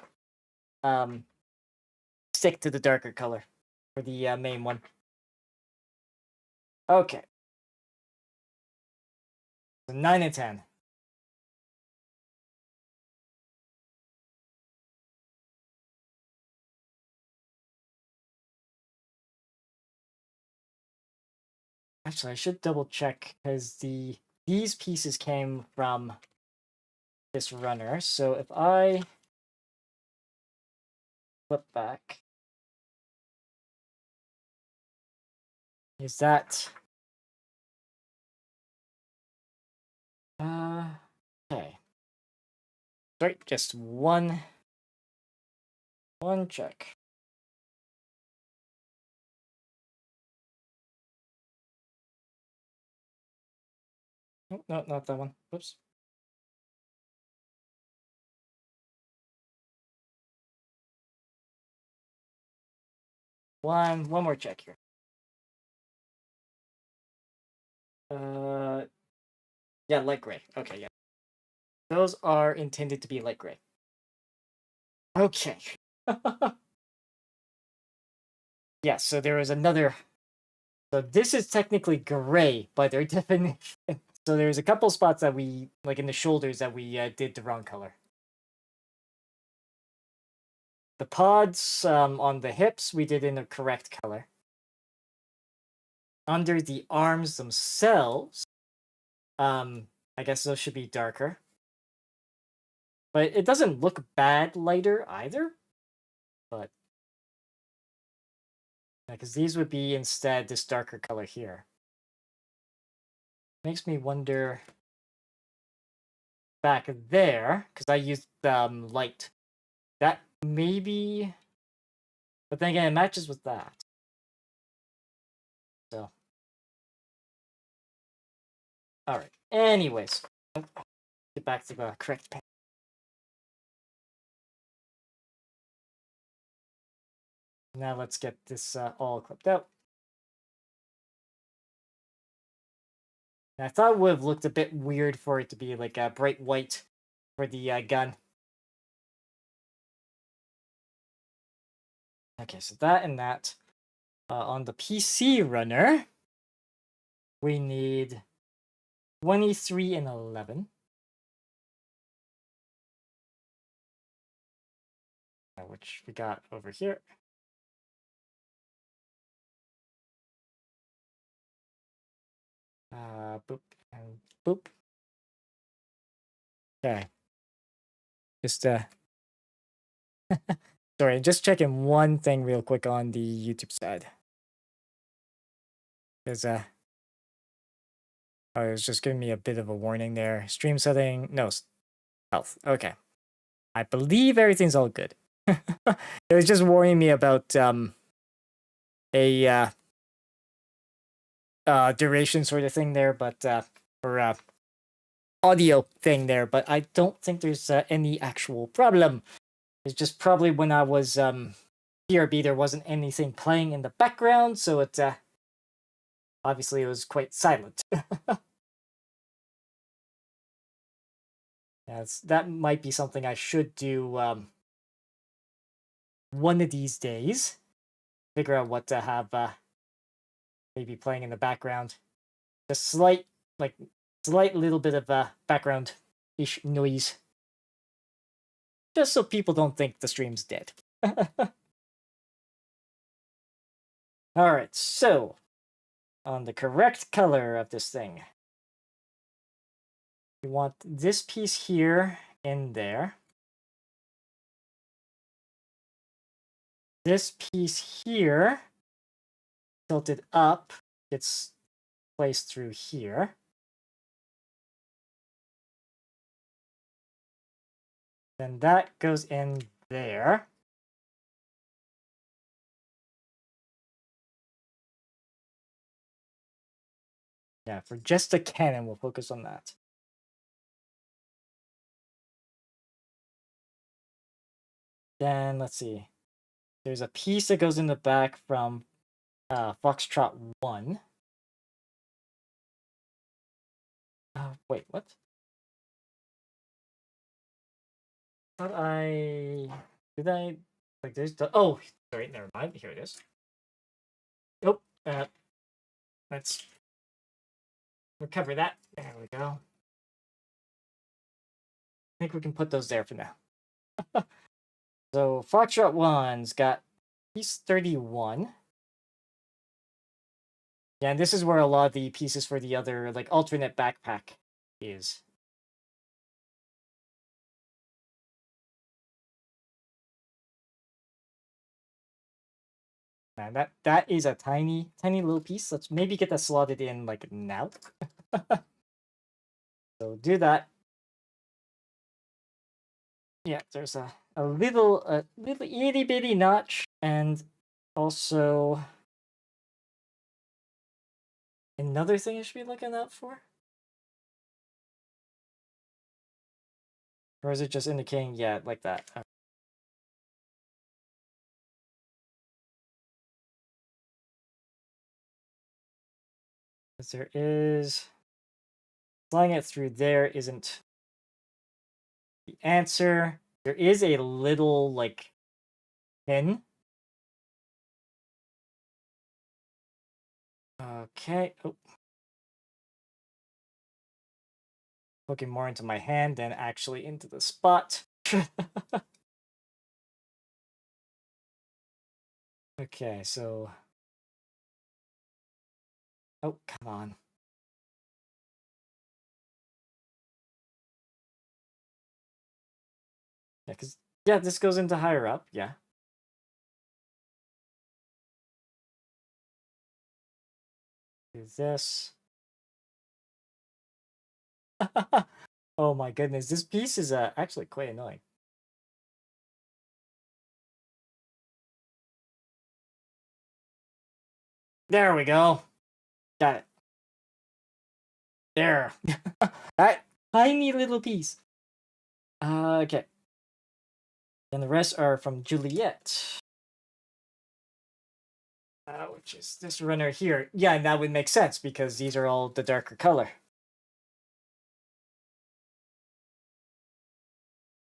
stick to the darker color for the main one. Okay. So 9 and 10. Actually, I should double check because these pieces came from this runner. So if I flip back, is that okay? Sorry, just one check. Oh, no, not that one. Oops. One more check here. Yeah, light gray. Okay, yeah. Those are intended to be light gray. Okay. Yeah, so there was another. So this is technically gray by their definition. So there's a couple spots that we, like in the shoulders, that we did the wrong color. The pods on the hips, we did in the correct color. Under the arms themselves, I guess those should be darker. But it doesn't look bad lighter either. But because these would be instead this darker color here. Makes me wonder back there, because I used light. That maybe, but then again, it matches with that. So, all right. Anyways, get back to the correct paint. Now let's get this all clipped out. And I thought it would have looked a bit weird for it to be like a bright white for the gun. Okay, so that and that. On the PC runner, we need 23 and 11. Which we got over here. Boop and boop. Okay. Just sorry, just checking one thing real quick on the YouTube side. Because oh, it was just giving me a bit of a warning there. Stream setting, no, health. Okay. I believe everything's all good. It was just warning me about a duration sort of thing there, but or audio thing there, but I don't think there's any actual problem. It's just probably when I was PRB, there wasn't anything playing in the background, so it obviously it was quite silent. Yes, that might be something I should do one of these days. Figure out what to have maybe playing in the background. Just slight little bit of background-ish noise. Just so people don't think the stream's dead. Alright, so on the correct color of this thing, you want this piece here in there. This piece here, tilted up, gets placed through here. Then that goes in there. Yeah, for Jesta Cannon, we'll focus on that. Then, let's see. There's a piece that goes in the back from Foxtrot 1. Wait, what? Thought did I, like there's the, oh, sorry, never mind, here it is. Nope, let's recover that. There we go. I think we can put those there for now. So Foxtrot 1's got piece 31. Yeah, and this is where a lot of the pieces for the other, like, alternate backpack is. Man, that is a tiny, tiny little piece. Let's maybe get that slotted in, like, now. So do that. Yeah, there's a little itty bitty notch, and also another thing I should be looking out for? Or is it just indicating, yeah, like that? Because there is... Flying it through there isn't the answer. There is a little, like, pin. Okay. Oh. Looking more into my hand than actually into the spot. Okay, so... Oh, come on. Yeah, because... Yeah, this goes into higher up, yeah. Do this. Oh my goodness, this piece is actually quite annoying. There we go. Got it. There. That tiny little piece. Okay. And the rest are from Juliet. Which is this runner here. Yeah, and that would make sense because these are all the darker color.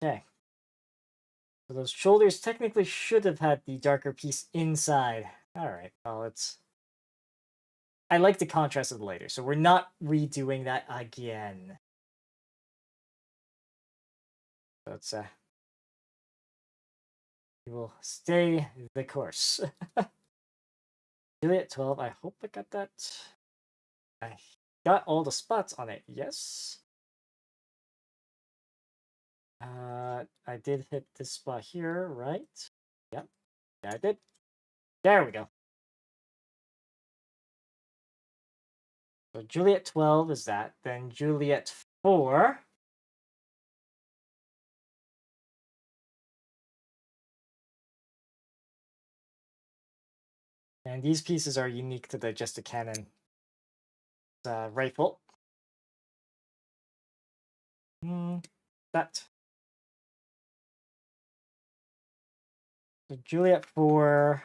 Okay. So those shoulders technically should have had the darker piece inside. Alright, well, it's... I like the contrast of the lighter, so we're not redoing that again. So it's, we will stay the course. Juliet 12, I hope I got that. I got all the spots on it, yes. I did hit this spot here, right? Yep, yeah, I did. There we go. So Juliet 12 is that. Then Juliet 4. And these pieces are unique to the Jesta Cannon rifle. That. So Juliet 4.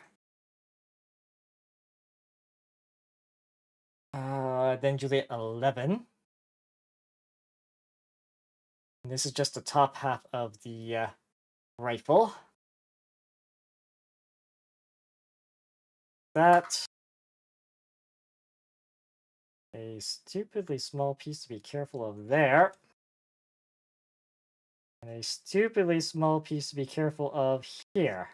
Then Juliet 11. And this is just the top half of the rifle. That. A stupidly small piece to be careful of there. And a stupidly small piece to be careful of here.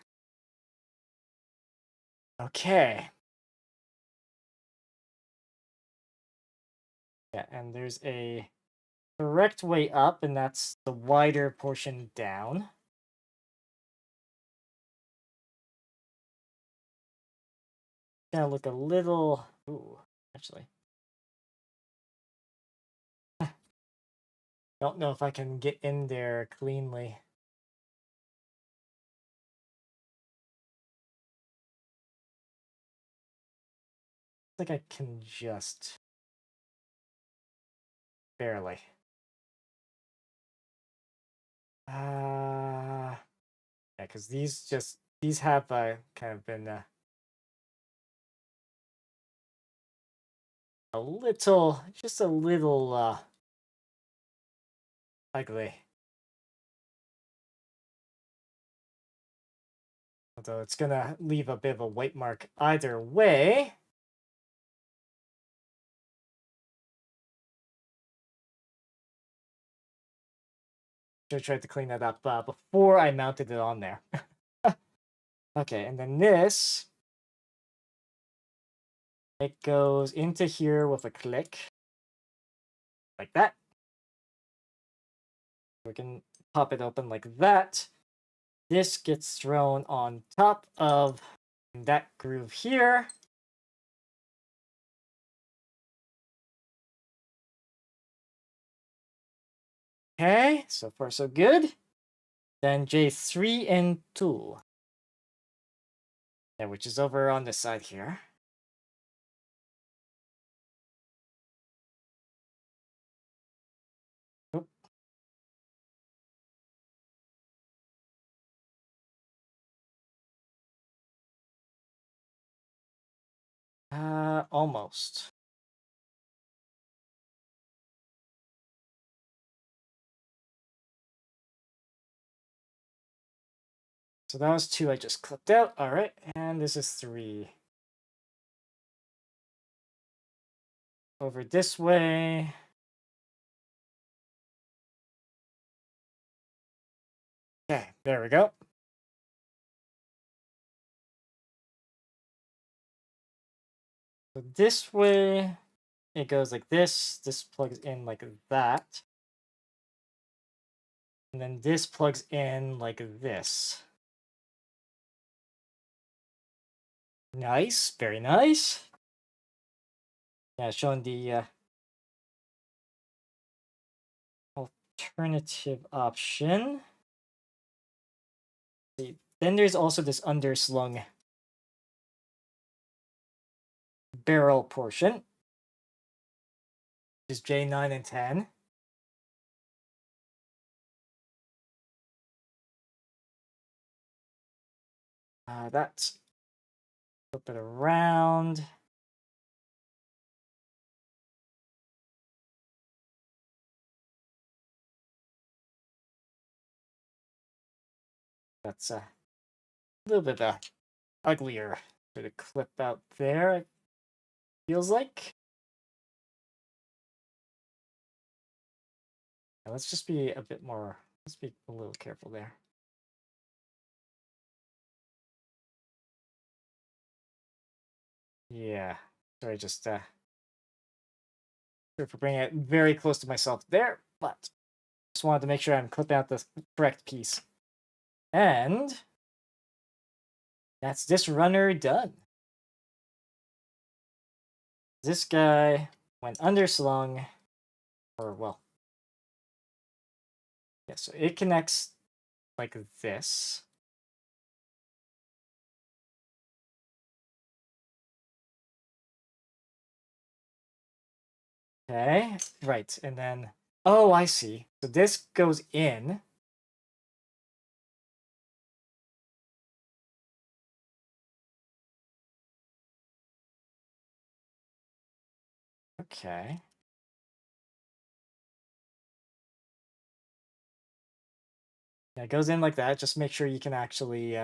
Okay. Yeah, and there's a correct way up, and that's the wider portion down. Gonna look a little... Ooh, actually. Don't know if I can get in there cleanly. I think I can just... Barely. Yeah, because these have kind of been a little, just a little ugly. Although it's gonna leave a bit of a white mark either way. Should have tried to clean that up before I mounted it on there. Okay, and then this It goes into here with a click. Like that. We can pop it open like that. This gets thrown on top of that groove here. Okay, so far so good. Then J3 and 2. Yeah, which is over on this side here. Oop. Almost. So that was 2 I just clipped out. All right, and this is 3. Over this way. Okay, there we go. So this way, it goes like this. This plugs in like that. And then this plugs in like this. Nice, very nice. Yeah, showing the alternative option. See, then there's also this underslung barrel portion, which is J9 and 10. That's flip it around. That's a little bit uglier for the clip out there, it feels like. Now, let's just be a bit more, let's be a little careful there. Yeah, sorry, just sorry for bringing it very close to myself there, but just wanted to make sure I'm clipping out the correct piece. And that's this runner done. This guy went underslung, or well, yeah, so it connects like this. Okay, right, and then, oh, I see. So this goes in. Okay. Yeah, it goes in like that. Just make sure you can actually,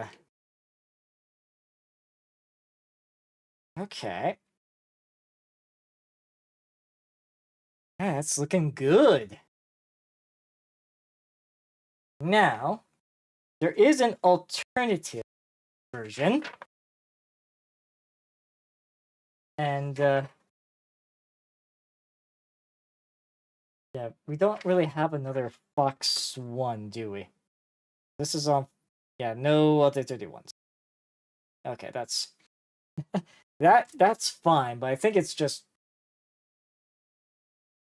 okay. Yeah, it's looking good. Now, there is an alternative version. And, yeah, we don't really have another Fox 1, do we? This is on, yeah, no other 31s. Okay, that's, that's fine, but I think it's just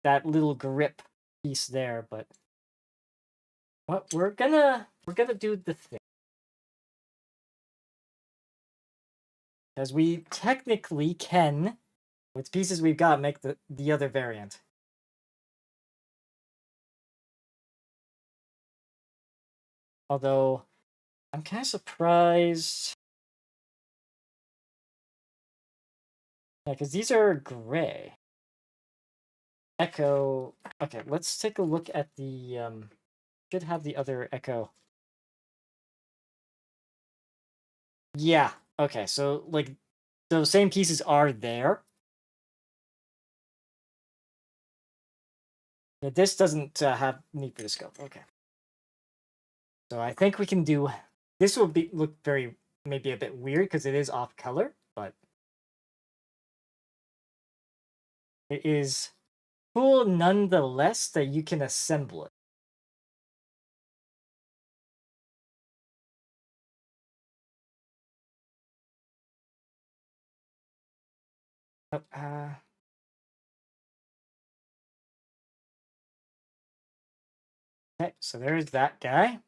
that little grip piece there, but what we're gonna do the thing. Because we technically can, with pieces we've got, make the other variant. Although, I'm kind of surprised. Yeah, because these are gray. Echo. Okay, let's take a look at the. Should have the other Echo. Yeah. Okay. So like, those same pieces are there. Yeah, this doesn't have need for the scope. Okay. So I think we can do. This will look very maybe a bit weird because it is off color, but it is cool nonetheless that you can assemble it. Oh, okay, so there's that guy.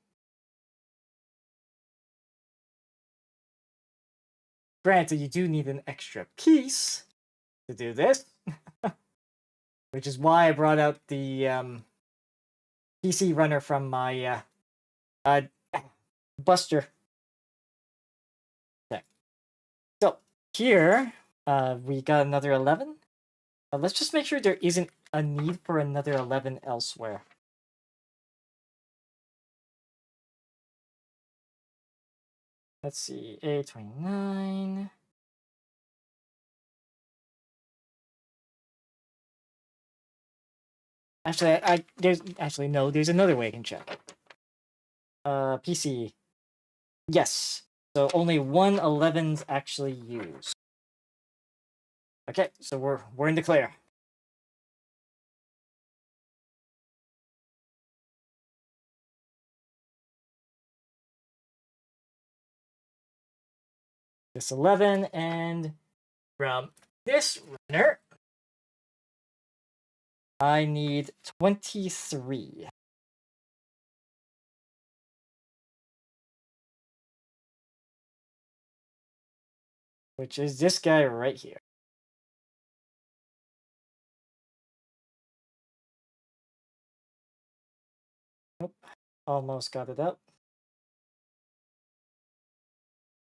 Granted, you do need an extra piece to do this, which is why I brought out the PC runner from my uh, Buster. Okay. So here we got another 11. Let's just make sure there isn't a need for another 11 elsewhere. Let's see, A29. Actually, there's another way I can check. PC. Yes. So only 111's actually used. Okay, so we're in the clear. This 11, and from this runner, I need 23. Which is this guy right here. Nope. Almost got it up.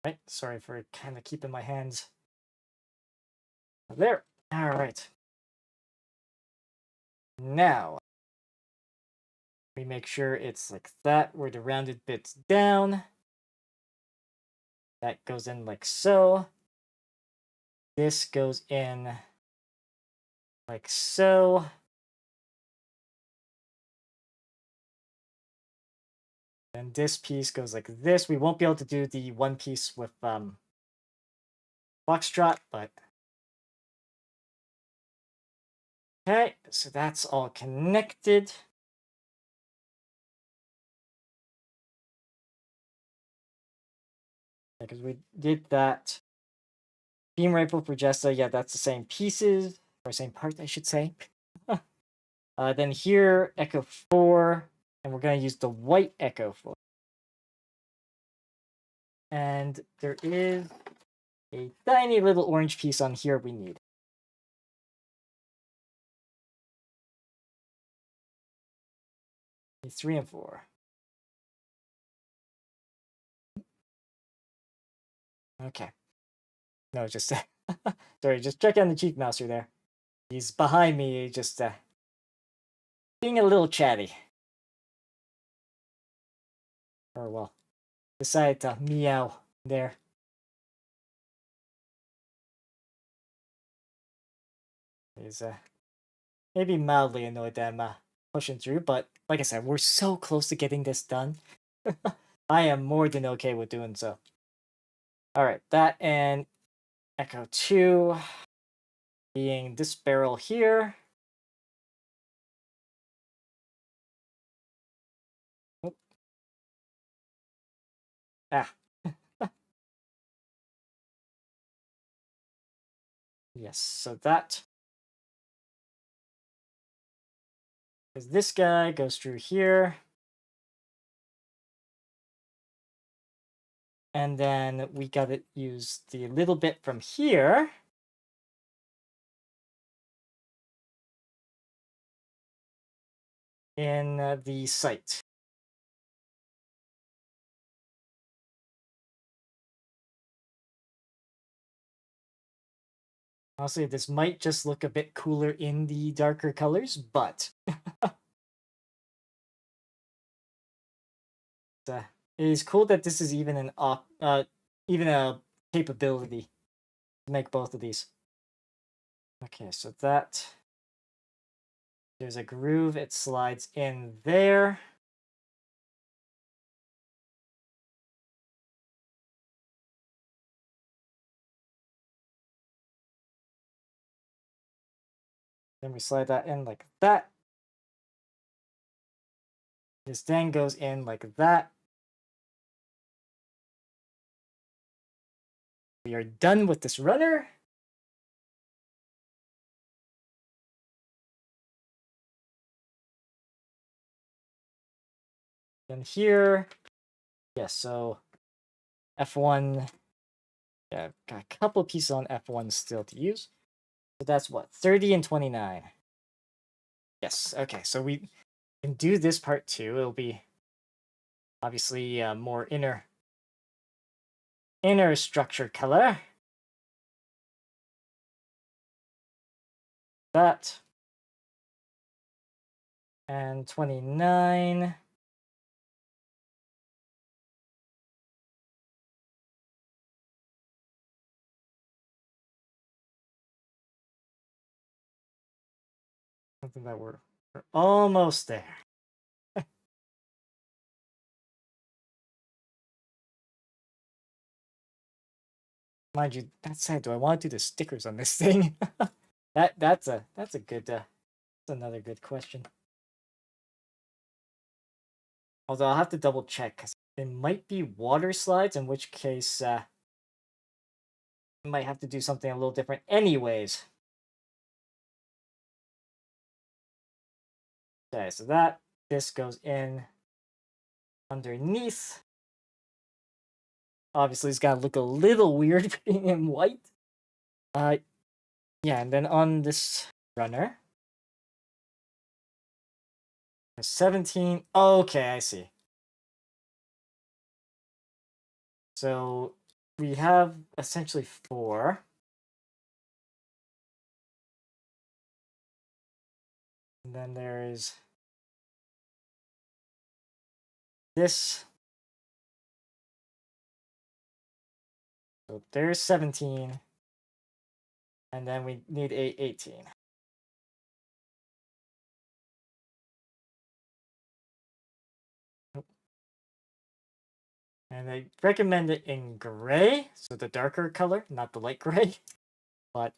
Right, sorry for kind of keeping my hands there. All right. Now, we make sure it's like that, where the rounded bit's down. That goes in like so. This goes in like so. And this piece goes like this. We won't be able to do the one piece with Foxtrot, but okay, so that's all connected. Because we did that. Beam rifle for Jesta, yeah, that's the same pieces, or same part, I should say. Then here, Echo 4, and we're going to use the white Echo 4. And there is a tiny little orange piece on here we need. It's 3 and 4. Okay. No, just sorry, just check on the Chief Master there. He's behind me, just being a little chatty. Or well, decided to meow there. He's maybe mildly annoyed that I'm pushing through, but like I said, we're so close to getting this done. I am more than okay with doing so. Alright, that and Echo 2 being this barrel here. Oh. Ah. Yes, so that is this guy goes through here. And then we gotta use the little bit from here. In the site. Honestly, this might just look a bit cooler in the darker colors, but it is cool that this is even even a capability to make both of these. Okay, so that there's a groove, it slides in there. Then we slide that in like that. This then goes in like that. We are done with this runner. Then here, yes, so F1, yeah, got a couple pieces on F1 still to use. So that's what, 30 and 29. Yes, okay, so we can do this part too. It'll be obviously more inner structure color. That. And 29. Something that we're almost there. Mind you, that said, do I want to do the stickers on this thing? that's a good that's another good question. Although I'll have to double check because it might be water slides, in which case I might have to do something a little different anyways. Okay, so this goes in underneath. Obviously, it's gotta look a little weird being in white. Yeah, and then on this runner, 17. Okay, I see. So we have essentially 4. And then there's this. So there's 17. And then we need a 18. And I recommend it in gray, so the darker color, not the light gray. But,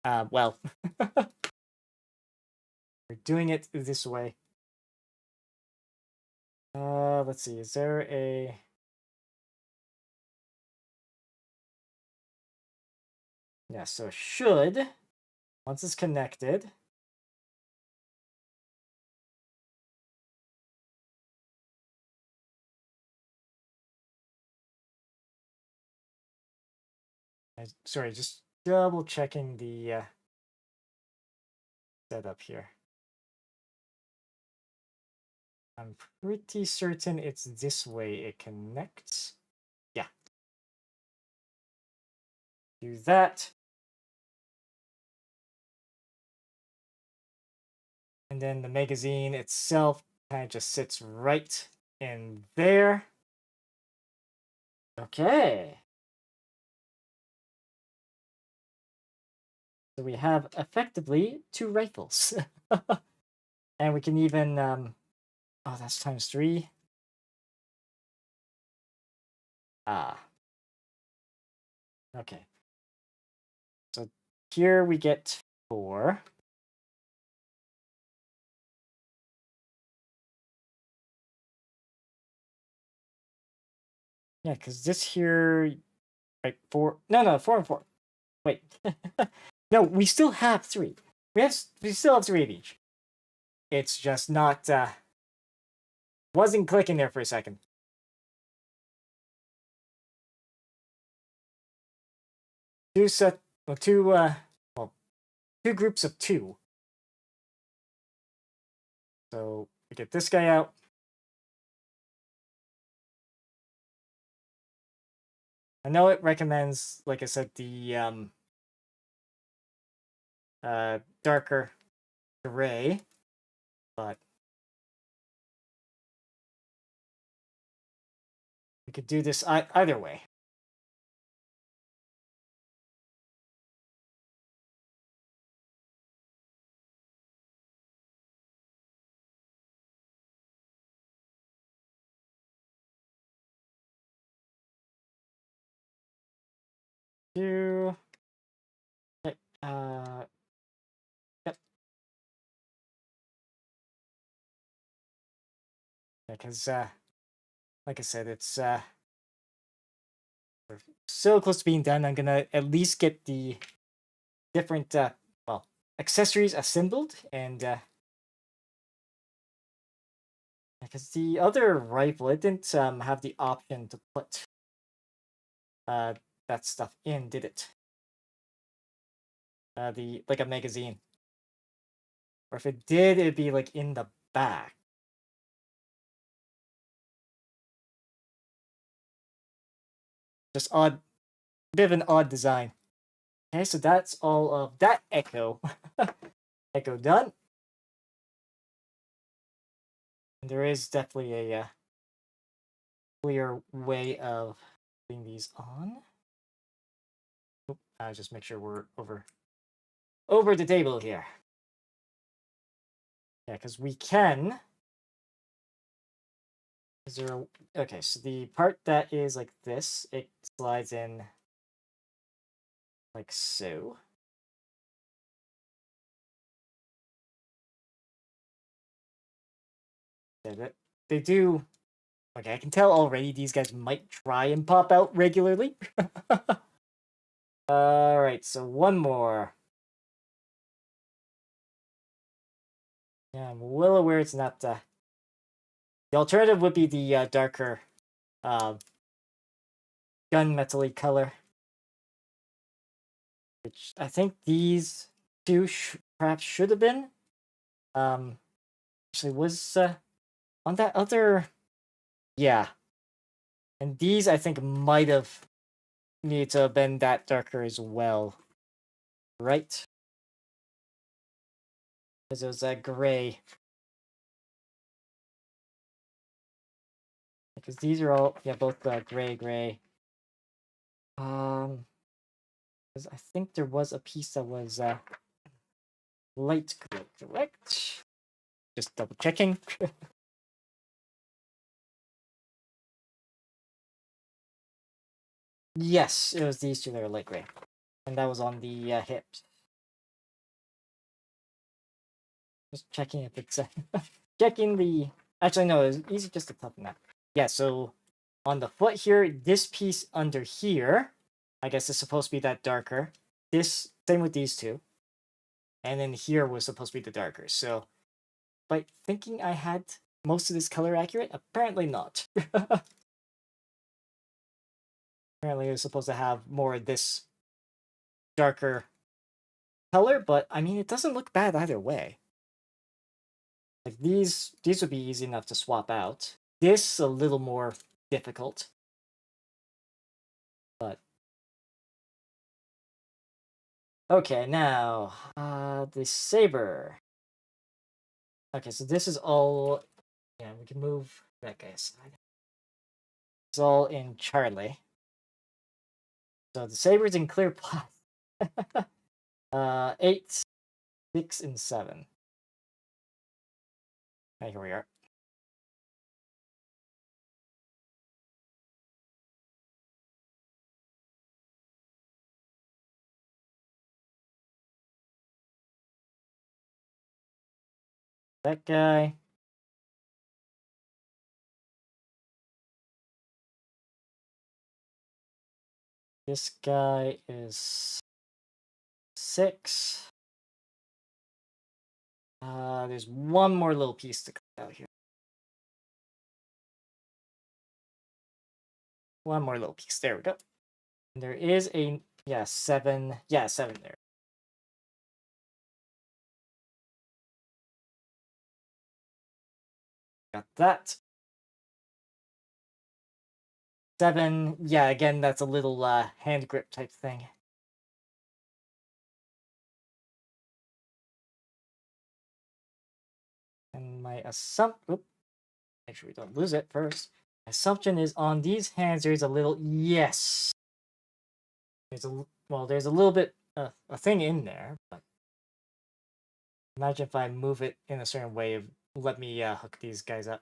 well, we're doing it this way. Let's see, is there a... Yeah, so it should, once it's connected, sorry, just double checking the setup here. I'm pretty certain it's this way it connects. Yeah. Do that. And then the magazine itself kind of just sits right in there. Okay. So we have effectively 2 rifles. And we can even, oh, that's times 3. Ah. Okay. So here we get 4. Yeah, because this here, right, 4. No, 4 and 4. Wait. No, we still have 3. We still have 3 of each. It's just not, wasn't clicking there for a second. Two groups of 2. So we get this guy out. I know it recommends, like I said, the darker gray, but we could do this either way. Okay, yep. Because, like I said, it's we're so close to being done. I'm gonna at least get the different, well, accessories assembled, and because the other rifle, it didn't have the option to put that stuff in, did it? The like a magazine, or if it did, it'd be like in the back. Just odd, bit of an odd design. Okay, so that's all of that echo. Echo done. And there is definitely a clear way of putting these on. Just make sure we're over the table here. Yeah, because we can. Is there a, okay, so the part that is like this, it slides in like so. They do. Okay, I can tell already these guys might try and pop out regularly. Alright, so one more. Yeah, I'm well aware it's not the alternative would be the darker gunmetal-y color. Which I think these two perhaps should have been. Actually was on that other, yeah. And these I think might have needed to have been that darker as well. Right? Because it was that gray. Because these are all, yeah, both gray. Because I think there was a piece that was light gray, correct? Just double checking. Yes, it was these two that were light gray. And that was on the hips. Just checking if it's checking the. Actually, no, it's easy just to toughen that. Yeah, so on the foot here, this piece under here, I guess is supposed to be that darker. This same with these two, and then here was supposed to be the darker. So, by thinking I had most of this color accurate, apparently not. Apparently, it was supposed to have more of this darker color, but I mean, it doesn't look bad either way. Like these would be easy enough to swap out. This a little more difficult, but okay. Now, the saber. Okay, so this is all. Yeah, we can move that guy aside. It's all in Charlie. So the saber's in clear plus. 8, 6, and 7. Okay, here we are. That guy. This guy is 6. There's one more little piece to cut out here. One more little piece. There we go. And there is a, yeah, 7. Yeah, 7 there. Got that. 7. Yeah, again, that's a little hand grip type thing. And my assumption, make sure we don't lose it first. Assumption is on these hands, there's a little, yes. There's a, well, there's a little bit, a thing in there, but imagine if I move it in a certain way, let me hook these guys up.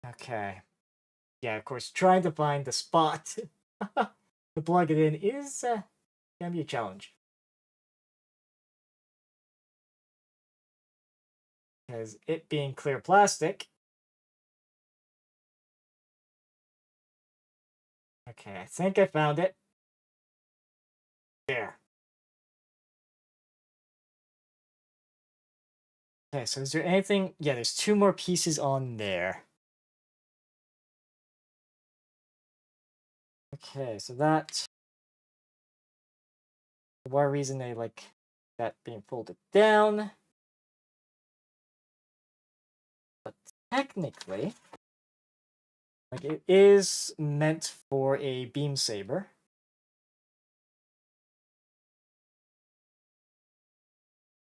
Okay. Yeah, of course, trying to find the spot to plug it in is gonna be a challenge. as it being clear plastic. Okay, I think I found it. There. Okay, so is there anything? Yeah, there's 2 more pieces on there. Okay, so that... For whatever reason, they like that being folded down. But technically, like, it is meant for a beam saber.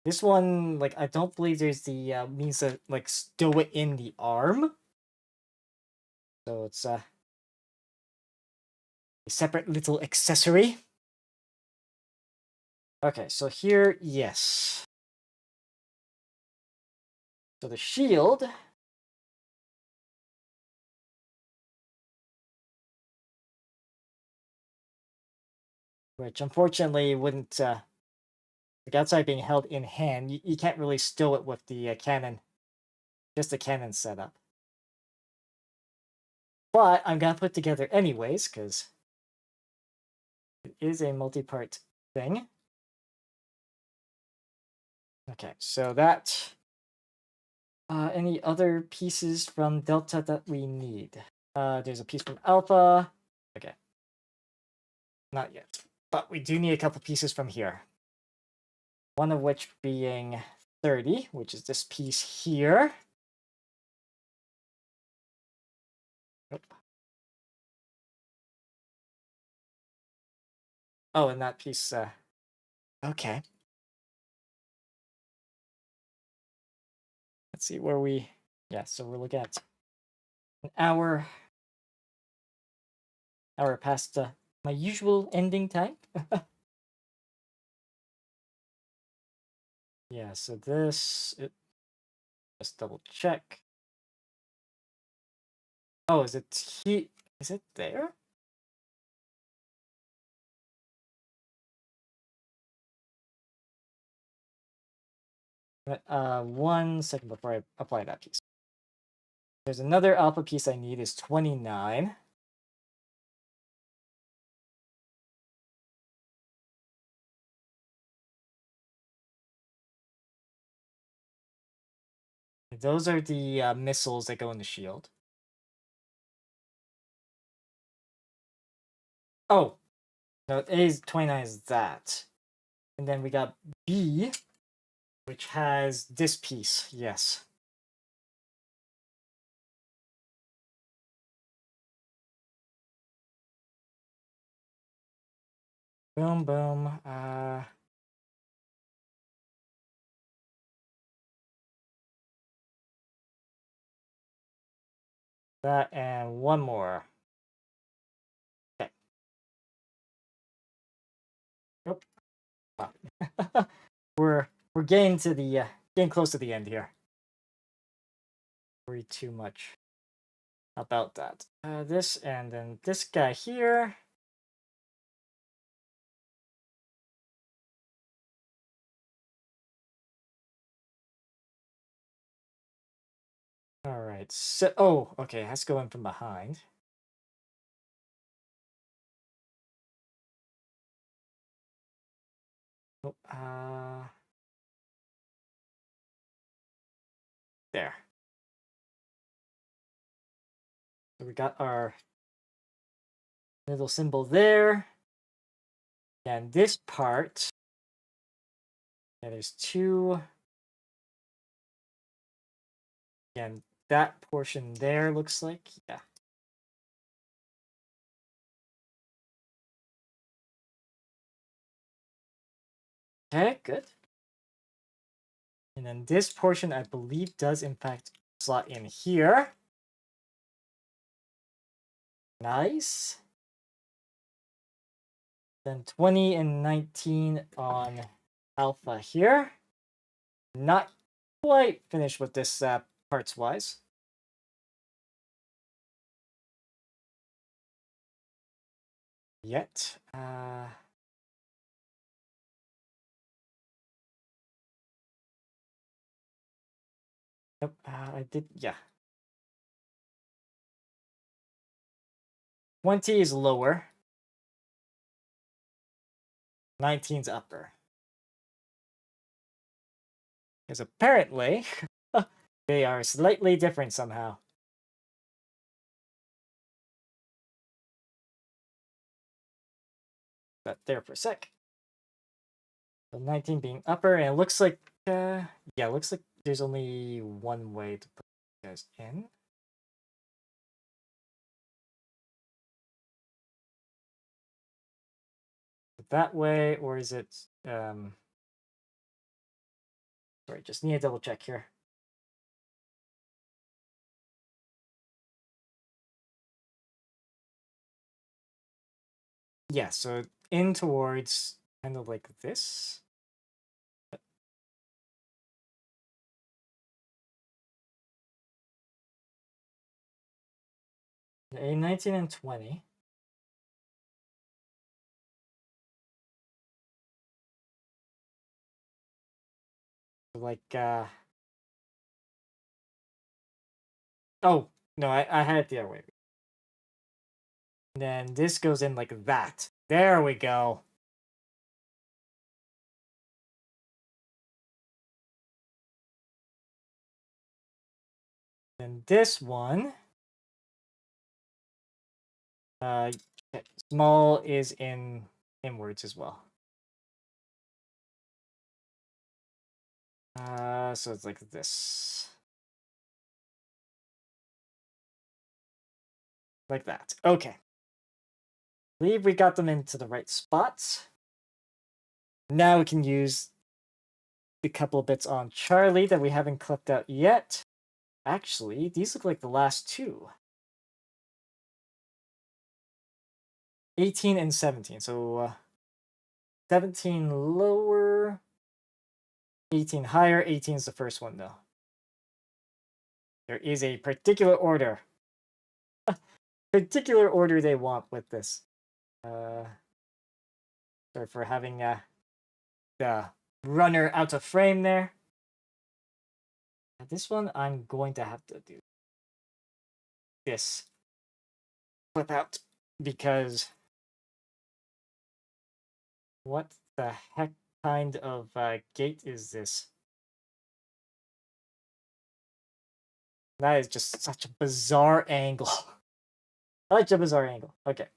This one, like, I don't believe there's the means to like stow it in the arm. So it's a separate little accessory. Okay, so here, yes. So the shield, which unfortunately wouldn't, like, outside being held in hand, you can't really stow it with the cannon, just the cannon setup. But I'm gonna put together anyways, because it is a multi-part thing. Okay, so that... any other pieces from Delta that we need? There's a piece from Alpha. Okay. Not yet. But we do need a couple pieces from here. One of which being 30, which is this piece here. Nope. Oh, and that piece, okay. Let's see where we... Yeah, so we're looking at an hour past my usual ending time. Yeah, so this... Just double check. Oh, is it is it there? One second before I apply that piece. There's another alpha piece I need is 29. Those are the missiles that go in the shield. Oh, no, A is 29 is that. And then we got B, which has this piece, yes. Boom, boom. That and one more. Okay. Nope. Wow. we're getting to the getting close to the end here. Worry too much about that. This and then this guy here. All right. So, oh, okay. Has to go in from behind. Oh, there. So we got our little symbol there. And this part, yeah, there's 2. And that portion there looks like, yeah. Okay, good. And then this portion, I believe, does in fact slot in here. Nice. Then 20 and 19 on alpha here. Not quite finished with this parts-wise. Yet. Nope, I did, yeah. 20 is lower. 19's upper. Because apparently, they are slightly different somehow. But there for a sec. So 19 being upper, and it looks like, yeah, it looks like there's only one way to put you guys in. That way, or is it, sorry, just need a double check here. Yeah, so in towards kind of like this. A 19 and 20. Like, oh, no, I had it the other way. And then this goes in like that. There we go. And this one, small is in inwards as well. So it's like this. Like that. Okay. I believe we got them into the right spots. Now we can use a couple bits on Charlie that we haven't clipped out yet. Actually, these look like the last two. 18 and 17. So 17 lower, 18 higher. 18 is the first one, though. There is a particular order. Particular order they want with this. Sorry for having the runner out of frame there. This one I'm going to have to do this flip out because what the heck kind of gate is this? That is just such a bizarre angle. Such a bizarre angle. Okay.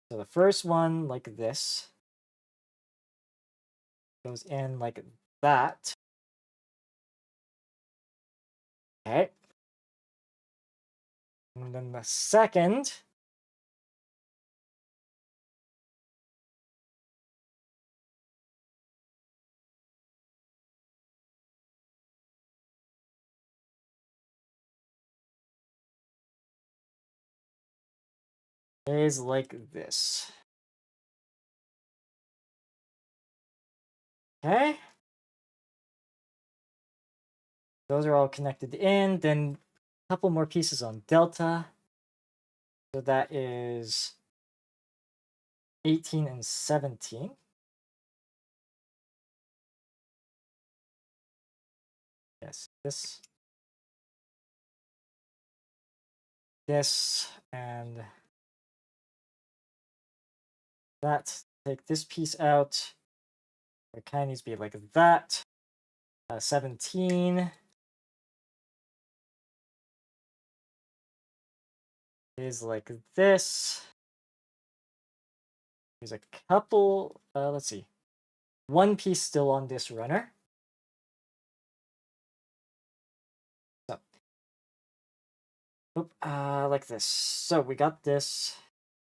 So the first one, like this, goes in like that. Okay. And then the second is like this. Okay. Those are all connected in. Then a couple more pieces on delta. So that is 18 and 17. Yes, this, and that. Take this piece out. It kind of needs to be like that. 17 is like this. There's a couple, let's see. One piece still on this runner. So, like this. So we got this.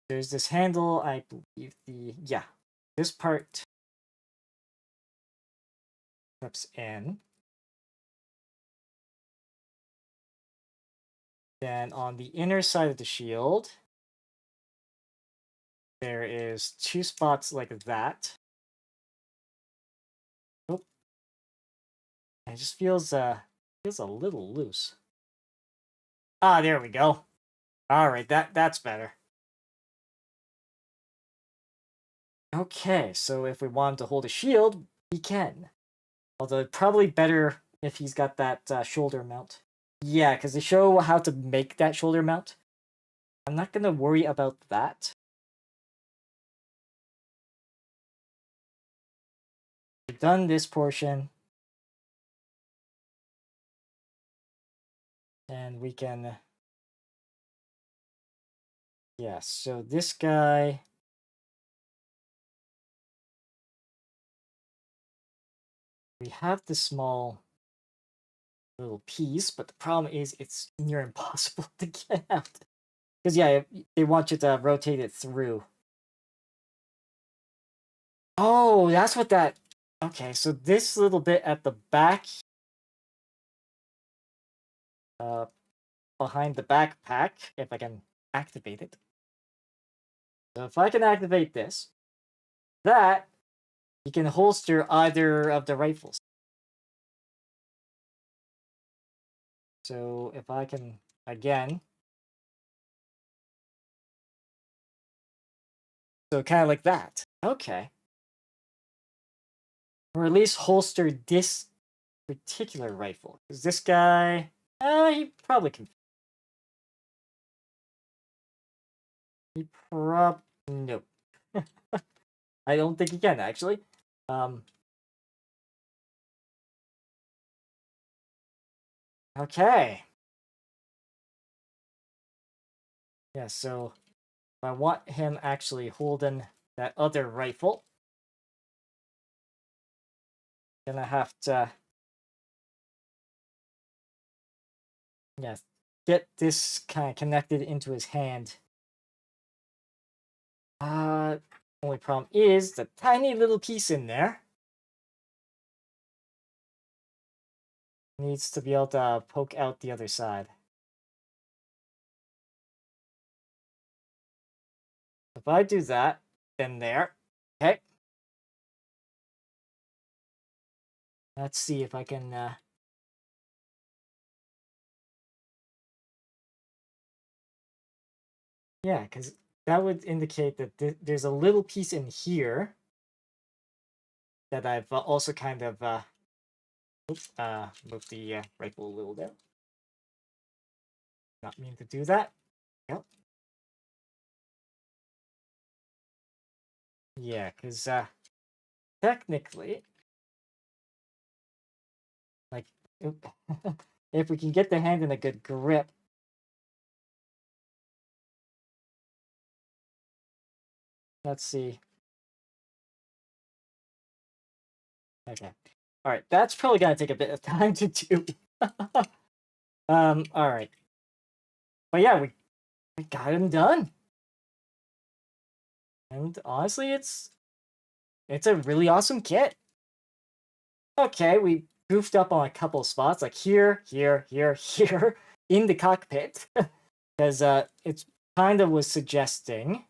There's this handle, I believe this part clips in. Then on the inner side of the shield, there is two spots like that. Oh, it just feels a little loose. Ah, there we go. All right, that's better. Okay, so if we want to hold a shield, we can. Although probably better if he's got that shoulder mount. Yeah, because they show how to make that shoulder mount. I'm not gonna worry about that. We've done this portion. And we can... Yeah, so this guy... We have the small little piece, but the problem is it's near impossible to get out. Because, yeah, they want you to rotate it through. Oh, that's what that... Okay, so this little bit at the back... behind the backpack, if I can activate it. So if I can activate this, that, you can holster either of the rifles. So if I can, again... So kind of like that. Okay. Or at least holster this particular rifle. Because this guy... he probably can... Nope. I don't think he can, actually. Okay. Yeah, so if I want him actually holding that other rifle, gonna have to... Yeah, get this kind of connected into his hand. Only problem is the tiny little piece in there needs to be able to poke out the other side. If I do that, then there. Okay. Let's see if I can... Yeah, because that would indicate that there's a little piece in here that I've also kind of... move the rifle a little bit. Not mean to do that. Yep. Yeah, because technically, like, if we can get the hand in a good grip, let's see. Okay. All right, that's probably gonna take a bit of time to do. All right. But yeah, we got him done. And honestly, it's a really awesome kit. Okay, we goofed up on a couple spots, like here, here, here, here, in the cockpit. Because it's kind of was suggesting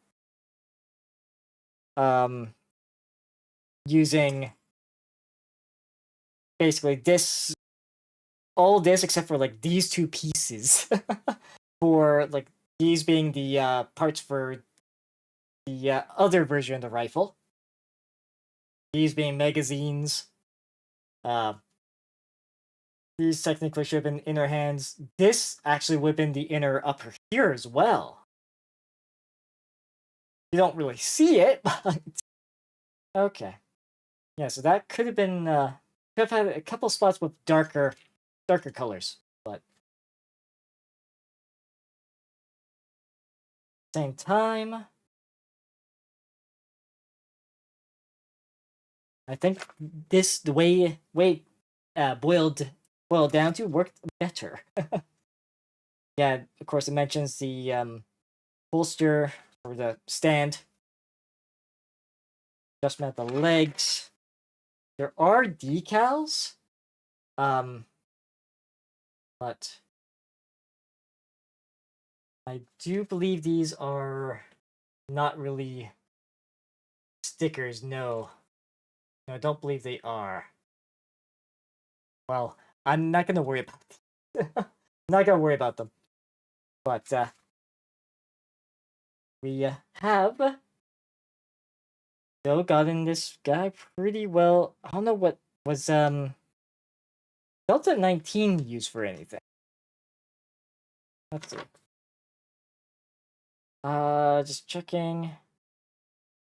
using basically all this except for like these two pieces for like these being the parts for the other version of the rifle, these being magazines, these technically should have been inner hands. This actually would have been the inner upper here as well. You don't really see it, but okay. Yeah, so that could have been could have had a couple spots with darker colors, but same time, I think this the way boiled down to worked better. Yeah, of course it mentions the holster or the stand, adjustment of the legs. There are decals, but I do believe these are not really stickers. No, I don't believe they are. Well, I'm not gonna worry about them. I'm not gonna worry about them. But we have though gotten this guy pretty well. I don't know what was Delta 19 used for anything? Let's see. Just checking.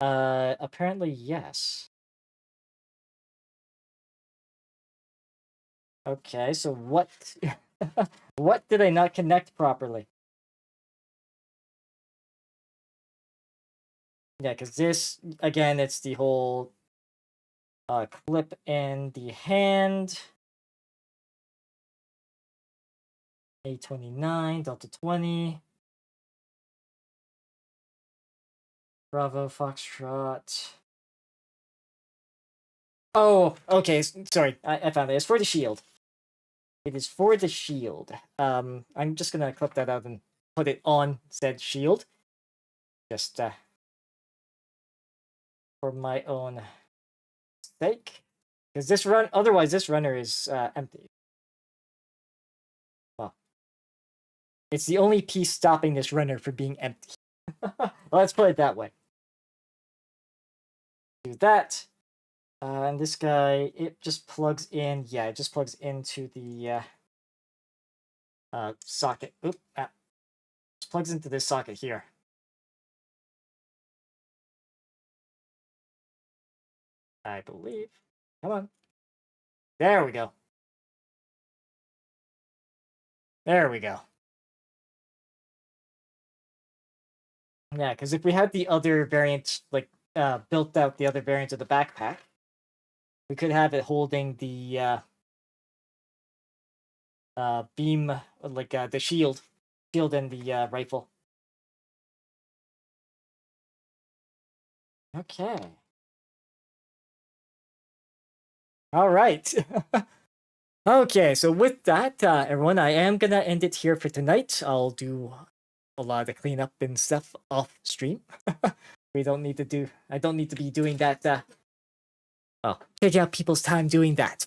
Apparently yes. Okay, so what what did I not connect properly? Yeah, because this, again, it's the whole clip in the hand. A29, Delta 20. Bravo, Foxtrot. Oh, okay, sorry, I found it. It's for the shield. It is for the shield. I'm just gonna clip that out and put it on said shield. Just for my own sake. Because this run, otherwise this runner is empty. Well, it's the only piece stopping this runner from being empty. Let's put it that way. Do that. And this guy, it just plugs in. Yeah, it just plugs into the socket. Oop, just plugs into this socket here. I believe. Come on. There we go. There we go. Yeah, because if we had the other variant, like, built out the other variant of the backpack, we could have it holding the beam, like the shield and the rifle. Okay. All right. Okay, so with that, everyone, I am gonna end it here for tonight. I'll do a lot of the cleanup and stuff off stream. I don't need to be doing that. Take out people's time doing that.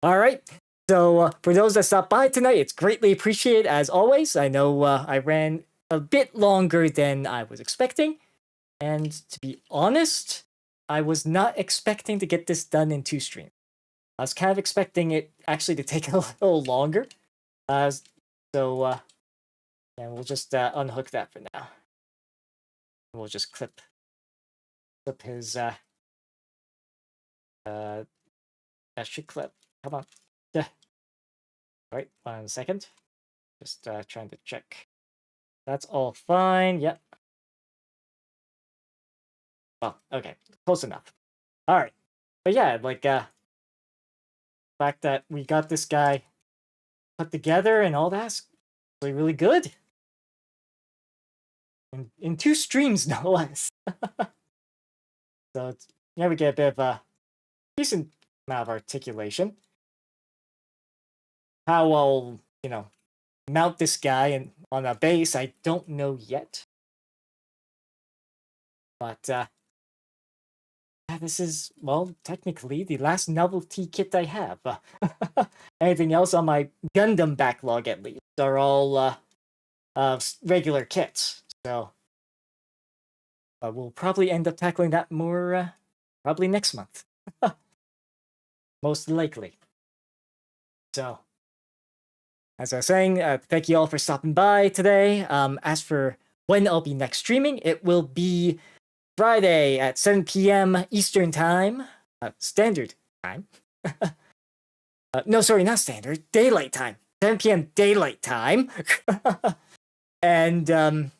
All right. So for those that stopped by tonight, it's greatly appreciated as always. I know I ran a bit longer than I was expecting. And to be honest, I was not expecting to get this done in 2 streams. I was kind of expecting it actually to take a little longer. Yeah, we'll just unhook that for now. We'll just clip his that should clip. Come on. Wait 1 second. Just trying to check. That's all fine. Yep. Well, okay, close enough. All right, but yeah, like the fact that we got this guy put together and all that's really, really good. In 2 streams, no less. So it's, yeah, we get a bit of a decent amount of articulation. How I'll, mount this guy and on a base, I don't know yet. But this is, well, technically the last novelty kit I have. Anything else on my Gundam backlog, at least, are all regular kits. So we'll probably end up tackling that more probably next month. Most likely. So, as I was saying, thank you all for stopping by today. As for when I'll be next streaming, it will be Friday at 7 p.m. Eastern Time. Standard Time. No, sorry, not Standard. Daylight Time. 7 p.m. Daylight Time. And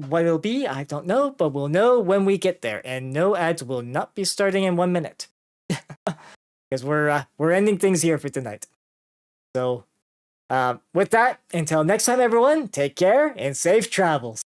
what it'll be, I don't know, but we'll know when we get there. And no ads will not be starting in 1 minute. Because we're ending things here for tonight. So, with that, until next time, everyone, take care and safe travels.